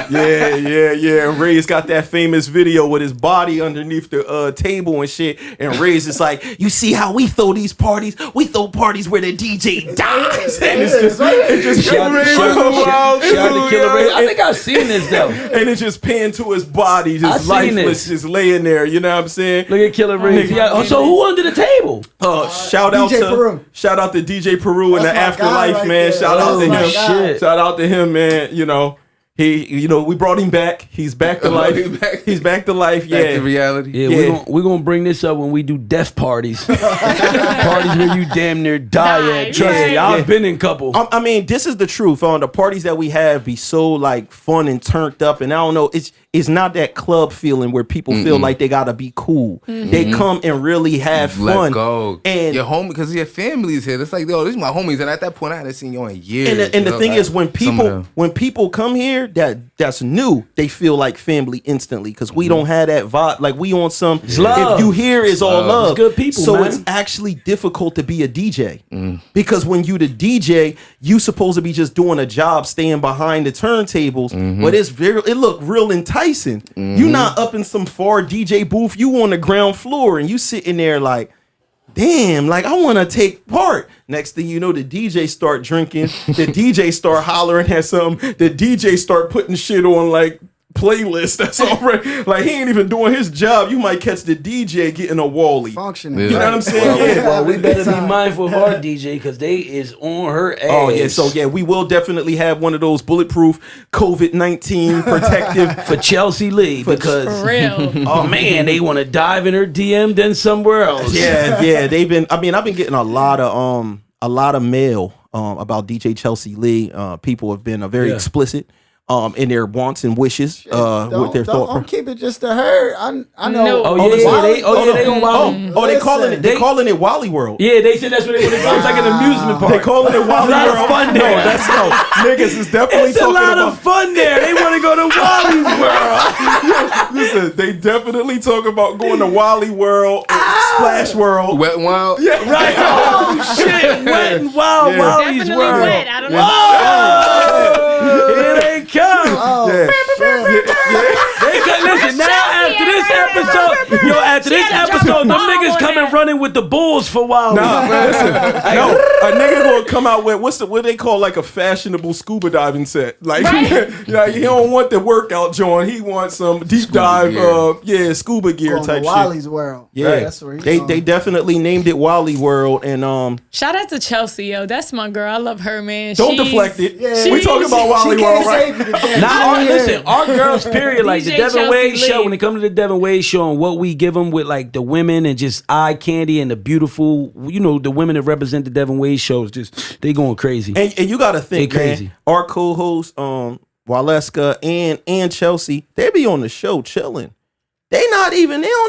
Yeah. And Ray's got that famous video with his body underneath the table and shit. And Ray's just like, you see how we throw these parties? We throw parties where the DJ dies. And it's just Shout out to Killer Ray. I think I've seen this though. and it's just pinned to his body, I just seen lifeless, this. just laying there. You know what I'm saying? Look at Killer Ray. So who under the table? Shout out DJ to Peru. shout out to DJ Peru in the That's my afterlife, guy right man. there. Shout out to That's him. my guy. Shout out to him, man. We brought him back. He's back to life. He's back to life. Back to Yeah. reality. Yeah, we're gonna bring this up when we do death parties. Parties where you damn near die at. Trust me, I've been in couple. I mean, this is the truth. On the parties that we have be so like fun and turned up, and I don't know, it's not that club feeling where people feel like they gotta be cool. They come and really have Let fun. go. And your homie, because your family's here. It's like, yo, these are my homies, and at that point, I hadn't seen you in years. And the thing is, when Some of people them. come here that's new, they feel like family instantly because we don't have that vibe. Like we on some. love. If you hear, it's all love. It's good people, So man. it's actually difficult to be a DJ because when you the DJ, you supposed to be just doing a job, staying behind the turntables. But it look real enticing. You not up in some far DJ booth. You on the ground floor and you sitting there like. damn, like I want to take part. Next thing you know, the DJ start drinking, the DJ start hollering at something, the DJ start putting shit on like playlist that's already like he ain't even doing his job. You might catch the DJ getting a Wally. Functioning. You know what I'm saying? Yeah. Well, we better be mindful of our DJ because they is on her ass. Oh yeah, so yeah, we will definitely have one of those bulletproof COVID-19 protective for Chelsea Lee because For real. oh man, they want to dive in her DM then somewhere else. Yeah, they've been. I mean, I've been getting a lot of mail about DJ Chelsea Lee. People have been very explicit in their wants and wishes with their thought. Don't keep it just to her. I know. No. Oh yeah, they on Wally. Oh, they calling it Wally World. Yeah, they said that's what they want to go. It's like an amusement park. They calling it Wally It's a lot World. of fun there. No, that's no. Niggas is definitely It's a talking lot about. of fun there. They want to go to Wally's World. Listen, they definitely talk about going to Wally World, Splash World. Wet and Wild. Yeah, Right? Oh shit! Wet and Wild Wally's Definitely World. wet. I don't know. Oh, here they come. Oh, Yeah. They come. Listen, now after this episode, them niggas coming running with the bulls for Wally. Nah, listen, no, a nigga gonna come out with what they call like a fashionable scuba diving set. Like, yeah, he don't want the workout joint. He wants some deep dive, scuba gear going type to shit. Wally's World. Yeah, That's where he's they going. definitely named it Wally World, and Shout out to Chelsea, yo. That's my girl. I love her, man. don't She's- deflect it. Yeah. We talking about Wally She World, can't right? save you today. Nah, Yeah. listen, our girls, period, like the DJ Devinwade Chelsea Show, Lee. when it comes to the Devinwade Show and what we give them with like the women and just eye candy and the beautiful, the women that represent the Devinwade Show is just, they going crazy. And you got to think, They crazy. man, our co-hosts, Waleska and Chelsea, they be on the show chilling. They don't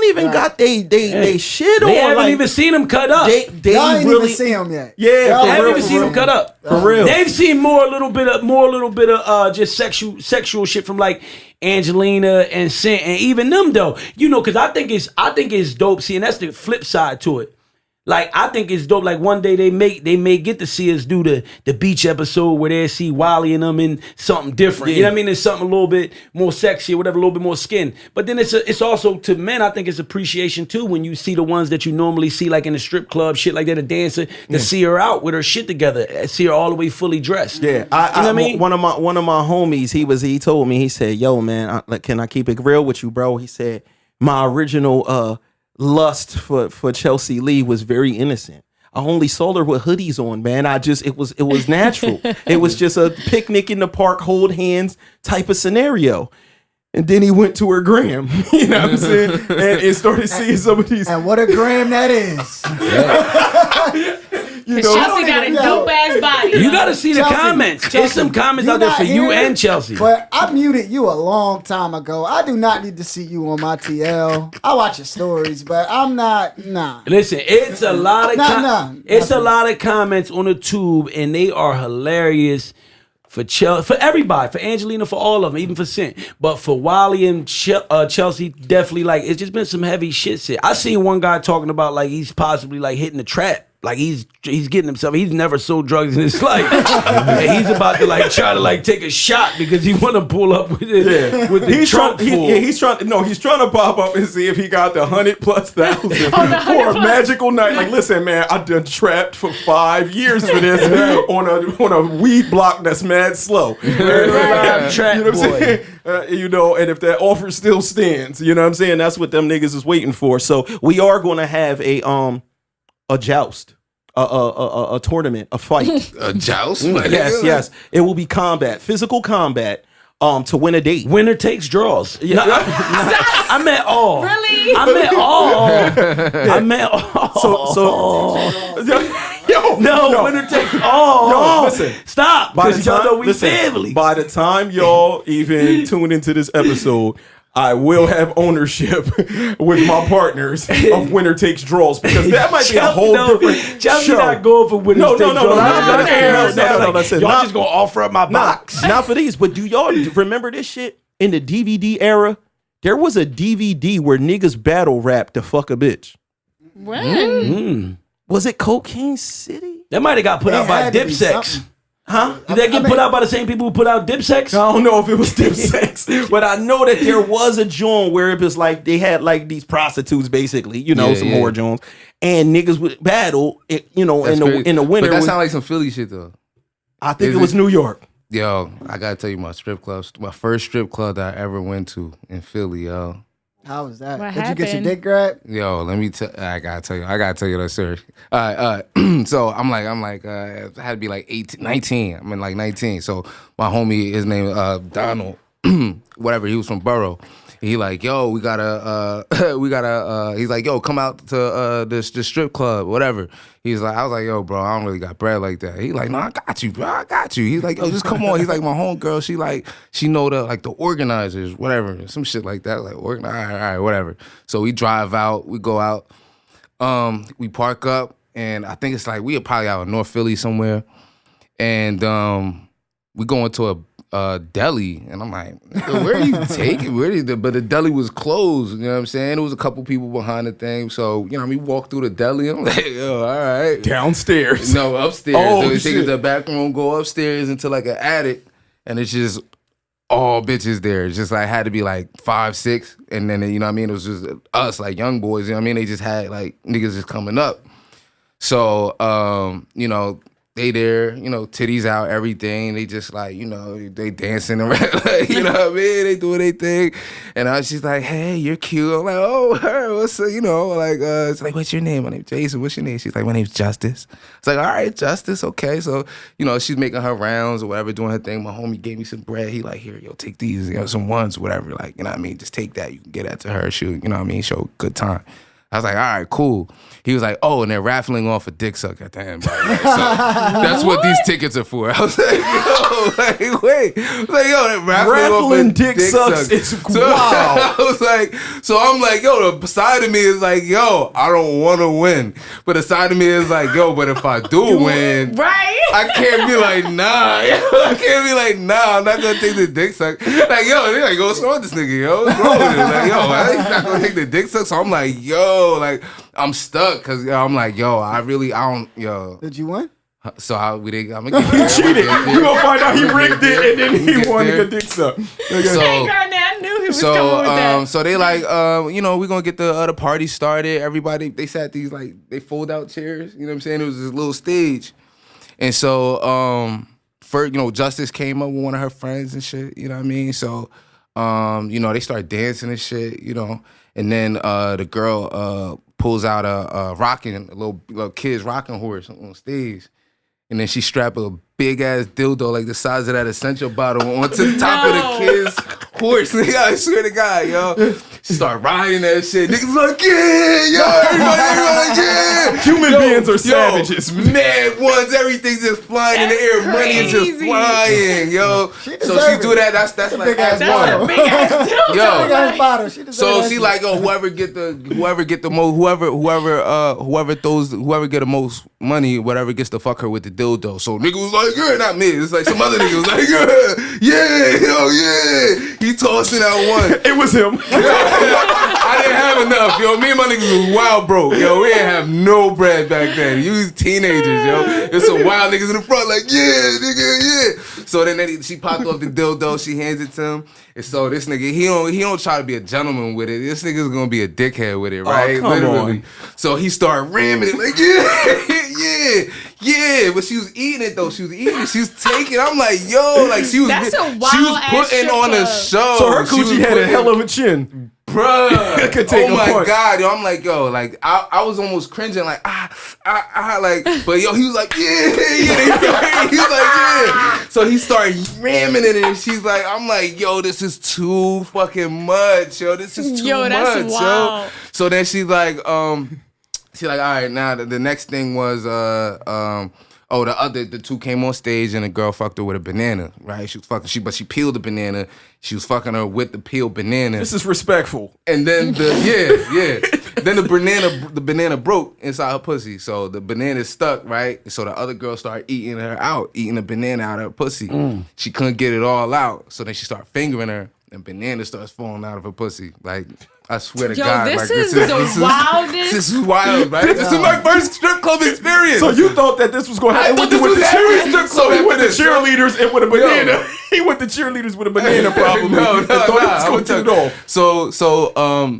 even got they shit on. They haven't like, even seen them cut up. they Y'all ain't really even see him yet. Yeah, Y'all for They haven't real, even seen them cut up. For real. They've seen more a little bit of just sexual shit from like Angelina and Cent and even them though. Because I think it's dope. See, and that's the flip side to it. Like I think it's dope. Like one day they may get to see us do the beach episode where they see Wally and them in something different. Yeah. You know what I mean? It's something a little bit more sexy or whatever, a little bit more skin. But then it's also to men. I think it's appreciation too when you see the ones that you normally see like in the strip club, shit like that, a dancer, to see her out with her shit together, see her all the way fully dressed. Yeah, you know what I mean? One of my homies, he told me, he said, "Yo, man, can I keep it real with you, bro?" He said, "My original lust for Chelsea Lee was very innocent. I only saw her with hoodies on, man. It was natural. It was just a picnic in the park, hold hands type of scenario." And then he went to her gram, you know what I'm saying, and started seeing some of these. And what a gram that is. You Cause know, Chelsea got a dope ass body. You gotta see the Chelsea, comments. Chelsea, There's some comments you out there not for you hearing and it? Chelsea. But I muted you a long time ago. I do not need to see you on my TL. I watch your stories, but I'm not. Nah. Listen, it's a lot of it's a nothing. lot of comments on the tube, and they are hilarious for for everybody, for Angelina, for all of them, even for Cent. But for Wally and Chelsea, definitely like it's just been some heavy shit. I seen one guy talking about like he's possibly like hitting the trap. Like he's getting himself. He's never sold drugs in his life, and he's about to like try to like take a shot because he want to pull up with the trunk full. He's trying to pop up and see if he got the 100,000+ for a magical night. Like, listen, man, I done trapped for 5 years for this on a weed block that's mad slow. Trap You know what I'm boy. saying? And if that offer still stands, you know what I'm saying? That's what them niggas is waiting for. So we are going to have a joust, a tournament, a fight. A joust? Yes. It will be physical combat, to win a date. Winner takes draws. Yeah. No, I meant all. Really? I meant all. I meant all. Yo, winner takes all. Yo, listen. Stop. Because y'all know we family. By the time y'all even tune into this episode, I will have ownership with my partners of Winner Takes Draws, because that might be a whole different Chelsea show. not going for winners take draws. No, listen, Y'all not- just gonna offer up my box. Not for these, but do y'all remember this shit? In the DVD era, there was a DVD where niggas battle rap to fuck a bitch. When? Was it Cocaine City? That might have got put It out by had to be Dipsex. something. Huh? Did that get put out by the same people who put out Dipsex? I don't know if it was dip sex, but I know that there was a joint where it was like they had like these prostitutes, basically, you know, some whore joints, and niggas would battle, you know, That's crazy. in the winter. But that sound like some Philly shit though. I think it was New York. Yo, I gotta tell you my first strip club that I ever went to in Philly, yo. How was that? What Did you get your happened? dick grabbed? Yo, let me tell. I gotta tell you that story. So I'm like, I had to be like 18, 19. I'm in like 19. So my homie, his name Donald, whatever. He was from Borough. He like, yo, we gotta. He's like, yo, come out to this strip club, whatever. He's like, I was like, yo, bro, I don't really got bread like that. He like, no, I got you, bro, I got you. He's like, yo, just come on. He's like, my homegirl, she know the organizers, whatever, some shit like that. Like, all right, whatever. So we drive out, we go out, we park up, and I think it's like we are probably out in North Philly somewhere, and we go into a deli, and I'm like, where are you taking? But the deli was closed, you know what I'm saying? There was a couple people behind the thing, so, you know, we walk through the deli, I'm like, yo, all right. Downstairs. No, upstairs. Oh, so we take it shit. to the back room, go upstairs into like an attic, and it's just all bitches there. It's just like had to be like 5, 6, and then, you know what I mean? It was just us, like young boys, you know what I mean? They just had like niggas just coming up. So, you know, they there, you know, titties out, everything. They just like, you know, they dancing around, like, you know what I mean? They doing their thing. And she's like, hey, you're cute. I'm like, oh, her, what's up? You know, like, it's like, what's your name? My name's Jason. What's your name? She's like, my name's Justice. It's like, all right, Justice, okay. So, you know, she's making her rounds or whatever, doing her thing. My homie gave me some bread. He like, here, yo, take these, you know, some ones, whatever. Like, you know what I mean? Just take that. You can get that to her, shoot, you know what I mean? Show good time. I was like, all right, cool. He was like, oh, and they're raffling off a dick suck at the end, by the way. So that's what these tickets are for. I was like, yo, like, wait. I was like, yo, they're raffling off a dick sucks. It's So wow. I was like, so I'm like, yo, the side of me is like, yo, I don't want to win. But the side of me is like, yo, but if I do win, Right? I can't be like, nah. I can't be like, nah, I'm not going to take the dick suck. Like, yo, they're like, what's wrong with this nigga, yo? What's wrong with it? Like, yo, he's not going to take the dick suck. So I'm like, yo, like, I'm stuck because I'm like, yo, I don't, yo. Did you win? So I'm gonna get He cheated. You gonna find out he rigged it and then he won there. the dick suck. Hey, Garnett, I knew he was coming with that. So they like, you know, we're gonna get the party started. Everybody, they sat these like they fold out chairs. You know what I'm saying? It was this little stage, and so first, you know, Justice came up with one of her friends and shit. You know what I mean? So, you know, they start dancing and shit. You know, and then the girl pulls out a little kid's rocking horse on stage. And then she strapped a big ass dildo like the size of that essential bottle onto the top of the kid's horse. Nigga, I swear to God, yo. She start riding that shit. Niggas like, yeah, yo, everybody, yeah. Human beings are savages. Mad ones, everything's just flying in the air. That's Money is just crazy. flying, yo. So she deserve do it. that. That's like big-ass ass bottle. one. Big ass dildo. Yo. Big ass bottle. She deserves So that she shit. like, oh, whoever get the most, whoever get the most money, whatever gets to fuck her with the dildo. So nigga was like, yeah, not me. It's like some other nigga was like, yeah, yo, yeah. He tossing out one. It was him. I didn't have enough, yo. Me and my niggas was wild broke, yo. We didn't have no bread back then. You was teenagers, yo. There's some wild niggas in the front, like, yeah, nigga, yeah. So then she popped off the dildo. She hands it to him. And so this nigga, he don't try to be a gentleman with it. This nigga's gonna be a dickhead with it, right? come on. So he started ramming it, like, yeah. But she was eating it though. She was taking. I'm like, yo, like she was putting on a show. So her coochie had a hell of a chin. Bruh, Could take oh a my punch. God, yo, I'm like, yo, like I was almost cringing, like like, but yo, he was like, yeah, he was like, yeah. So he started ramming it, and she's like, I'm like, yo, this is too fucking much, yo, this is too much, that's wild. yo. So then she's like, all right, now the next thing was, the two came on stage and the girl fucked her with a banana, right? She was fucking, but she peeled the banana. She was fucking her with the peeled banana. This is respectful. And then then the banana broke inside her pussy. So the banana stuck, right? So the other girl started eating the banana out of her pussy. She couldn't get it all out. So then she started fingering her, and banana starts falling out of her pussy. Like, I swear to Yo, God, this like is the wildest. This is wild, right? This is my first strip club experience. So you thought that this was going to happen? I thought this was every strip club. He went to cheerleaders and with a banana. He went to cheerleaders with a banana, probably. No, Thought it was going to off.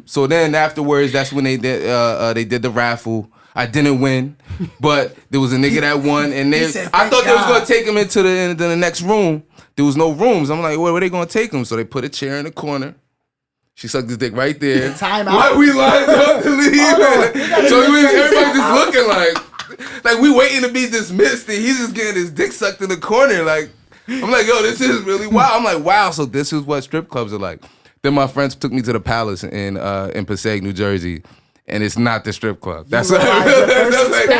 So then afterwards, that's when they did the raffle. I didn't win, but there was a nigga that won, and I thought they was gonna take him into the next room. There was no rooms. I'm like, where they gonna take him? So they put a chair in the corner. She sucked his dick right there. Time out. Why we lined up to leave? So everybody just looking like we waiting to be dismissed, and he's just getting his dick sucked in the corner. Like, I'm like, yo, this is really wild. I'm like, wow. So this is what strip clubs are like. Then my friends took me to the Palace in Passaic, New Jersey. And it's not the strip club. That's what I That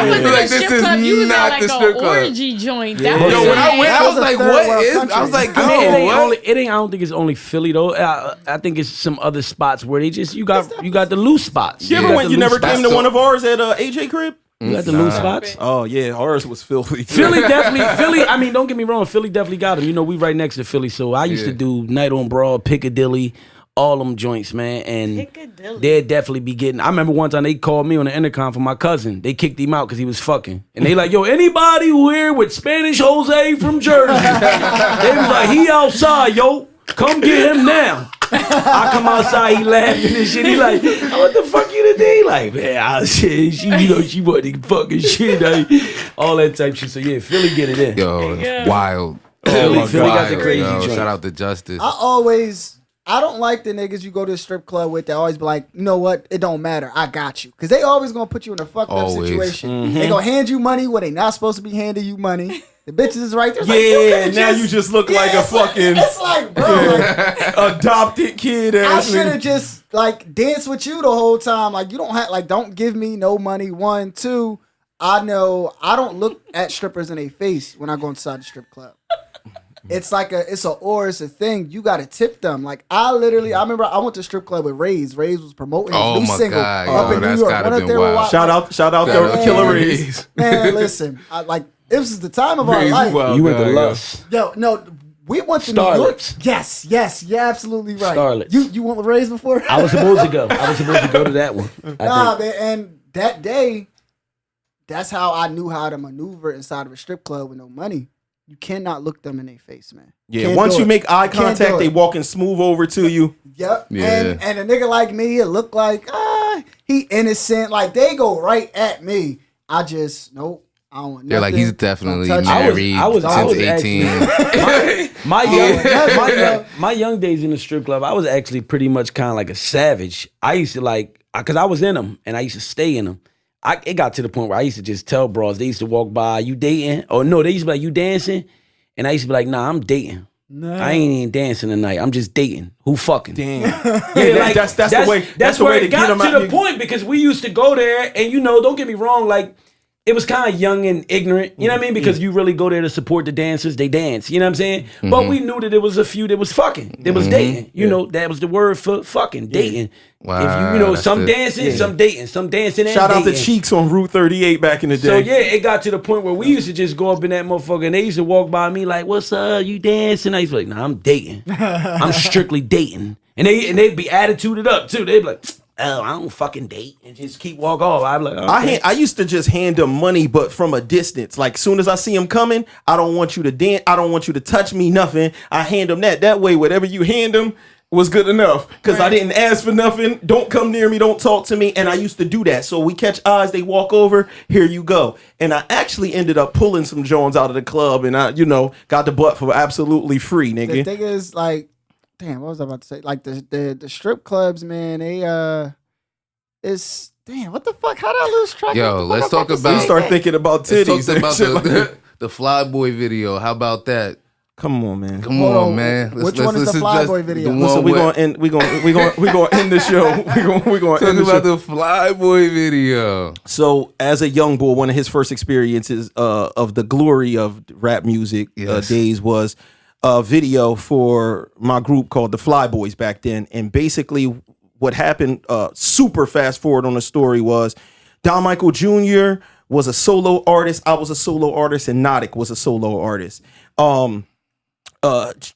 wasn't like, a strip club. You was at like an orgy joint. That was when I went, I was a like, third what world is? country. I was like, I mean, yo, it ain't. I don't think it's only Philly though. I think it's some other spots where they just you got the loose spots. You ever got went? the You loose never spots. came to one of ours at AJ crib? You got the loose spots. Oh yeah, ours was filthy. Philly definitely. I mean, don't get me wrong. Philly definitely got them. You know, we right next to Philly, so I used to do Night on Broad, Piccadilly, all them joints, man. And they'd definitely be getting. I remember one time they called me on the intercom for my cousin. They kicked him out because he was fucking, and they like, yo, anybody who here with Spanish Jose from Jersey? They was like, he outside, yo. Come get him now. I come outside, he laughing and shit. He like, oh, what the fuck you today? Like, man, I said, she wasn't fucking shit. All that type shit. So yeah, Philly get it in. Yo, it's wild. Philly got the Wild, crazy yo. joints. Shout out to Justice. I don't like the niggas you go to a strip club with that always be like, you know what? It don't matter. I got you. Because they always going to put you in a fucked up Always. situation. They going to hand you money when they not supposed to be handing you money. The bitches is right there. Yeah, like, now you just look like a it's fucking It's like, bro, like, adopted kid. I Ass should have nigga. just like danced with you the whole time. Like you don't have like don't give me no money. 1, 2. I know I don't look at strippers in their face when I go inside the strip club. It's like it's a thing. You gotta tip them. Like I remember I went to strip club with Raze. Raze was promoting his new my single God, up yo, in New that's York. gotta Went up been there with wild. Shout out Shout the out Killer to Rays. Raze. Man, listen, this is the time of our Raze, life. wild You went to guy, yo. Lust. Yo, no, we went to New York. Starlets. Yes, you're absolutely right. Starlets. You went with Raze before? I was supposed to go. to that one. Nah, man, and that day, that's how I knew how to maneuver inside of a strip club with no money. You cannot look them in their face, man. Yeah, Can't once do you it. make eye Can't do contact, they it. walking smooth over to you. Yep. Yeah. And a nigga like me, it looked like he innocent. Like they go right at me. I just nope. I don't want They're like, nothing. he's definitely Don't touch me. married I was since actually- 18. My young days in the strip club, I was actually pretty much kind of like a savage. I used to like, because I was in them and I used to stay in them. It got to the point where I used to just tell bros, they used to walk by, you dating? Or no, they used to be like, you dancing? And I used to be like, nah, I'm dating. No. I ain't even dancing tonight. I'm just dating. Who fucking? Damn. Yeah, like, that's the way. That's the where way to it get got them to out. the point because we used to go there, and don't get me wrong, like it was kind of young and ignorant, you know what I mean? Because you really go there to support the dancers, they dance, you know what I'm saying? But we knew that there was a few that was fucking, that was dating, that was the word for fucking, dating. Wow, If you that's some the- dancing, some dating, some dancing and Shout out dating. to Cheeks on Route 38 back in the day. So yeah, it got to the point where we used to just go up in that motherfucker and they used to walk by me like, what's up, you dancing? I used to be like, nah, I'm dating. I'm strictly dating. And they'd be attituded up too. They'd be like, oh, I don't fucking date, and just keep walk off. I'm like, okay. I used to just hand them money, but from a distance. Like, soon as I see them coming, I don't want you to dance. I don't want you to touch me, nothing. I hand them that. That way, whatever you hand them was good enough. Because I didn't ask for nothing. Don't come near me. Don't talk to me. And I used to do that. So we catch eyes. They walk over. Here you go. And I actually ended up pulling some Jones out of the club. And I, got the butt for absolutely free, The nigga. thing is, like, damn, what was I about to say? Like the strip clubs, man, it's damn, what the fuck? How did I lose track? Yo, What the fuck let's I'm talk about to about- You say? start thinking about Let's titties. talk and about shit like that. the Flyboy video. How about that? Come on, man. Come Hold on, on. man. Which one is the address Flyboy video? the Listen, one we're with- gonna end. We're gonna end the show. We're gonna Talking end the show. about the Flyboy video. So, as a young boy, one of his first experiences of the glory of rap music Yes. days was a video for my group called the Flyboys back then. And basically, what happened, super fast forward on the story, was Don Michael Jr. was a solo artist. I was a solo artist, and Nodik was a solo artist.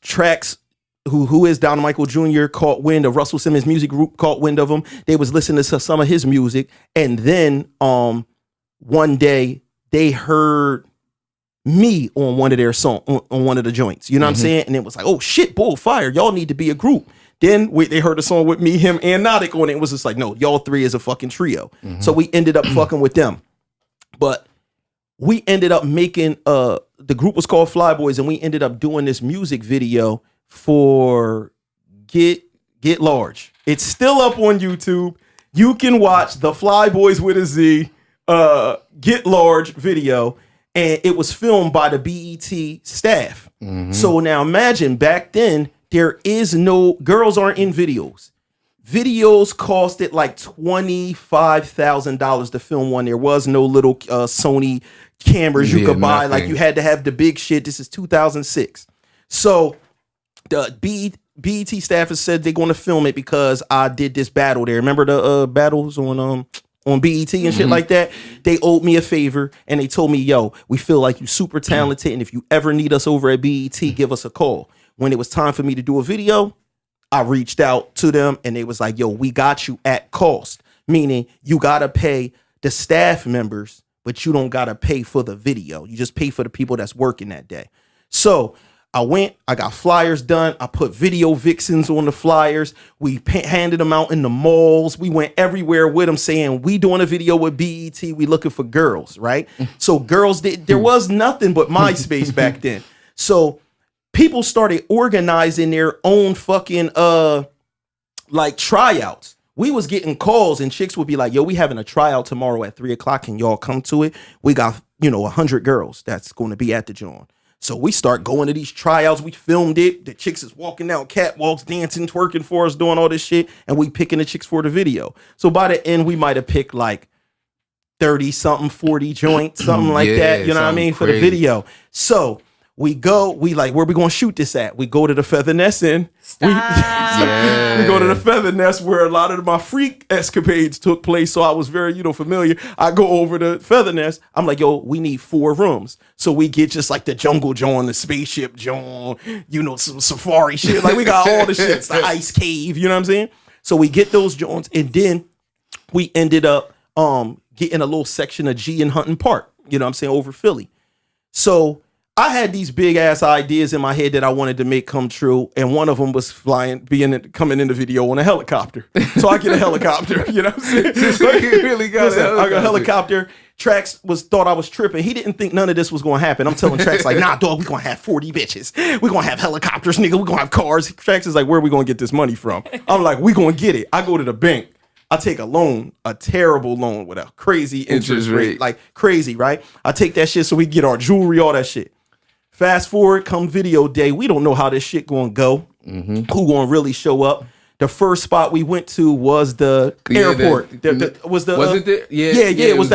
Tracks who is Don Michael Jr. caught wind of Russell Simmons' music group, caught wind of him. They was listening to some of his music, and then one day they heard me on one of their song on one of the joints. You know what I'm saying? And it was like, oh shit, bull fire, y'all need to be a group. Then they heard a song with me, him, and Nodik on it. It was just like, no, y'all three is a fucking trio. So we ended up fucking with them. But we ended up making the group was called Flyboys, and we ended up doing this music video for Get Large. It's still up on YouTube. You can watch the Flyboys with a Z Get Large video, and it was filmed by the BET staff. So now imagine back then there is no girls aren't in videos. Videos costed like $25,000 to film one. There was no little Sony cameras you could buy. Like you had to have the big shit. This is 2006. So the BET staff has said they're going to film it because I did this battle there. Remember the battles on BET and shit like that? They owed me a favor and they told me, yo, we feel like you super talented, and if you ever need us over at BET, give us a call. When it was time for me to do a video, I reached out to them and they was like, yo, we got you at cost, meaning you got to pay the staff members, but you don't got to pay for the video. You just pay for the people that's working that day. So I got flyers done. I put video vixens on the flyers. We handed them out in the malls. We went everywhere with them saying, we doing a video with BET. We looking for girls, right? So girls, there was nothing but MySpace back then. So people started organizing their own fucking like tryouts. We was getting calls and chicks would be like, yo, we having a tryout tomorrow at 3:00. Can y'all come to it? We got, 100 girls that's going to be at the joint. So we start going to these tryouts. We filmed it. The chicks is walking down catwalks, dancing, twerking for us, doing all this shit. And we picking the chicks for the video. So by the end, we might have picked like 30 something, 40 joints, something like that. You know what I mean? For the video. So we like, where we going to shoot this at? We go to the Feather Nest Inn. We go to the Feather Nest where a lot of my freak escapades took place. So I was very, familiar. I go over to Feather Nest. I'm like, yo, we need 4 rooms. So we get just like the jungle joint, the spaceship joint, some safari shit. Like we got all the shits, the ice cave, you know what I'm saying? So we get those joints, and then we ended up getting a little section of G in Hunting Park, you know what I'm saying, over Philly. So I had these big ass ideas in my head that I wanted to make come true, and one of them was coming in the video on a helicopter. So I get a helicopter, you know what I'm saying? Really got I got a helicopter. Trax thought I was tripping. He didn't think none of this was going to happen. I'm telling Trax like, nah, dog, we gonna have 40 bitches. We gonna have helicopters, nigga. We gonna have cars. Trax is like, where are we gonna get this money from? I'm like, we gonna get it. I go to the bank. I take a loan, a terrible loan with a crazy interest rate, like crazy, right? I take that shit so we get our jewelry, all that shit. Fast forward, come video day, we don't know how this shit gonna go. Who gonna really show up? The first spot we went to was the airport. It was the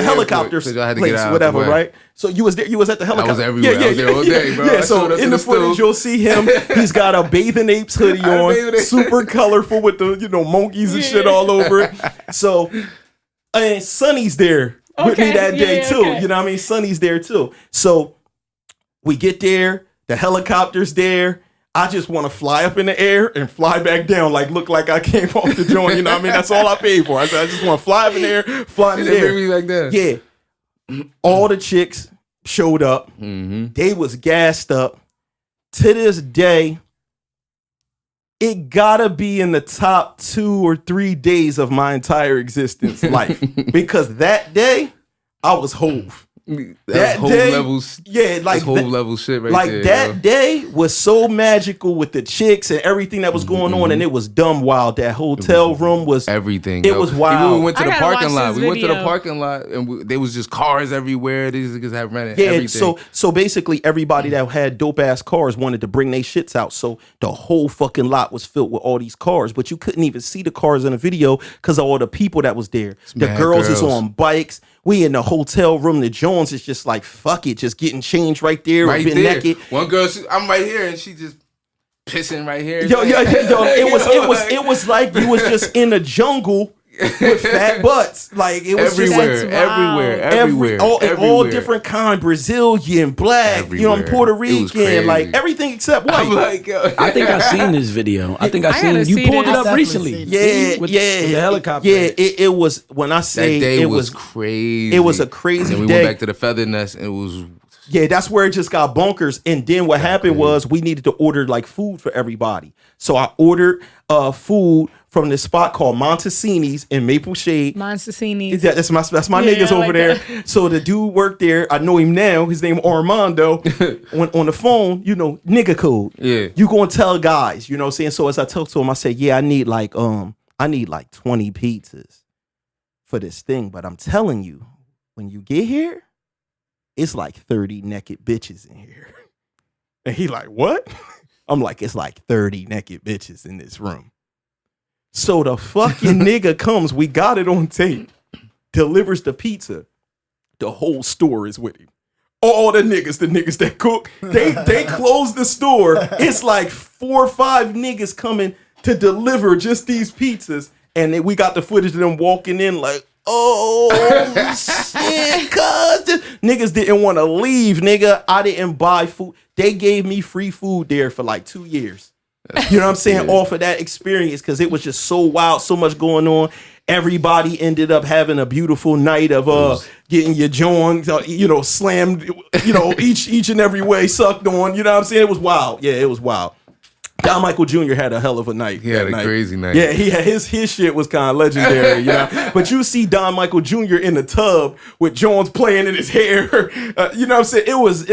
helicopter place, whatever, right? So you was there. You was at the helicopter. I was everywhere. I was there all day, bro. Yeah. So in the footage, you'll see him. He's got a Bathing Apes hoodie on, super colorful with the monkeys and shit all over it. So, and Sonny's there with me that day too. You know what I mean? Sonny's there too. So we get there. The helicopter's there. I just want to fly up in the air and fly back down, like look like I came off the joint. You know what I mean? That's all I paid for. I just want to fly up in the air, fly in the air. Me like that. Yeah. All the chicks showed up. They was gassed up. To this day, it gotta be in the top 2 or 3 days of my entire existence life. Because that day, I was Hove. That whole day, levels, level shit right there. Like that day was so magical with the chicks and everything that was going on, and it was dumb wild. That hotel room was everything. It was wild. Even we went to the parking lot. We went to the parking lot, and there was just cars everywhere. These niggas have rented everything. So basically, everybody that had dope ass cars wanted to bring their shits out. So the whole fucking lot was filled with all these cars, but you couldn't even see the cars in the video because of all the people that was there. The girls is on bikes. We in the hotel room. The Jones is just like, fuck it, just getting changed right there. Right there. Naked. One girl, I'm right here, and she just pissing right here. Yo, it was like you was just in the jungle with fat butts. Like it was everywhere, just everywhere, all different kind, Brazilian, black, you know, Everywhere. Puerto It was Rican, crazy. like everything except white. I'm like, yo. I think I seen this video. I think I gotta seen you see pulled this. it up Definitely recently. seen it. yeah, with yeah, the helicopter. Yeah, it was when I That say day it was was crazy. it was a crazy And we day. went back to the feather nest, and it was Yeah, that's where it just got bonkers. And then what happened was we needed to order like food for everybody. So I ordered food from this spot called Montesini's in Maple Shade. Montesini. That's my Yeah, niggas I over like there. that. So the dude worked there. I know him now. His name Armando. on the phone, you know, nigga code. Yeah. You gonna tell guys, you know what I'm saying? So as I talked to him, I said, yeah, I need like 20 pizzas for this thing. But I'm telling you, when you get here, it's like 30 naked bitches in here. And he like, what? I'm like, it's like 30 naked bitches in this room. So the fucking nigga comes, we got it on tape, delivers the pizza. The whole store is with him. All the niggas that cook, they close the store. It's like 4 or 5 niggas coming to deliver just these pizzas. And then we got the footage of them walking in like, oh shit, cuz niggas didn't want to leave, nigga. I didn't buy food. They gave me free food there for like 2 years. You know what I'm saying? Off of that experience, because it was just so wild, so much going on. Everybody ended up having a beautiful night of getting your joints, slammed, each and every way sucked on. You know what I'm saying? It was wild. Yeah, it was wild. Don Michael Jr. had a hell of a night. He had a crazy night. Yeah, he had his shit was kind of legendary, you know. But you see Don Michael Jr. in the tub with Jones playing in his hair. You know what I'm saying? It was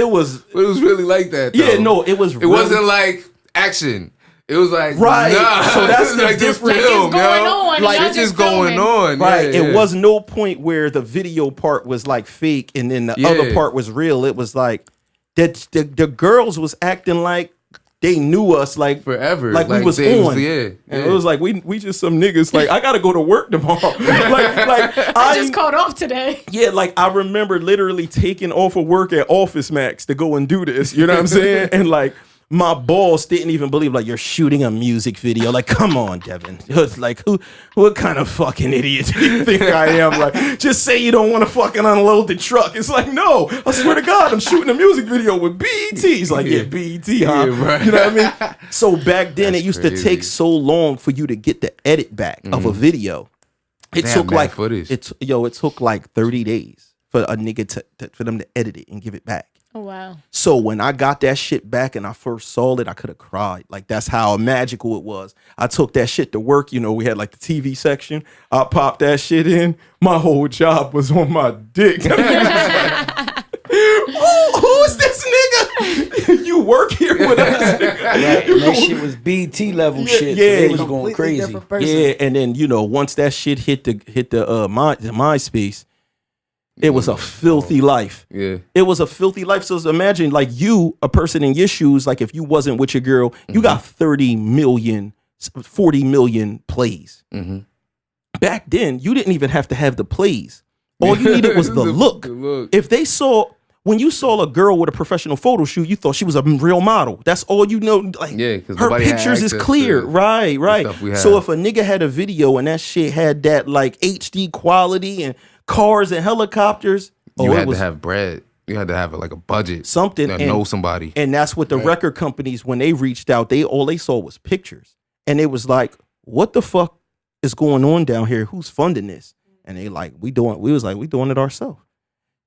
really like that. Though. Yeah, no, it was. It wasn't like action. It was like right. Nah. So that's the like this difference. film, Like it's going yo. on. Like, Y'all It's just going filming. on. Right. Yeah, It was no point where the video part was like fake and then the other Yeah. part was real. It was like that the girls was acting like they knew us like forever. Like we was they on. yeah. And it was like we just some niggas like I gotta go to work tomorrow. like I just called off today. yeah, like I remember literally taking off of work at Office Max to go and do this. You know what I'm saying? And like my boss didn't even believe like you're shooting a music video. Like, come on, Devin. It was like what kind of fucking idiot do you think I am? Like, just say you don't want to fucking unload the truck. It's like, no, I swear to God, I'm shooting a music video with BET. He's like, yeah, BET, huh? Yeah, right. You know what I mean? So back then it used to crazy. take so long for you to get the edit back of a video. It They have took mad like footage. it took like 30 days for a nigga for them to edit it and give it back. Oh wow. So when I got that shit back and I first saw it, I could have cried. Like that's how magical it was. I took that shit to work. You know, we had like the TV section. I popped that shit in. My whole job was on my dick. Who's this nigga? You work here with us? Right, and that shit was BT level shit. So yeah, they was you going completely crazy. different person. Yeah, and then once that shit hit the MySpace, it was a filthy life. Yeah. It was a filthy life. So imagine like you, a person in your shoes, like if you wasn't with your girl, you got 30 million, 40 million plays. Back then, you didn't even have to have the plays. All you needed was the look. The look. If they saw, when you saw a girl with a professional photo shoot, you thought she was a real model. That's all you know. Like, Yeah, 'cause her nobody had pictures is access clear. to Right. stuff we So have. if a nigga had a video and that shit had that like HD quality and cars and helicopters, You it had to was have bread. You had to have like a budget. something. To know somebody. And that's what the record companies, when they reached out, all they saw was pictures. And it was like, what the fuck is going on down here? Who's funding this? And they like, we was like, we doing it ourselves.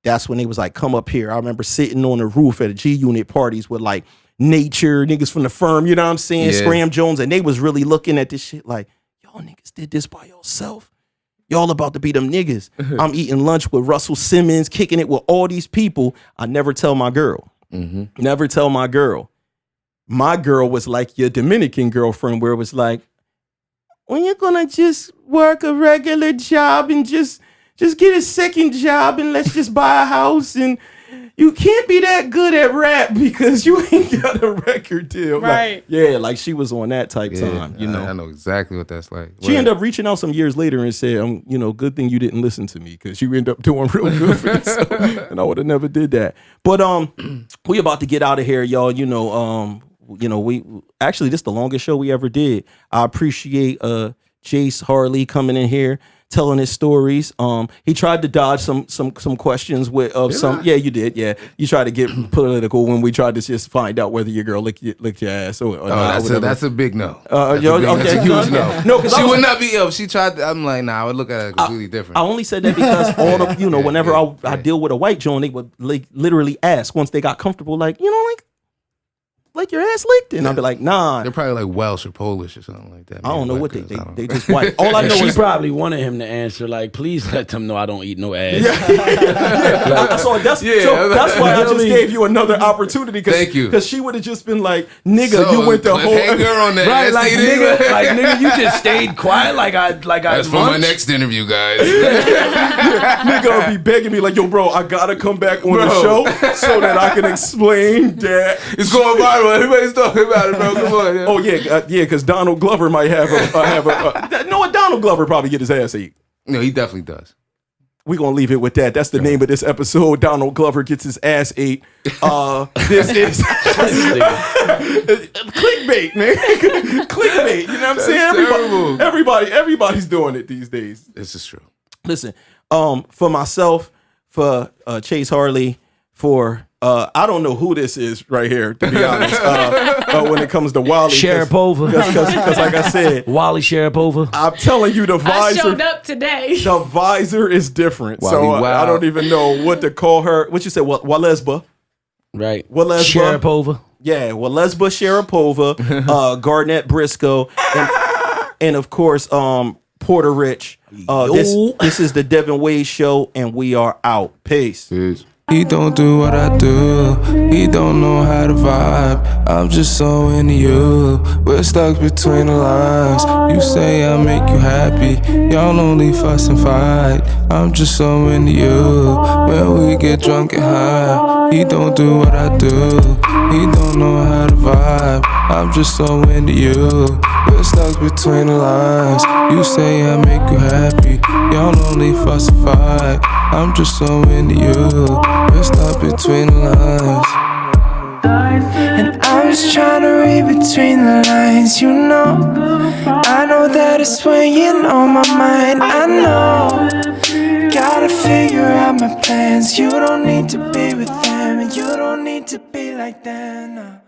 That's when they was like, come up here. I remember sitting on the roof at a G-Unit parties with like Nature, niggas from the firm, you know what I'm saying? Yeah. Scram Jones. And they was really looking at this shit like, y'all niggas did this by yourself. Y'all about to be them niggas. I'm eating lunch with Russell Simmons, kicking it with all these people. I never tell my girl. Never tell my girl. My girl was like your Dominican girlfriend, where it was like, when you're gonna just work a regular job and just get a second job and let's just buy a house, and you can't be that good at rap because you ain't got a record deal. Right. Like, yeah, like she was on that type Yeah, time, you know. I know exactly what that's like. She ended up reaching out some years later and said, good thing you didn't listen to me because you end up doing real good for yourself. And I would have never did that. But we about to get out of here, y'all. We actually, this is the longest show we ever did. I appreciate Jase Harley coming in here, telling his stories. He tried to dodge some questions with some. Yeah, you did. Yeah, you tried to get political when we tried to just find out whether your girl licked your ass or not. That's a big no. That's a huge no. No, because she would not be. She tried. I'm like, nah. I would look at it completely different. I only said that because all the whenever I deal with a white joint, they would literally ask once they got comfortable, like your ass licked, and I'd be like, nah. They're probably like Welsh or Polish or something like that. I don't know what they just white. All I know she is probably wanted him to answer like, please let them know I don't eat no ass. So that's why I just gave you another opportunity. Thank you. Because she would have just been like, nigga, you went the whole on that. Right, like nigga, you just stayed quiet That's for my next interview, guys. Nigga would be begging me like, yo, bro, I gotta come back on the show so that I can explain that it's going viral. Everybody's talking about it, bro. Come on. Yeah. Oh yeah, because Donald Glover might have no, what Donald Glover probably get his ass ate. No, he definitely does. We're gonna leave it with that. That's the name of this episode. Donald Glover gets his ass ate. This is clickbait, man. Clickbait. You know what I'm saying? Everybody's doing it these days. This is true. Listen, for myself, for Jase Harley, for I don't know who this is right here, to be honest. When it comes to Wally, Sharapova, because like I said, Wally Sharapova. I'm telling you, the visor. I showed up today. The visor is different, Wally, so wow. I don't even know what to call her. What you said? Walesba, Right? Walesba, Sharapova. Yeah, Walesba Sharapova, Garnett Briscoe, and of course, Porter Rich. This is the Devinwade Show, and we are out. Peace. He don't do what I do. He don't know how to vibe. I'm just so into you. We're stuck between the lines. You say I make you happy. Y'all only fuss and fight. I'm just so into you. When we get drunk and high. He don't do what I do. He don't know how to vibe. I'm just so into you. We're stuck between the lines. You say I make you happy. Y'all only fuss and fight. I'm just so into you. We're stuck between the lines. And I was trying to read between the lines, you know. I know that it's weighing on my mind, I know. Gotta figure out my plans. You don't need to be with them, and you don't need to be like them, no.